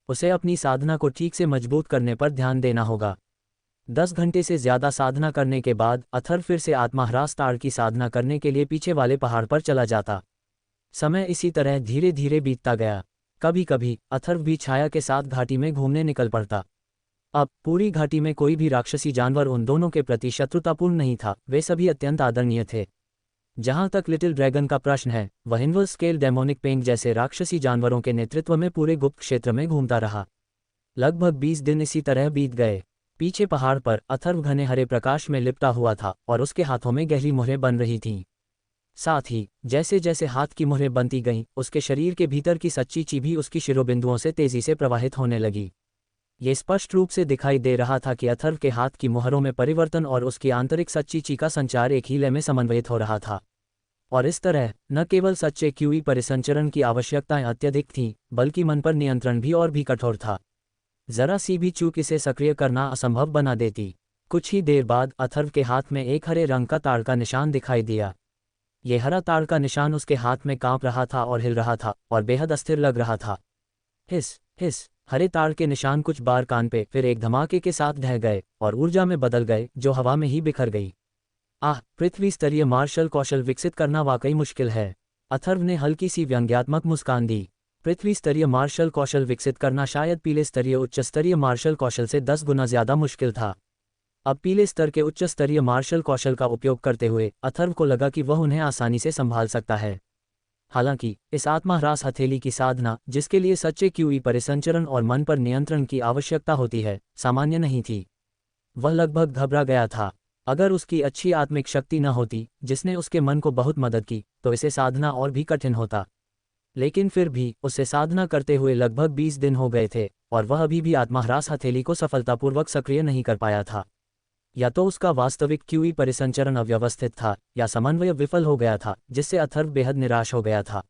उसे अपनी साधना को ठीक से मजबूत करने पर ध्यान देना होगा। 10 घंटे से ज़्यादा साधना करने के बाद अथर्व फिर से आत्मह्रास ताड़ की साधना करने के लिए पीछे वाले पहाड़ पर चला जाता। समय इसी तरह धीरे धीरे बीतता गया। कभी कभी अथर्व भी छाया के साथ घाटी में घूमने निकल पड़ता। अब पूरी घाटी में कोई भी राक्षसी जानवर उन दोनों के प्रति शत्रुतापूर्ण नहीं था, वे सभी अत्यंत आदरणीय थे। जहां तक लिटिल ड्रैगन का प्रश्न है, वह इनवर्स स्केल डेमोनिक पेंग जैसे राक्षसी जानवरों के नेतृत्व में पूरे गुप्त क्षेत्र में घूमता रहा। लगभग 20 दिन इसी तरह बीत गए। पीछे पहाड़ पर अथर्व घने हरे प्रकाश में लिपटा हुआ था और उसके हाथों में गहरी मुहरें बन रही थीं। साथ ही जैसे जैसे हाथ की मुहरें बनती गईं, उसके शरीर के भीतर की सच्ची ची भी उसकी शिरोबिंदुओं से तेजी से प्रवाहित होने लगी। ये स्पष्ट रूप से दिखाई दे रहा था कि अथर्व के हाथ की मुहरों में परिवर्तन और उसकी आंतरिक सच्ची ची का संचार एक ही लय में समन्वयित हो रहा था। और इस तरह न केवल सच्चे क्यूई परिसंचरण की आवश्यकताएं अत्यधिक थीं, बल्कि मन पर नियंत्रण भी और भी कठोर था। जरा सी भी चूक इसे सक्रिय करना असंभव बना देती। कुछ ही देर बाद अथर्व के हाथ में एक हरे रंग का ताड़ का निशान दिखाई दिया। ये हरा ताड़ का निशान उसके हाथ में कांप रहा था और हिल रहा था और बेहद अस्थिर लग रहा था। हिस हिस हरे ताड़ के निशान कुछ बार कांपे, फिर एक धमाके के साथ ढह गए और ऊर्जा में बदल गए जो हवा में ही बिखर गई। पृथ्वी स्तरीय मार्शल कौशल विकसित करना वाकई मुश्किल है। अथर्व ने हल्की सी व्यंग्यात्मक मुस्कान दी। पृथ्वी स्तरीय मार्शल कौशल विकसित करना शायद पीले स्तरीय उच्च स्तरीय मार्शल कौशल से 10 गुना ज्यादा मुश्किल था। अब पीले स्तर के उच्च स्तरीय मार्शल कौशल का उपयोग करते हुए अथर्व को लगा कि वह उन्हें आसानी से संभाल सकता है। हालांकि इस आत्मह्रास हथेली की साधना, जिसके लिए सच्चे क्यूई परिसंचरण और मन पर नियंत्रण की आवश्यकता होती है, सामान्य नहीं थी। वह लगभग घबरा गया था। अगर उसकी अच्छी आत्मिक शक्ति न होती जिसने उसके मन को बहुत मदद की, तो इसे साधना और भी कठिन होता। लेकिन फिर भी उसे साधना करते हुए लगभग 20 दिन हो गए थे और वह अभी भी आत्मह्रास हथेली को सफलतापूर्वक सक्रिय नहीं कर पाया था। या तो उसका वास्तविक क्यूई परिसंचरण अव्यवस्थित था या समन्वय विफल हो गया था, जिससे अथर्व बेहद निराश हो गया था।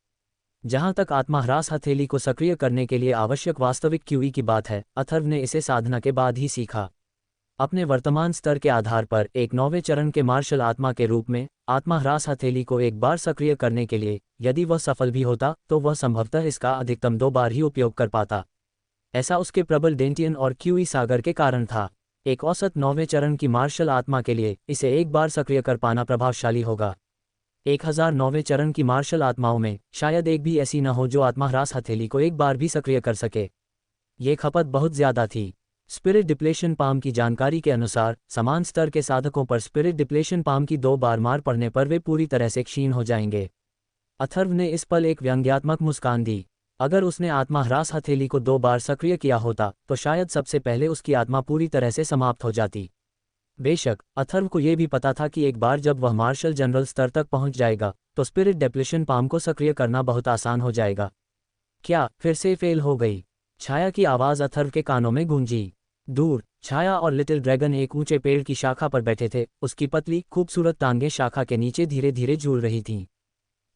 जहां तक आत्मह्रास हथेली को सक्रिय करने के लिए आवश्यक वास्तविक क्यूई की बात है, अथर्व ने इसे साधना के बाद ही सीखा। अपने वर्तमान स्तर के आधार पर एक 9वें चरण के मार्शल आत्मा के रूप में आत्मह्रास हथेली को एक बार सक्रिय करने के लिए यदि वह सफल भी होता तो वह संभवतः इसका अधिकतम 2 बार ही उपयोग कर पाता। ऐसा उसके प्रबल डेंटियन और क्यूई सागर के कारण था। एक औसत 9वें चरण की मार्शल आत्मा के लिए इसे एक बार सक्रिय कर पाना प्रभावशाली होगा। 1009वें चरण की मार्शल आत्माओं में शायद एक भी ऐसी न हो जो आत्मह्रास हथेली को एक बार भी सक्रिय कर सके। ये खपत बहुत ज्यादा थी। स्पिरिट डिप्लेशन पाम की जानकारी के अनुसार समान स्तर के साधकों पर स्पिरिट डिप्लेशन पाम की 2 बार मार पड़ने पर वे पूरी तरह से क्षीण हो जाएंगे। अथर्व ने इस पल एक व्यंग्यात्मक मुस्कान दी। अगर उसने आत्मह्रास हथेली को 2 बार सक्रिय किया होता तो शायद सबसे पहले उसकी आत्मा पूरी तरह से समाप्त हो जाती। बेशक अथर्व को यह भी पता था कि एक बार जब वह मार्शल जनरल स्तर तक पहुंच जाएगा तो स्पिरिट डिप्लेशन पाम को सक्रिय करना बहुत आसान हो जाएगा। क्या फिर से फेल हो गई? छाया की आवाज अथर्व के कानों में गूंजी। दूर छाया और लिटिल ड्रैगन एक ऊंचे पेड़ की शाखा पर बैठे थे। उसकी पतली खूबसूरत टांगें शाखा के नीचे धीरे धीरे झूल रही थीं।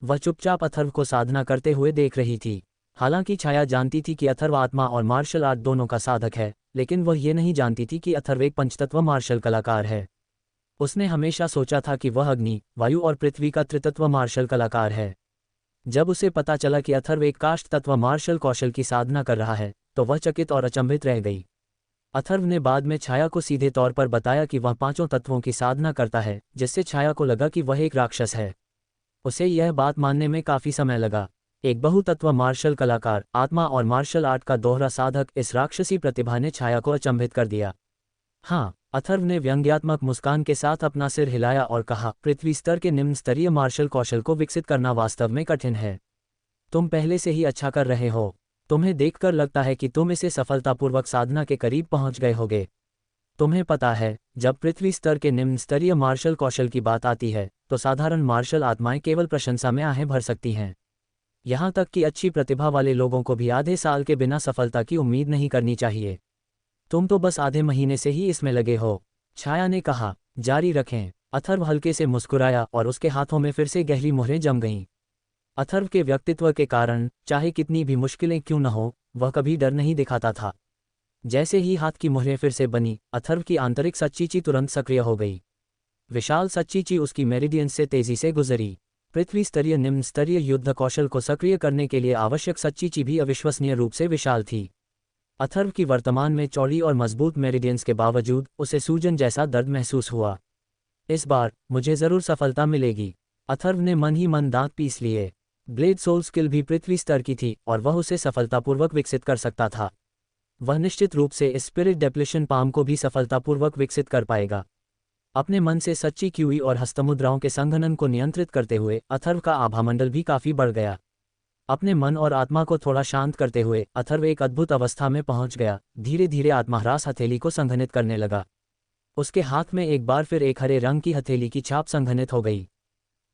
वह चुपचाप अथर्व को साधना करते हुए देख रही थी। हालांकि छाया जानती थी कि अथर्व आत्मा और मार्शल आर्ट दोनों का साधक है, लेकिन वह ये नहीं जानती थी कि अथर्व एक पंचतत्व मार्शल कलाकार है। उसने हमेशा सोचा था कि वह अग्नि, वायु और पृथ्वी का त्रितत्व मार्शल कलाकार है। जब उसे पता चला कि अथर्व एक काष्ठ तत्व मार्शल कौशल की साधना कर रहा है तो वह चकित और अचंभित रह गई। अथर्व ने बाद में छाया को सीधे तौर पर बताया कि वह 5 तत्वों की साधना करता है, जिससे छाया को लगा कि वह एक राक्षस है। उसे यह बात मानने में काफी समय लगा। एक बहुतत्व मार्शल कलाकार, आत्मा और मार्शल आर्ट का दोहरा साधक, इस राक्षसी प्रतिभा ने छाया को अचंभित कर दिया। हाँ, अथर्व ने व्यंग्यात्मक मुस्कान के साथ अपना सिर हिलाया और कहा, पृथ्वी स्तर के निम्न स्तरीय मार्शल कौशल को विकसित करना वास्तव में कठिन है। तुम पहले से ही अच्छा कर रहे हो। तुम्हें देखकर लगता है कि तुम इसे सफलतापूर्वक साधना के करीब पहुंच गए होगे। तुम्हें पता है, जब पृथ्वी स्तर के निम्न स्तरीय मार्शल कौशल की बात आती है तो साधारण मार्शल आत्माएं केवल प्रशंसा में आहें भर सकती हैं। यहां तक कि अच्छी प्रतिभा वाले लोगों को भी आधे साल के बिना सफलता की उम्मीद नहीं करनी चाहिए। तुम तो बस आधे महीने से ही इसमें लगे हो। छाया ने कहा। जारी रखें। अथर्व हल्के से मुस्कुराया और उसके हाथों में फिर से गहरी मुहरें जम गईं। अथर्व के व्यक्तित्व के कारण चाहे कितनी भी मुश्किलें क्यों न हो, वह कभी डर नहीं दिखाता था। जैसे ही हाथ की मुहरें फिर से बनी, अथर्व की आंतरिक सच्चीची तुरंत सक्रिय हो गई। विशाल सच्चीची उसकी मेरिडियन से तेजी से गुजरी। पृथ्वी स्तरीय निम्न स्तरीय युद्ध कौशल को सक्रिय करने के लिए आवश्यक सच्चीची भी अविश्वसनीय रूप से विशाल थी। अथर्व की वर्तमान में चौड़ी और मजबूत मेरिडियंस के बावजूद उसे सूजन जैसा दर्द महसूस हुआ। इस बार मुझे जरूर सफलता मिलेगी। अथर्व ने मन ही मन दांत पीस लिए। ब्लेड सोल स्किल भी पृथ्वी स्तर की थी और वह उसे सफलतापूर्वक विकसित कर सकता था। वह निश्चित रूप से इस स्पिरिट डेप्लेशन पाम को भी सफलतापूर्वक विकसित कर पाएगा। अपने मन से सच्ची क्यूई और हस्तमुद्राओं के संघनन को नियंत्रित करते हुए अथर्व का आभामंडल भी काफी बढ़ गया। अपने मन और आत्मा को थोड़ा शांत करते हुए अथर्व एक अद्भुत अवस्था में पहुंच गया। धीरे धीरे आत्मह्रास हथेली को संघनित करने लगा। उसके हाथ में एक बार फिर एक हरे रंग की हथेली की छाप संघनित हो गई।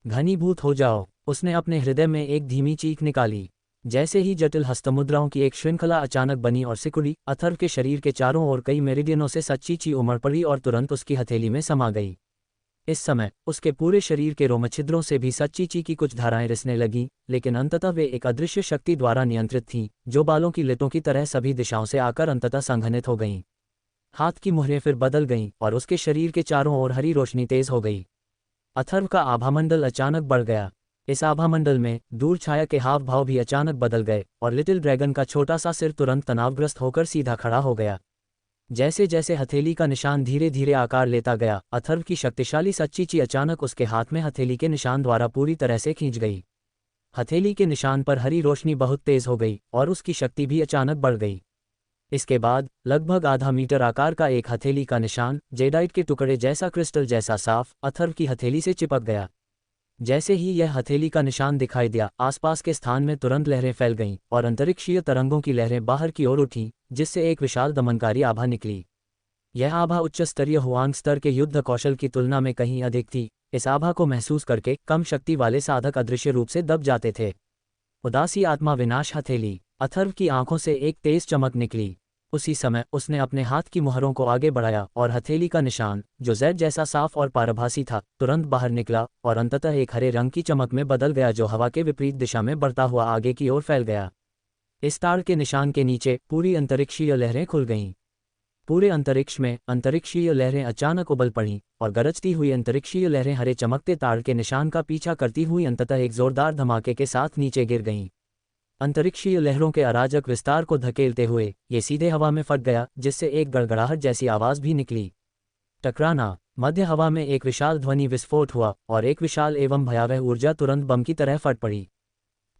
घनीभूत हो जाओ, उसने अपने हृदय में एक धीमी चीख निकाली। जैसे ही जटिल हस्तमुद्राओं की एक श्रृंखला अचानक बनी और सिकुड़ी, अथर्व के शरीर के चारों ओर कई मेरिडियनों से सच्ची ची उमड़ पड़ी और तुरंत उसकी हथेली में समा गई। इस समय उसके पूरे शरीर के रोमछिद्रों से भी सच्ची ची की कुछ धाराएं रिसने लगीं, लेकिन अंततः वे एक अदृश्य शक्ति द्वारा नियंत्रित थीं, जो बालों की लिटों की तरह सभी दिशाओं से आकर अंततः संघनित हो गईं। हाथ की मुहरें फिर बदल गईं और उसके शरीर के चारों ओर हरी रोशनी तेज हो गई। अथर्व का आभामंडल अचानक बढ़ गया। इस आभामंडल में दूर छाया के हाव भाव भी अचानक बदल गए और लिटिल ड्रैगन का छोटा सा सिर तुरंत तनावग्रस्त होकर सीधा खड़ा हो गया। जैसे जैसे हथेली का निशान धीरे धीरे आकार लेता गया, अथर्व की शक्तिशाली सच्ची ची अचानक उसके हाथ में हथेली के निशान द्वारा पूरी तरह से खींच गई। हथेली के निशान पर हरी रोशनी बहुत तेज हो गई और उसकी शक्ति भी अचानक बढ़ गई। इसके बाद लगभग आधा मीटर आकार का एक हथेली का निशान, जेडाइट के टुकड़े जैसा क्रिस्टल जैसा साफ, अथर्व की हथेली से चिपक गया। जैसे ही यह हथेली का निशान दिखाई दिया, आसपास के स्थान में तुरंत लहरें फैल गईं और अंतरिक्षीय तरंगों की लहरें बाहर की ओर उठीं, जिससे एक विशाल दमनकारी आभा निकली। यह आभा उच्च स्तरीय हुआंग स्तर के युद्ध कौशल की तुलना में कहीं अधिक थी। इस आभा को महसूस करके कम शक्ति वाले साधक अदृश्य रूप से दब जाते थे। उदासी आत्मा विनाश हथेली। अथर्व की आंखों से एक तेज चमक निकली। उसी समय उसने अपने हाथ की मुहरों को आगे बढ़ाया और हथेली का निशान, जो जेड जैसा साफ और पारभासी था, तुरंत बाहर निकला और अंततः एक हरे रंग की चमक में बदल गया, जो हवा के विपरीत दिशा में बढ़ता हुआ आगे की ओर फैल गया। इस तार के निशान के नीचे पूरी अंतरिक्षीय लहरें खुल गईं। पूरे अंतरिक्ष में अंतरिक्षीय लहरें अचानक उबल पड़ीं और गरजती हुई अंतरिक्षीय लहरें हरे चमकते तार के निशान का पीछा करती हुई अंततः एक जोरदार धमाके के साथ नीचे गिर गईं। अंतरिक्षीय लहरों के अराजक विस्तार को धकेलते हुए ये सीधे हवा में फट गया, जिससे एक गड़गड़ाहट जैसी आवाज भी निकली। टकराना। मध्य हवा में एक विशाल ध्वनि विस्फोट हुआ और एक विशाल एवं भयावह ऊर्जा तुरंत बम की तरह फट पड़ी।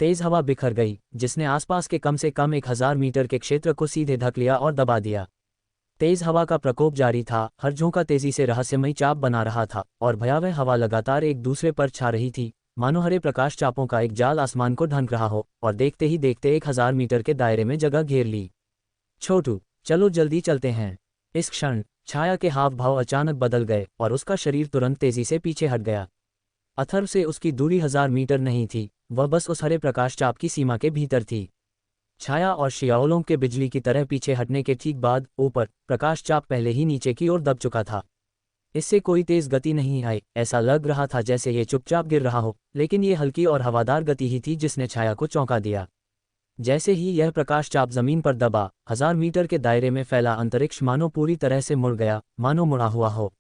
तेज हवा बिखर गई, जिसने आसपास के कम से कम 1000 मीटर के क्षेत्र को सीधे धक लिया और दबा दिया। तेज हवा का प्रकोप जारी था, हर झोंका तेजी से रहस्यमयी चाप बना रहा था और भयावह हवा लगातार एक दूसरे पर छा रही थी, मानो हरे प्रकाश चापों का एक जाल आसमान को ढंक रहा हो, और देखते ही देखते 1000 मीटर के दायरे में जगह घेर ली। छोटू, चलो जल्दी चलते हैं। इस क्षण छाया के हाव भाव अचानक बदल गए और उसका शरीर तुरंत तेजी से पीछे हट गया। अथर्व से उसकी दूरी 1000 मीटर नहीं थी, वह बस उस हरे प्रकाश चाप की सीमा के भीतर थी। छाया और शियाओलों के बिजली की तरह पीछे हटने के ठीक बाद ऊपर प्रकाश चाप पहले ही नीचे की ओर दब चुका था। इससे कोई तेज गति नहीं आई, ऐसा लग रहा था जैसे ये चुपचाप गिर रहा हो, लेकिन ये हल्की और हवादार गति ही थी जिसने छाया को चौंका दिया। जैसे ही यह प्रकाश चाप जमीन पर दबा, 1000 मीटर के दायरे में फैला अंतरिक्ष मानो पूरी तरह से मुड़ गया, मानो मुड़ा हुआ हो।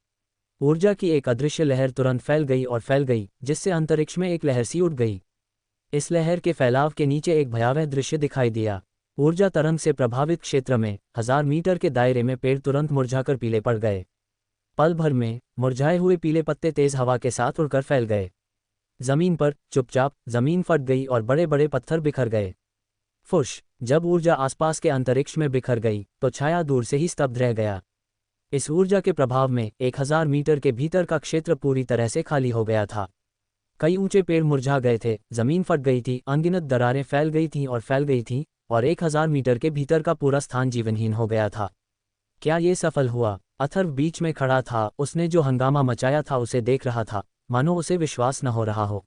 ऊर्जा की एक अदृश्य लहर तुरंत फैल गई, जिससे अंतरिक्ष में एक लहर सी उठ गई। इस लहर के फैलाव के नीचे एक भयावह दृश्य दिखाई दिया। ऊर्जा तरंग से प्रभावित क्षेत्र में 1000 मीटर के दायरे में पेड़ तुरंत मुरझाकर पीले पड़ गए। पल भर में मुरझाए हुए पीले पत्ते तेज हवा के साथ उड़कर फैल गए। जमीन पर चुपचाप जमीन फट गई और बड़े बड़े पत्थर बिखर गए। फुश। जब ऊर्जा आसपास के अंतरिक्ष में बिखर गई तो छाया दूर से ही स्तब्ध रह गया। इस ऊर्जा के प्रभाव में 1000 मीटर के भीतर का क्षेत्र पूरी तरह से खाली हो गया था। कई ऊंचे पेड़ मुरझा गए थे, जमीन फट गई थी, अनगिनत दरारें फैल गई थीं और 1000 मीटर के भीतर का पूरा स्थान जीवनहीन हो गया था। क्या ये सफल हुआ? अथर्व बीच में खड़ा था, उसने जो हंगामा मचाया था उसे देख रहा था, मानो उसे विश्वास न हो रहा हो।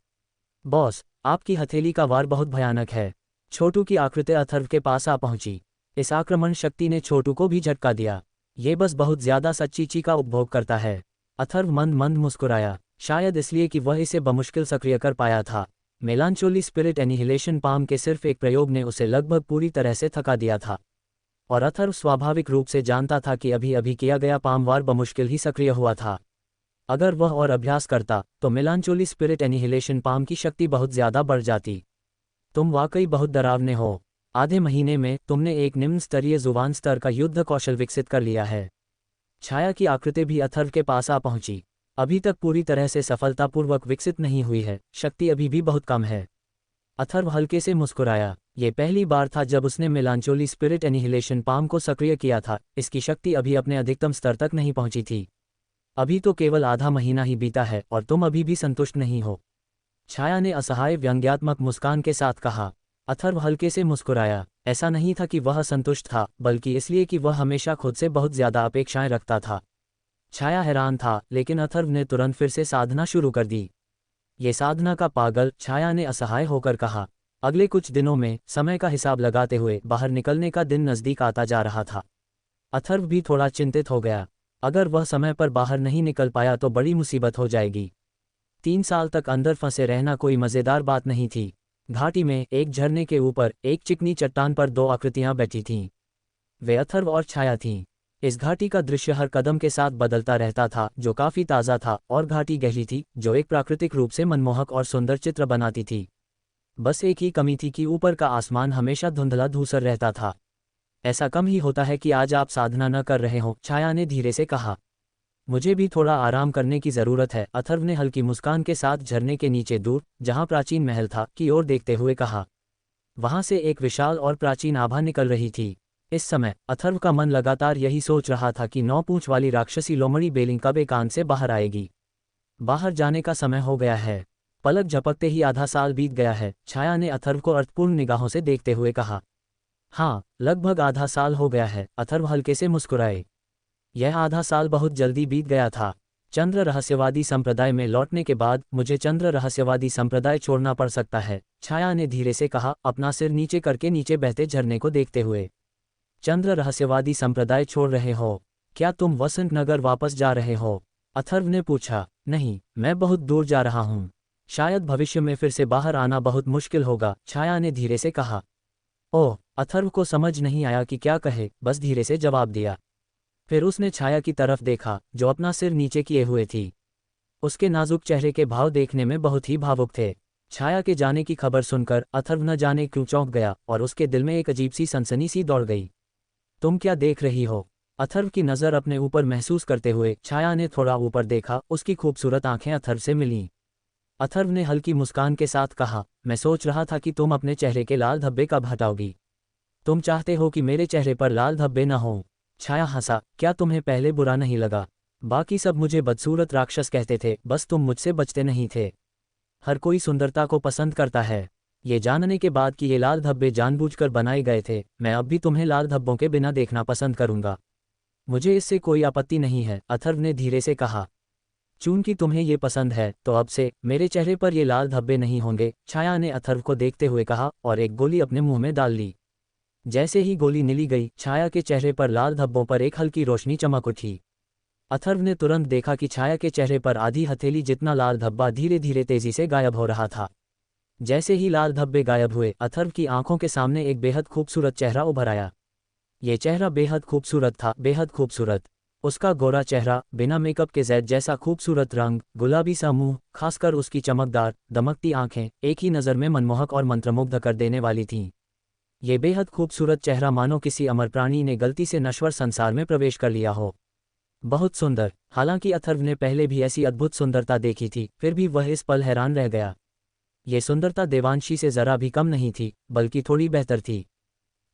बॉस, आपकी हथेली का वार बहुत भयानक है। छोटू की आकृति अथर्व के पास आ पहुंची। इस आक्रमण शक्ति ने छोटू को भी झटका दिया। ये बस बहुत ज्यादा सच्ची ची का उपभोग करता है। अथर्व मंद मंद मुस्कुराया, शायद इसलिए कि वह इसे बमुश्किल सक्रिय कर पाया था। मेलांचोली स्पिरिट एनिहिलेशन पाम के सिर्फ एक प्रयोग ने उसे लगभग पूरी तरह से थका दिया था, और अथर्व स्वाभाविक रूप से जानता था कि अभी अभी किया गया पाम वार बमुश्किल ही सक्रिय हुआ था। अगर वह और अभ्यास करता तो मेलांचोली स्पिरिट एनिहिलेशन पाम की शक्ति बहुत ज्यादा बढ़ जाती। तुम वाकई बहुत डरावने हो। आधे महीने में तुमने एक निम्न स्तरीय जुबान स्तर का युद्ध कौशल विकसित कर लिया है। छाया की आकृति भी अथर्व के पास आ पहुंची। अभी तक पूरी तरह से सफलतापूर्वक विकसित नहीं हुई है, शक्ति अभी भी बहुत कम है। अथर्व हल्के से मुस्कुराया। ये पहली बार था जब उसने मेलांचोली स्पिरिट एनिहिलेशन पाम को सक्रिय किया था। इसकी शक्ति अभी अपने अधिकतम स्तर तक नहीं पहुंची थी। अभी तो केवल आधा महीना ही बीता है और तुम अभी भी संतुष्ट नहीं हो। छाया ने असहाय व्यंग्यात्मक मुस्कान के साथ कहा। अथर्व हल्के से मुस्कुराया। ऐसा नहीं था कि वह संतुष्ट था, बल्कि इसलिए कि वह हमेशा खुद से बहुत ज्यादा अपेक्षाएं रखता था। छाया हैरान था, लेकिन अथर्व ने तुरंत फिर से साधना शुरू कर दी। ये साधना का पागल, छाया ने असहाय होकर कहा। अगले कुछ दिनों में समय का हिसाब लगाते हुए बाहर निकलने का दिन नजदीक आता जा रहा था। अथर्व भी थोड़ा चिंतित हो गया। अगर वह समय पर बाहर नहीं निकल पाया तो बड़ी मुसीबत हो जाएगी। 3 साल तक अंदर फंसे रहना कोई मजेदार बात नहीं थी। घाटी में एक झरने के ऊपर एक चिकनी चट्टान पर दो आकृतियां बैठी थीं। वे अथर्व और छाया थीं। इस घाटी का दृश्य हर कदम के साथ बदलता रहता था, जो काफी ताज़ा था, और घाटी गहरी थी, जो एक प्राकृतिक रूप से मनमोहक और सुंदर चित्र बनाती थी। बस एक ही कमी थी कि ऊपर का आसमान हमेशा धुंधला धूसर रहता था। ऐसा कम ही होता है कि आज आप साधना न कर रहे हो, छाया ने धीरे से कहा। मुझे भी थोड़ा आराम करने की ज़रूरत है, अथर्व ने हल्की मुस्कान के साथ झरने के नीचे दूर, जहाँ प्राचीन महल था, की ओर देखते हुए कहा। वहाँ से एक विशाल और प्राचीन आभा निकल रही थी। इस समय अथर्व का मन लगातार यही सोच रहा था कि 9 पूंछ वाली राक्षसी लोमड़ी बेलिंग कब एकांत से बाहर आएगी। बाहर जाने का समय हो गया है। पलक झपकते ही आधा साल बीत गया है, छाया ने अथर्व को अर्थपूर्ण निगाहों से देखते हुए कहा। हाँ, लगभग आधा साल हो गया है, अथर्व हल्के से मुस्कुराए। यह आधा साल बहुत जल्दी बीत गया था। चंद्र रहस्यवादी संप्रदाय में लौटने के बाद मुझे चंद्र रहस्यवादी संप्रदाय छोड़ना पड़ सकता है, छाया ने धीरे से कहा, अपना सिर नीचे करके नीचे बहते झरने को देखते हुए। चंद्र रहस्यवादी संप्रदाय छोड़ रहे हो? क्या तुम वसंत नगर वापस जा रहे हो? अथर्व ने पूछा। नहीं, मैं बहुत दूर जा रहा हूँ। शायद भविष्य में फिर से बाहर आना बहुत मुश्किल होगा, छाया ने धीरे से कहा। ओह, अथर्व को समझ नहीं आया कि क्या कहे, बस धीरे से जवाब दिया। फिर उसने छाया की तरफ देखा, जो अपना सिर नीचे किए हुए थी। उसके नाजुक चेहरे के भाव देखने में बहुत ही भावुक थे। छाया के जाने की खबर सुनकर अथर्व न जाने क्यों चौंक गया, और उसके दिल में एक अजीब सी सनसनी सी दौड़ गई। तुम क्या देख रही हो? अथर्व की नज़र अपने ऊपर महसूस करते हुए छाया ने थोड़ा ऊपर देखा, उसकी खूबसूरत आंखें अथर्व से मिलीं। अथर्व ने हल्की मुस्कान के साथ कहा, मैं सोच रहा था कि तुम अपने चेहरे के लाल धब्बे कब हटाओगी। तुम चाहते हो कि मेरे चेहरे पर लाल धब्बे न हों? छाया हंसा, क्या तुम्हें पहले बुरा नहीं लगा? बाकी सब मुझे बदसूरत राक्षस कहते थे, बस तुम मुझसे बचते नहीं थे। हर कोई सुंदरता को पसंद करता है। ये जानने के बाद कि ये लाल धब्बे जानबूझकर बनाए गए थे, मैं अब भी तुम्हें लाल धब्बों के बिना देखना पसंद करूंगा। मुझे इससे कोई आपत्ति नहीं है, अथर्व ने धीरे से कहा। चूंकि तुम्हें ये पसंद है, तो अब से मेरे चेहरे पर ये लाल धब्बे नहीं होंगे, छाया ने अथर्व को देखते हुए कहा, और एक गोली अपने मुंह में डाल ली। जैसे ही गोली निली गई, छाया के चेहरे पर लाल धब्बों पर एक हल्की रोशनी चमक उठी। अथर्व ने तुरंत देखा कि छाया के चेहरे पर आधी हथेली जितना लाल धब्बा धीरे धीरे तेजी से गायब हो रहा था। जैसे ही लाल धब्बे गायब हुए, अथर्व की आंखों के सामने एक बेहद खूबसूरत चेहरा उभर आया। ये चेहरा बेहद खूबसूरत था, बेहद खूबसूरत। उसका गोरा चेहरा, बिना मेकअप के जैद जैसा खूबसूरत रंग, गुलाबी सा मुंह, खासकर उसकी चमकदार दमकती आंखें एक ही नज़र में मनमोहक और मंत्रमुग्ध कर देने वाली थीं। ये बेहद खूबसूरत चेहरा मानो किसी अमर प्राणी ने गलती से नश्वर संसार में प्रवेश कर लिया हो। बहुत सुंदर। हालांकि अथर्व ने पहले भी ऐसी अद्भुत सुंदरता देखी थी, फिर भी वह इस पल हैरान रह गया। ये सुंदरता देवांशी से जरा भी कम नहीं थी, बल्कि थोड़ी बेहतर थी।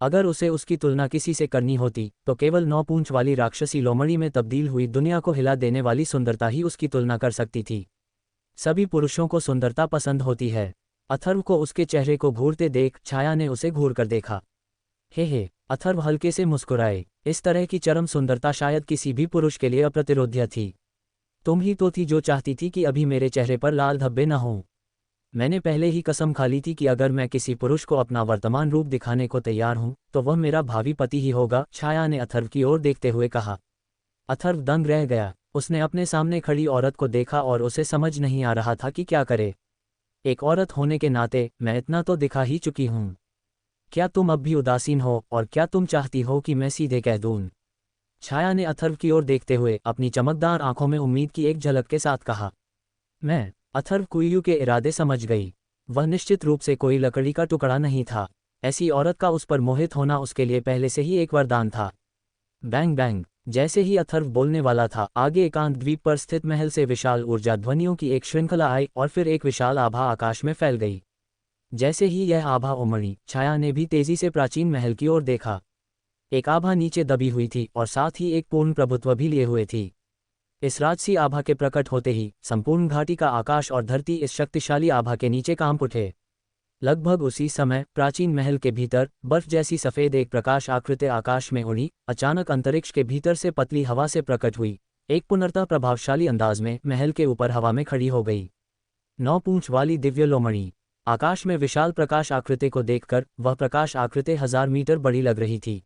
अगर उसे उसकी तुलना किसी से करनी होती, तो केवल 9 पूंछ वाली राक्षसी लोमड़ी में तब्दील हुई दुनिया को हिला देने वाली सुंदरता ही उसकी तुलना कर सकती थी। सभी पुरुषों को सुंदरता पसंद होती है। अथर्व को उसके चेहरे को घूरते देख छाया ने उसे घूर कर देखा। हे, अथर्व हल्के से मुस्कुराए। इस तरह की चरम सुंदरता शायद किसी भी पुरुष के लिए अप्रतिरोध्य थी। तुम ही तो थी जो चाहती थी कि अभी मेरे चेहरे पर लाल धब्बे न हों। मैंने पहले ही कसम खा ली थी कि अगर मैं किसी पुरुष को अपना वर्तमान रूप दिखाने को तैयार हूं, तो वह मेरा भावी पति ही होगा, छाया ने अथर्व की ओर देखते हुए कहा। अथर्व दंग रह गया। उसने अपने सामने खड़ी औरत को देखा और उसे समझ नहीं आ रहा था कि क्या करे। एक औरत होने के नाते मैं इतना तो दिखा ही चुकी हूं। क्या तुम अब भी उदासीन हो, और क्या तुम चाहती हो कि मैं सीधे कह दूं? छाया ने अथर्व की ओर देखते हुए अपनी चमकदार आंखों में उम्मीद की एक झलक के साथ कहा। मैं? अथर्व कुइयू के इरादे समझ गई। वह निश्चित रूप से कोई लकड़ी का टुकड़ा नहीं था। ऐसी औरत का उस पर मोहित होना उसके लिए पहले से ही एक वरदान था। Bang bang. जैसे ही अथर्व बोलने वाला था, आगे एकांत द्वीप पर स्थित महल से विशाल ऊर्जा ध्वनियों की एक श्रृंखला आई, और फिर एक विशाल आभा आकाश में फैल गई। जैसे ही यह आभा उमड़ी, छाया ने भी तेजी से प्राचीन महल की ओर देखा। एक आभा नीचे दबी हुई थी, और साथ ही एक पूर्ण प्रभुत्व भी लिए हुए थी। इस राजसी आभा के प्रकट होते ही संपूर्ण घाटी का आकाश और धरती इस शक्तिशाली आभा के नीचे कांप उठे। लगभग उसी समय प्राचीन महल के भीतर बर्फ जैसी सफ़ेद एक प्रकाश आकृति आकाश में उड़ी, अचानक अंतरिक्ष के भीतर से पतली हवा से प्रकट हुई। एक पुनर्तः प्रभावशाली अंदाज में महल के ऊपर हवा में खड़ी हो गई। 9 पूंछ वाली दिव्य लोमड़ी। आकाश में विशाल प्रकाश आकृति को देखकर वह प्रकाश आकृति 1000 मीटर बड़ी लग रही थी।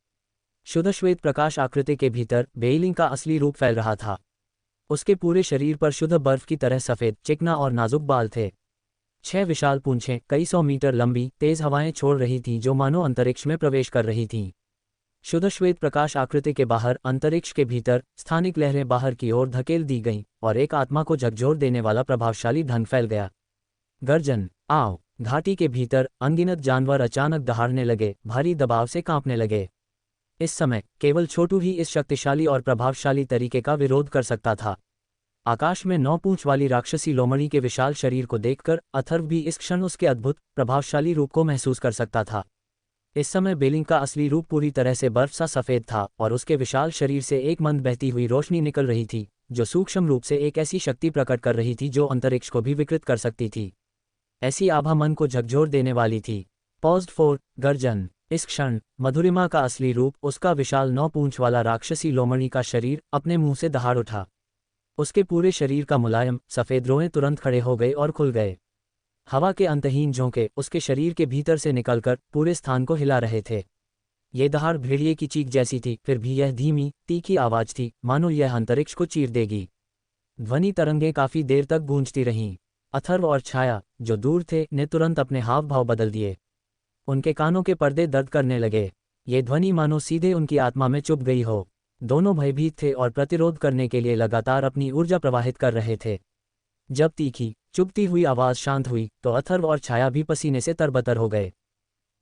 शुद्ध श्वेत प्रकाश आकृति के भीतर बेइलिंग का असली रूप फैल रहा था। उसके पूरे शरीर पर शुद्ध बर्फ की तरह सफ़ेद, चिकना और नाजुक बाल थे। 6 विशाल पूंछें कई सौ मीटर लंबी तेज हवाएं छोड़ रही थीं जो मानो अंतरिक्ष में प्रवेश कर रही थीं। शुद्ध श्वेत प्रकाश आकृति के बाहर अंतरिक्ष के भीतर स्थानिक लहरें बाहर की ओर धकेल दी गईं और एक आत्मा को झकझोर देने वाला प्रभावशाली ढंग फैल गया। गर्जन, आओ। घाटी के भीतर अनगिनत जानवर अचानक दहाड़ने लगे, भारी दबाव से कांपने लगे। इस समय केवल छोटू ही इस शक्तिशाली और प्रभावशाली तरीके का विरोध कर सकता था। आकाश में 9 पूंछ वाली राक्षसी लोमड़ी के विशाल शरीर को देखकर अथर्व भी इस क्षण उसके अद्भुत प्रभावशाली रूप को महसूस कर सकता था। इस समय बेलिंग का असली रूप पूरी तरह से बर्फ सा सफ़ेद था और उसके विशाल शरीर से एक मंद बहती हुई रोशनी निकल रही थी जो सूक्ष्म रूप से एक ऐसी शक्ति प्रकट कर रही थी जो अंतरिक्ष को भी विकृत कर सकती थी। ऐसी आभा मन को झकझोर देने वाली थी। पॉज्ड फॉर गर्जन। इस क्षण मधुरिमा का असली रूप, उसका विशाल 9 पूंछ वाला राक्षसी लोमड़ी का शरीर अपने मुंह से दहाड़ उठा। उसके पूरे शरीर का मुलायम सफ़ेद रोए तुरंत खड़े हो गए और खुल गए। हवा के अंतहीन झोंके उसके शरीर के भीतर से निकलकर पूरे स्थान को हिला रहे थे। ये दहाड़ भेड़िए की चीख जैसी थी, फिर भी यह धीमी तीखी आवाज थी, मानो यह अंतरिक्ष को चीर देगी। ध्वनि तरंगें काफी देर तक गूंजती रहीं। अथर्व और छाया, जो दूर थे, ने तुरंत अपने हाव भाव बदल दिए। उनके कानों के पर्दे दर्द करने लगे। ये ध्वनि मानो सीधे उनकी आत्मा में चुभ गई हो। दोनों भयभीत थे और प्रतिरोध करने के लिए लगातार अपनी ऊर्जा प्रवाहित कर रहे थे। जब तीखी चुभती हुई आवाज़ शांत हुई तो अथर्व और छाया भी पसीने से तरबतर हो गए।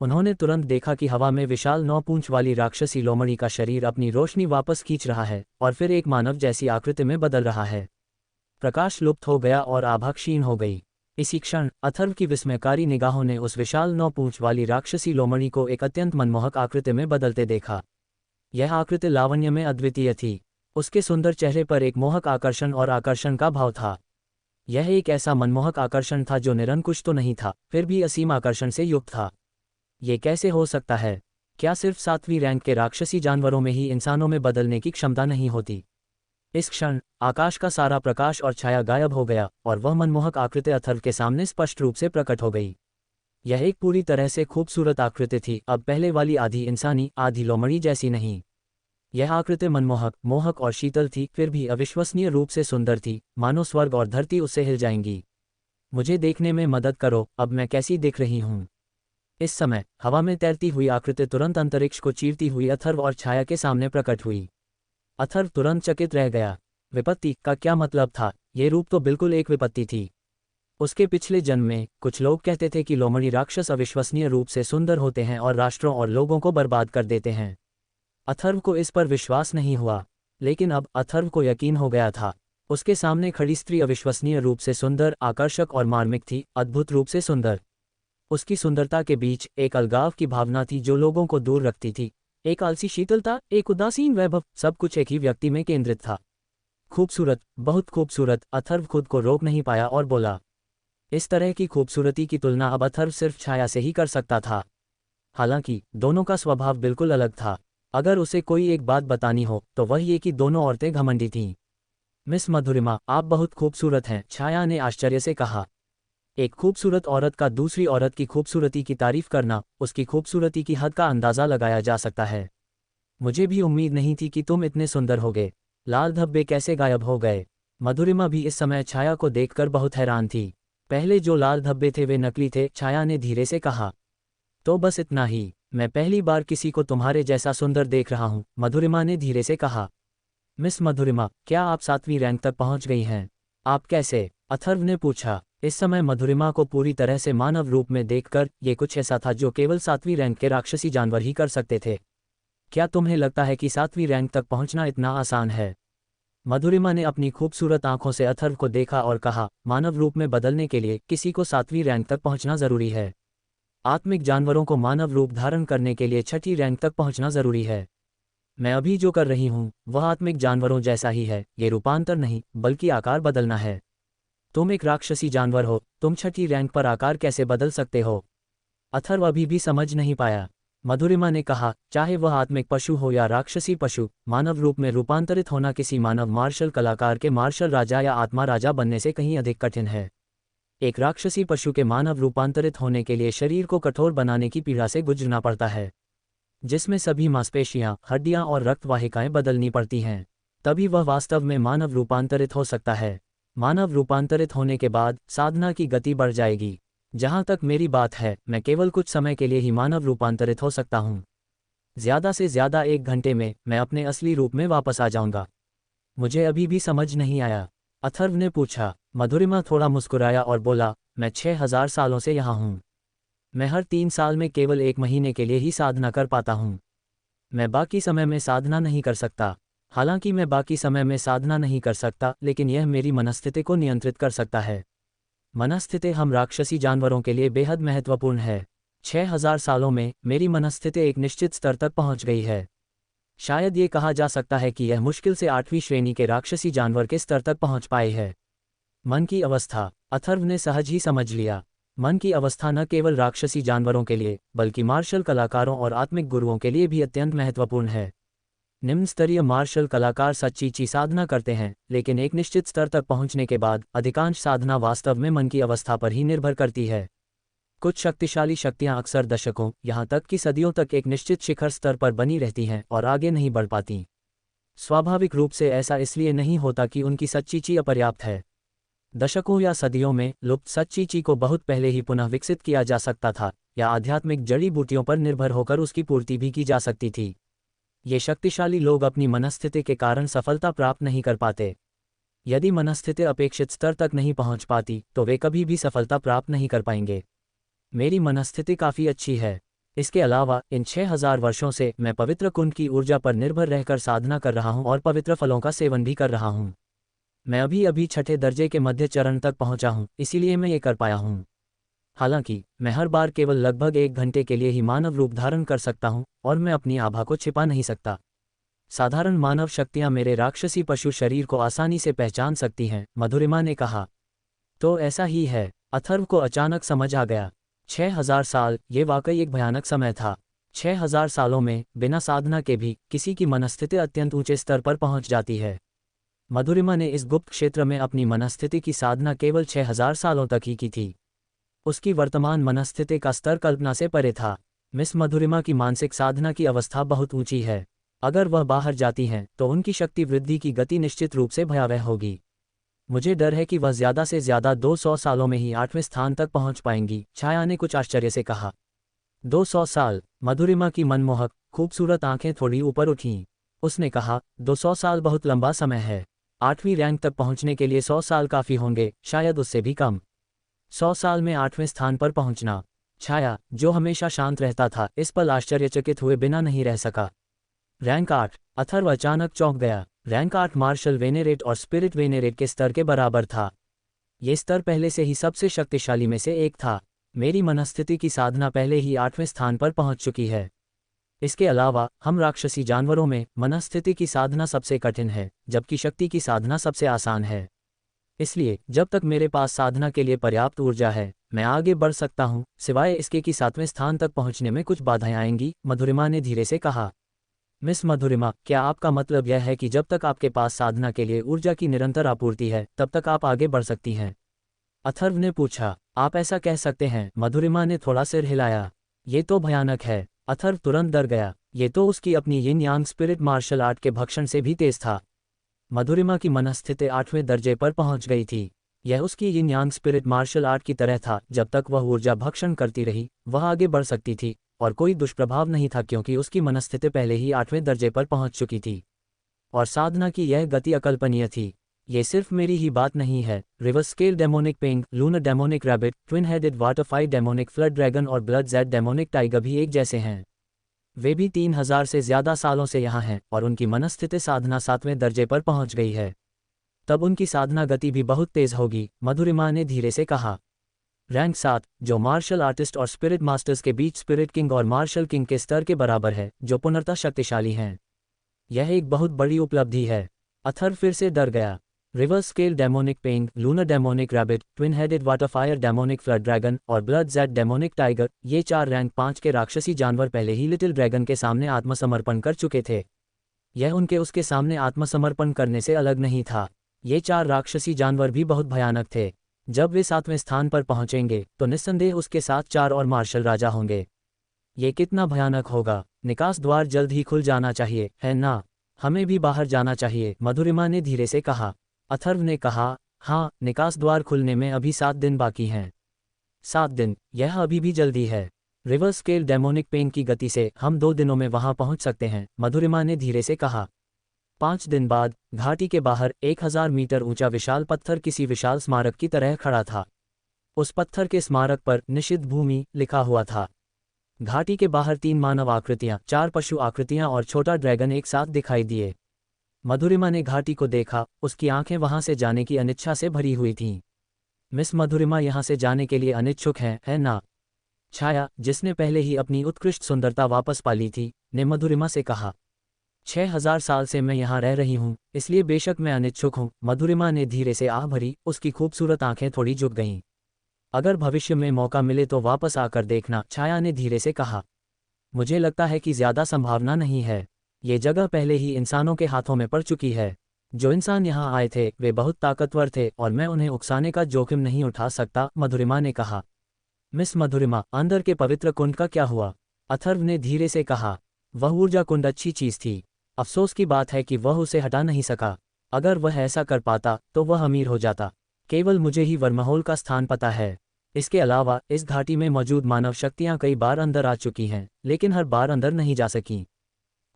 उन्होंने तुरंत देखा कि हवा में विशाल 9 पूंछ वाली राक्षसी लोमड़ी का शरीर अपनी रोशनी वापस खींच रहा है और फिर एक मानव जैसी आकृति में बदल रहा है। प्रकाश लुप्त हो गया और आभा क्षीण हो गई। इसी क्षण अथर्व की विस्मयकारी निगाहों ने उस विशाल 9 पूंछ वाली राक्षसी लोमड़ी को एक अत्यंत मनमोहक आकृति में बदलते देखा। यह आकृति लावण्य में अद्वितीय थी। उसके सुंदर चेहरे पर एक मोहक आकर्षण और आकर्षण का भाव था। यह एक ऐसा मनमोहक आकर्षण था जो निरंकुश तो नहीं था, फिर भी असीम आकर्षण से युक्त था। ये कैसे हो सकता है? क्या सिर्फ 7वीं रैंक के राक्षसी जानवरों में ही इंसानों में बदलने की क्षमता नहीं होती? इस क्षण आकाश का सारा प्रकाश और छाया गायब हो गया और वह मनमोहक आकृति अथर्व के सामने स्पष्ट रूप से प्रकट हो गई। यह एक पूरी तरह से खूबसूरत आकृति थी, अब पहले वाली आधी इंसानी आधी लोमड़ी जैसी नहीं। यह आकृति मनमोहक, मोहक और शीतल थी, फिर भी अविश्वसनीय रूप से सुंदर थी, मानो स्वर्ग और धरती उससे हिल जाएंगी। मुझे देखने में मदद करो, अब मैं कैसी दिख रही हूँ? इस समय हवा में तैरती हुई आकृति तुरंत अंतरिक्ष को चीरती हुई अथर्व और छाया के सामने प्रकट हुई। अथर्व तुरंत चकित रह गया। विपत्ति का क्या मतलब था? ये रूप तो बिल्कुल एक विपत्ति थी। उसके पिछले जन्म में कुछ लोग कहते थे कि लोमड़ी राक्षस अविश्वसनीय रूप से सुंदर होते हैं और राष्ट्रों और लोगों को बर्बाद कर देते हैं। अथर्व को इस पर विश्वास नहीं हुआ, लेकिन अब अथर्व को यकीन हो गया था। उसके सामने खड़ी स्त्री अविश्वसनीय रूप से सुंदर, आकर्षक और मार्मिक थी, अद्भुत रूप से सुंदर। उसकी सुंदरता के बीच एक अलगाव की भावना थी जो लोगों को दूर रखती थी। एक आलसी शीतलता, एक उदासीन वैभव, सब कुछ एक ही व्यक्ति में केंद्रित था। खूबसूरत, बहुत खूबसूरत। अथर्व खुद को रोक नहीं पाया और बोला। इस तरह की खूबसूरती की तुलना अब अथर्व सिर्फ छाया से ही कर सकता था। हालांकि दोनों का स्वभाव बिल्कुल अलग था। अगर उसे कोई एक बात बतानी हो तो वह ये कि दोनों औरतें घमंडी थीं। मिस मधुरिमा, आप बहुत खूबसूरत हैं, छाया ने आश्चर्य से कहा। एक खूबसूरत औरत का दूसरी औरत की खूबसूरती की तारीफ करना, उसकी खूबसूरती की हद का अंदाज़ा लगाया जा सकता है। मुझे भी उम्मीद नहीं थी कि तुम इतने सुंदर होगे। लाल धब्बे कैसे गायब हो गए? मधुरिमा भी इस समय छाया को देखकर बहुत हैरान थी। पहले जो लाल धब्बे थे वे नकली थे, छाया ने धीरे से कहा। तो बस इतना ही, मैं पहली बार किसी को तुम्हारे जैसा सुंदर देख रहा हूँ, मधुरिमा ने धीरे से कहा। मिस मधुरिमा, क्या आप 7वीं रैंक तक पहुँच गई हैं? आप कैसे? अथर्व ने पूछा। इस समय मधुरिमा को पूरी तरह से मानव रूप में देखकर ये कुछ ऐसा था जो केवल 7वीं रैंक के राक्षसी जानवर ही कर सकते थे। क्या तुम्हें लगता है कि 7वीं रैंक तक पहुंचना इतना आसान है? मधुरिमा ने अपनी खूबसूरत आंखों से अथर्व को देखा और कहा, मानव रूप में बदलने के लिए किसी को 7वीं रैंक तक पहुंचना जरूरी है। आत्मिक जानवरों को मानव रूप धारण करने के लिए 6ठी रैंक तक पहुंचना जरूरी है। मैं अभी जो कर रही हूँ वह आत्मिक जानवरों जैसा ही है, ये रूपांतर नहीं बल्कि आकार बदलना है। तुम एक राक्षसी जानवर हो, तुम 6ठी रैंक पर आकार कैसे बदल सकते हो? अथर्व अभी भी समझ नहीं पाया। मधुरिमा ने कहा, चाहे वह आत्मिक पशु हो या राक्षसी पशु, मानव रूप में रूपांतरित होना किसी मानव मार्शल कलाकार के मार्शल राजा या आत्मा राजा बनने से कहीं अधिक कठिन है। एक राक्षसी पशु के मानव रूपांतरित होने के लिए शरीर को कठोर बनाने की पीड़ा से गुजरना पड़ता है, जिसमें सभी मांसपेशियां, हड्डियां और रक्त वाहिकाएं बदलनी पड़ती हैं। तभी वह वास्तव में मानव रूपांतरित हो सकता है। मानव रूपांतरित होने के बाद साधना की गति बढ़ जाएगी। जहां तक मेरी बात है, मैं केवल कुछ समय के लिए ही मानव रूपांतरित हो सकता हूं। ज्यादा से ज्यादा 1 घंटे में मैं अपने असली रूप में वापस आ जाऊंगा। मुझे अभी भी समझ नहीं आया, अथर्व ने पूछा। मधुरिमा थोड़ा मुस्कुराया और बोला, मैं 6000 सालों से यहाँ हूँ। मैं हर 3 साल में केवल 1 महीने के लिए ही साधना कर पाता हूँ। मैं बाकी समय में साधना नहीं कर सकता। हालांकि मैं बाकी समय में साधना नहीं कर सकता, लेकिन यह मेरी मनस्थिति को नियंत्रित कर सकता है। मनस्थिति हम राक्षसी जानवरों के लिए बेहद महत्वपूर्ण है। 6000 सालों में मेरी मनस्थिति एक निश्चित स्तर तक पहुंच गई है। शायद ये कहा जा सकता है कि यह मुश्किल से 8वीं श्रेणी के राक्षसी जानवर के स्तर तक पहुंच पाई है। मन की अवस्था, अथर्व ने सहज ही समझ लिया। मन की अवस्था न केवल राक्षसी जानवरों के लिए, बल्कि मार्शल कलाकारों और आत्मिक गुरुओं के लिए भी अत्यंत महत्वपूर्ण है। निम्न स्तरीय मार्शल कलाकार सच्ची साधना करते हैं, लेकिन एक निश्चित स्तर तक पहुंचने के बाद अधिकांश साधना वास्तव में मन की अवस्था पर ही निर्भर करती है। कुछ शक्तिशाली शक्तियां अक्सर दशकों, यहां तक कि सदियों तक एक निश्चित शिखर स्तर पर बनी रहती हैं और आगे नहीं बढ़ पाती। स्वाभाविक रूप से ऐसा इसलिए नहीं होता कि उनकी सच्ची अपर्याप्त है। दशकों या सदियों में लुप्त सच्ची को बहुत पहले ही पुनः विकसित किया जा सकता था, या आध्यात्मिक जड़ी बूटियों पर निर्भर होकर उसकी पूर्ति भी की जा सकती थी। ये शक्तिशाली लोग अपनी मनस्थिति के कारण सफलता प्राप्त नहीं कर पाते। यदि मनस्थिति अपेक्षित स्तर तक नहीं पहुंच पाती, तो वे कभी भी सफलता प्राप्त नहीं कर पाएंगे। मेरी मनस्थिति काफ़ी अच्छी है। इसके अलावा इन 6000 वर्षों से मैं पवित्र कुंड की ऊर्जा पर निर्भर रहकर साधना कर रहा हूं और पवित्र फलों का सेवन भी कर रहा हूं। मैं अभी 6ठे दर्जे के मध्य चरण तक पहुंचा हूं, इसीलिए मैं ये कर पाया हूं। हालांकि मैं हर बार केवल लगभग 1 घंटे के लिए ही मानव रूप धारण कर सकता हूं, और मैं अपनी आभा को छिपा नहीं सकता। साधारण मानव शक्तियां मेरे राक्षसी पशु शरीर को आसानी से पहचान सकती हैं, मधुरिमा ने कहा। तो ऐसा ही है, अथर्व को अचानक समझ आ गया। 6000 साल, ये वाकई एक भयानक समय था। 6000 सालों में बिना साधना के भी किसी की मनस्थिति अत्यंत ऊंचे स्तर पर पहुंच जाती है। मधुरिमा ने इस गुप्त क्षेत्र में अपनी मनस्थिति की साधना केवल 6000 सालों तक ही की थी। उसकी वर्तमान मनस्थिति का स्तर कल्पना से परे था। मिस मधुरिमा की मानसिक साधना की अवस्था बहुत ऊंची है। अगर वह बाहर जाती हैं, तो उनकी शक्ति वृद्धि की गति निश्चित रूप से भयावह होगी। मुझे डर है कि वह ज़्यादा से ज़्यादा 200 सालों में ही 8वें स्थान तक पहुंच पाएंगी, छाया ने कुछ आश्चर्य से कहा। 200 साल, मधुरिमा की मनमोहक, खूबसूरत आंखें थोड़ी ऊपर उठीं। उसने कहा, 200 साल बहुत लंबा समय है। 8वीं रैंक तक पहुंचने के लिए 100 साल काफ़ी होंगे, शायद उससे भी कम। 100 साल में 8वें स्थान पर पहुंचना। छाया, जो हमेशा शांत रहता था, इस पल आश्चर्यचकित हुए बिना नहीं रह सका। रैंक 8, अथर्व अचानक चौंक गया। रैंक 8 मार्शल वेनेरेट और स्पिरिट वेनेरेट के स्तर के बराबर था। ये स्तर पहले से ही सबसे शक्तिशाली में से एक था। मेरी मनस्थिति की साधना पहले ही 8वें स्थान पर पहुंच चुकी है। इसके अलावा हम राक्षसी जानवरों में मनस्थिति की साधना सबसे कठिन है, जबकि शक्ति की साधना सबसे आसान है। इसलिए जब तक मेरे पास साधना के लिए पर्याप्त ऊर्जा है, मैं आगे बढ़ सकता हूं, सिवाय इसके कि 7वें स्थान तक पहुंचने में कुछ बाधाएं आएंगी, मधुरिमा ने धीरे से कहा। मिस मधुरिमा, क्या आपका मतलब यह है कि जब तक आपके पास साधना के लिए ऊर्जा की निरंतर आपूर्ति है, तब तक आप आगे बढ़ सकती हैं? अथर्व ने पूछा। आप ऐसा कह सकते हैं, मधुरिमा ने थोड़ा सिर हिलाया। ये तो भयानक है। अथर्व तुरंत डर गया। ये तो उसकी अपनी यिन यांग स्पिरिट मार्शल आर्ट के भक्षण से भी तेज था। मधुरिमा की मनस्थिति 8वें दर्जे पर पहुंच गई थी। यह उसकी यिन यांग स्पिरिट मार्शल आर्ट की तरह था। जब तक वह ऊर्जा भक्षण करती रही, वह आगे बढ़ सकती थी, और कोई दुष्प्रभाव नहीं था, क्योंकि उसकी मनस्थिति पहले ही 8वें दर्जे पर पहुंच चुकी थी। और साधना की यह गति अकल्पनीय थी। ये सिर्फ मेरी ही बात नहीं है। Reverse scale demonic Peng, lunar demonic rabbit, twin headed water fire demonic flood dragon और ब्लड जेड डेमोनिक टाइगर भी एक जैसे हैं। वे भी 3000 से ज़्यादा सालों से यहाँ हैं, और उनकी मनस्थिति साधना 7वें दर्जे पर पहुँच गई है। तब उनकी साधना गति भी बहुत तेज होगी, मधुरिमा ने धीरे से कहा। रैंक 7, जो मार्शल आर्टिस्ट और स्पिरिट मास्टर्स के बीच स्पिरिट किंग और मार्शल किंग के स्तर के बराबर है, जो पुनर्तः शक्तिशाली हैं। यह एक बहुत बड़ी उपलब्धि है। अथर्व फिर से डर गया। Reverse scale demonic Peng, lunar demonic rabbit, twin headed water fire demonic flood dragon और ब्लड जेट डेमोनिक टाइगर, ये 4 रैंक 5 के राक्षसी जानवर पहले ही लिटिल ड्रैगन के सामने आत्मसमर्पण कर चुके थे। यह उनके उसके सामने आत्मसमर्पण करने से अलग नहीं था। ये 4 राक्षसी जानवर भी बहुत भयानक थे। जब वे 7वें स्थान पर पहुंचेंगे तो निस्संदेह उसके साथ 4 और मार्शल राजा होंगे। ये कितना भयानक होगा। निकास द्वार जल्द ही खुल जाना चाहिए, है ना? हमें भी बाहर जाना चाहिए, मधुरिमा ने धीरे से कहा। अथर्व ने कहा, हाँ, निकास द्वार खुलने में अभी 7 दिन बाकी हैं। 7 दिन, यह अभी भी जल्दी है। रिवर्स स्केल डेमोनिक पेन की गति से हम 2 दिनों में वहां पहुंच सकते हैं, मधुरिमा ने धीरे से कहा। 5 दिन बाद घाटी के बाहर 1000 मीटर ऊंचा विशाल पत्थर किसी विशाल स्मारक की तरह खड़ा था। उस पत्थर के स्मारक पर निषिद्ध भूमि लिखा हुआ था। घाटी के बाहर 3 मानव आकृतियां, 4 पशु आकृतियां और छोटा ड्रैगन एक साथ दिखाई दिए। मधुरिमा ने घाटी को देखा, उसकी आंखें वहां से जाने की अनिच्छा से भरी हुई थीं। मिस मधुरिमा यहां से जाने के लिए अनिच्छुक हैं, है ना? छाया, जिसने पहले ही अपनी उत्कृष्ट सुंदरता वापस पा ली थी, ने मधुरिमा से कहा। 6000 साल से मैं यहाँ रह रही हूँ, इसलिए बेशक मैं अनिच्छुक हूँ, मधुरिमा ने धीरे से आह भरी, उसकी खूबसूरत आंखें थोड़ी झुक गईं। अगर भविष्य में मौका मिले तो वापस आकर देखना, छाया ने धीरे से कहा। मुझे लगता है कि ज्यादा संभावना नहीं है। ये जगह पहले ही इंसानों के हाथों में पड़ चुकी है। जो इंसान यहाँ आए थे वे बहुत ताकतवर थे और मैं उन्हें उकसाने का जोखिम नहीं उठा सकता, मधुरिमा ने कहा। मिस मधुरिमा, अंदर के पवित्र कुंड का क्या हुआ? अथर्व ने धीरे से कहा। वह ऊर्जा कुंड अच्छी चीज थी। अफसोस की बात है कि वह उसे हटा नहीं सका। अगर वह ऐसा कर पाता तो वह अमीर हो जाता। केवल मुझे ही वर्महोल का स्थान पता है। इसके अलावा इस घाटी में मौजूद मानव शक्तियां कई बार अंदर आ चुकी हैं, लेकिन हर बार अंदर नहीं जा सकीं।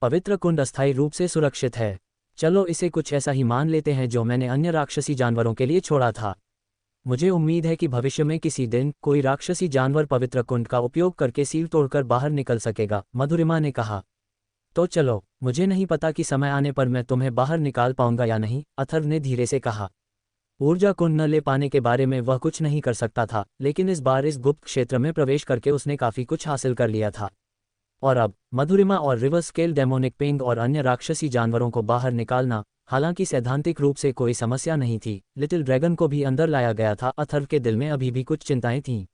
पवित्र कुंड अस्थायी रूप से सुरक्षित है। चलो इसे कुछ ऐसा ही मान लेते हैं जो मैंने अन्य राक्षसी जानवरों के लिए छोड़ा था। मुझे उम्मीद है कि भविष्य में किसी दिन कोई राक्षसी जानवर पवित्र कुंड का उपयोग करके सील तोड़कर बाहर निकल सकेगा, मधुरिमा ने कहा। तो चलो, मुझे नहीं पता कि समय आने पर मैं तुम्हें बाहर निकाल पाऊंगा या नहीं, अथर्व ने धीरे से कहा। ऊर्जा कुंड न ले पाने के बारे में वह कुछ नहीं कर सकता था, लेकिन इस बार इस गुप्त क्षेत्र में प्रवेश करके उसने काफी कुछ हासिल कर लिया था। और अब मधुरिमा और रिवर्स स्केल डेमोनिक पेंग और अन्य राक्षसी जानवरों को बाहर निकालना, हालांकि सैद्धांतिक रूप से कोई समस्या नहीं थी, लिटिल ड्रैगन को भी अंदर लाया गया था। अथर्व के दिल में अभी भी कुछ चिंताएं थीं।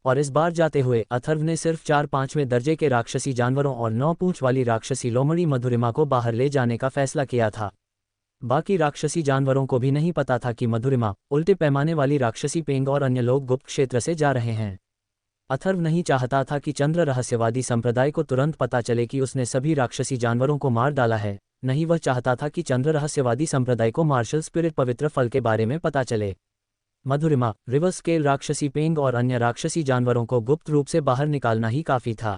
और इस बार जाते हुए अथर्व ने सिर्फ 4-5वें दर्जे के राक्षसी जानवरों और 9 पूंछ वाली राक्षसी लोमड़ी मधुरिमा को बाहर ले जाने का फैसला किया था। बाकी राक्षसी जानवरों को भी नहीं पता था कि मधुरिमा, उल्टे पैमाने वाली राक्षसी पेंग और अन्य लोग गुप्त क्षेत्र से जा रहे हैं। अथर्व नहीं चाहता था कि चंद्र रहस्यवादी संप्रदाय को तुरंत पता चले कि उसने सभी राक्षसी जानवरों को मार डाला है। नहीं, वह चाहता था कि चंद्र रहस्यवादी संप्रदाय को मार्शल स्पिरिट पवित्र फल के बारे में पता चले। मधुरिमा, रिवर्स स्केल राक्षसी पेंग और अन्य राक्षसी जानवरों को गुप्त रूप से बाहर निकालना ही काफी था।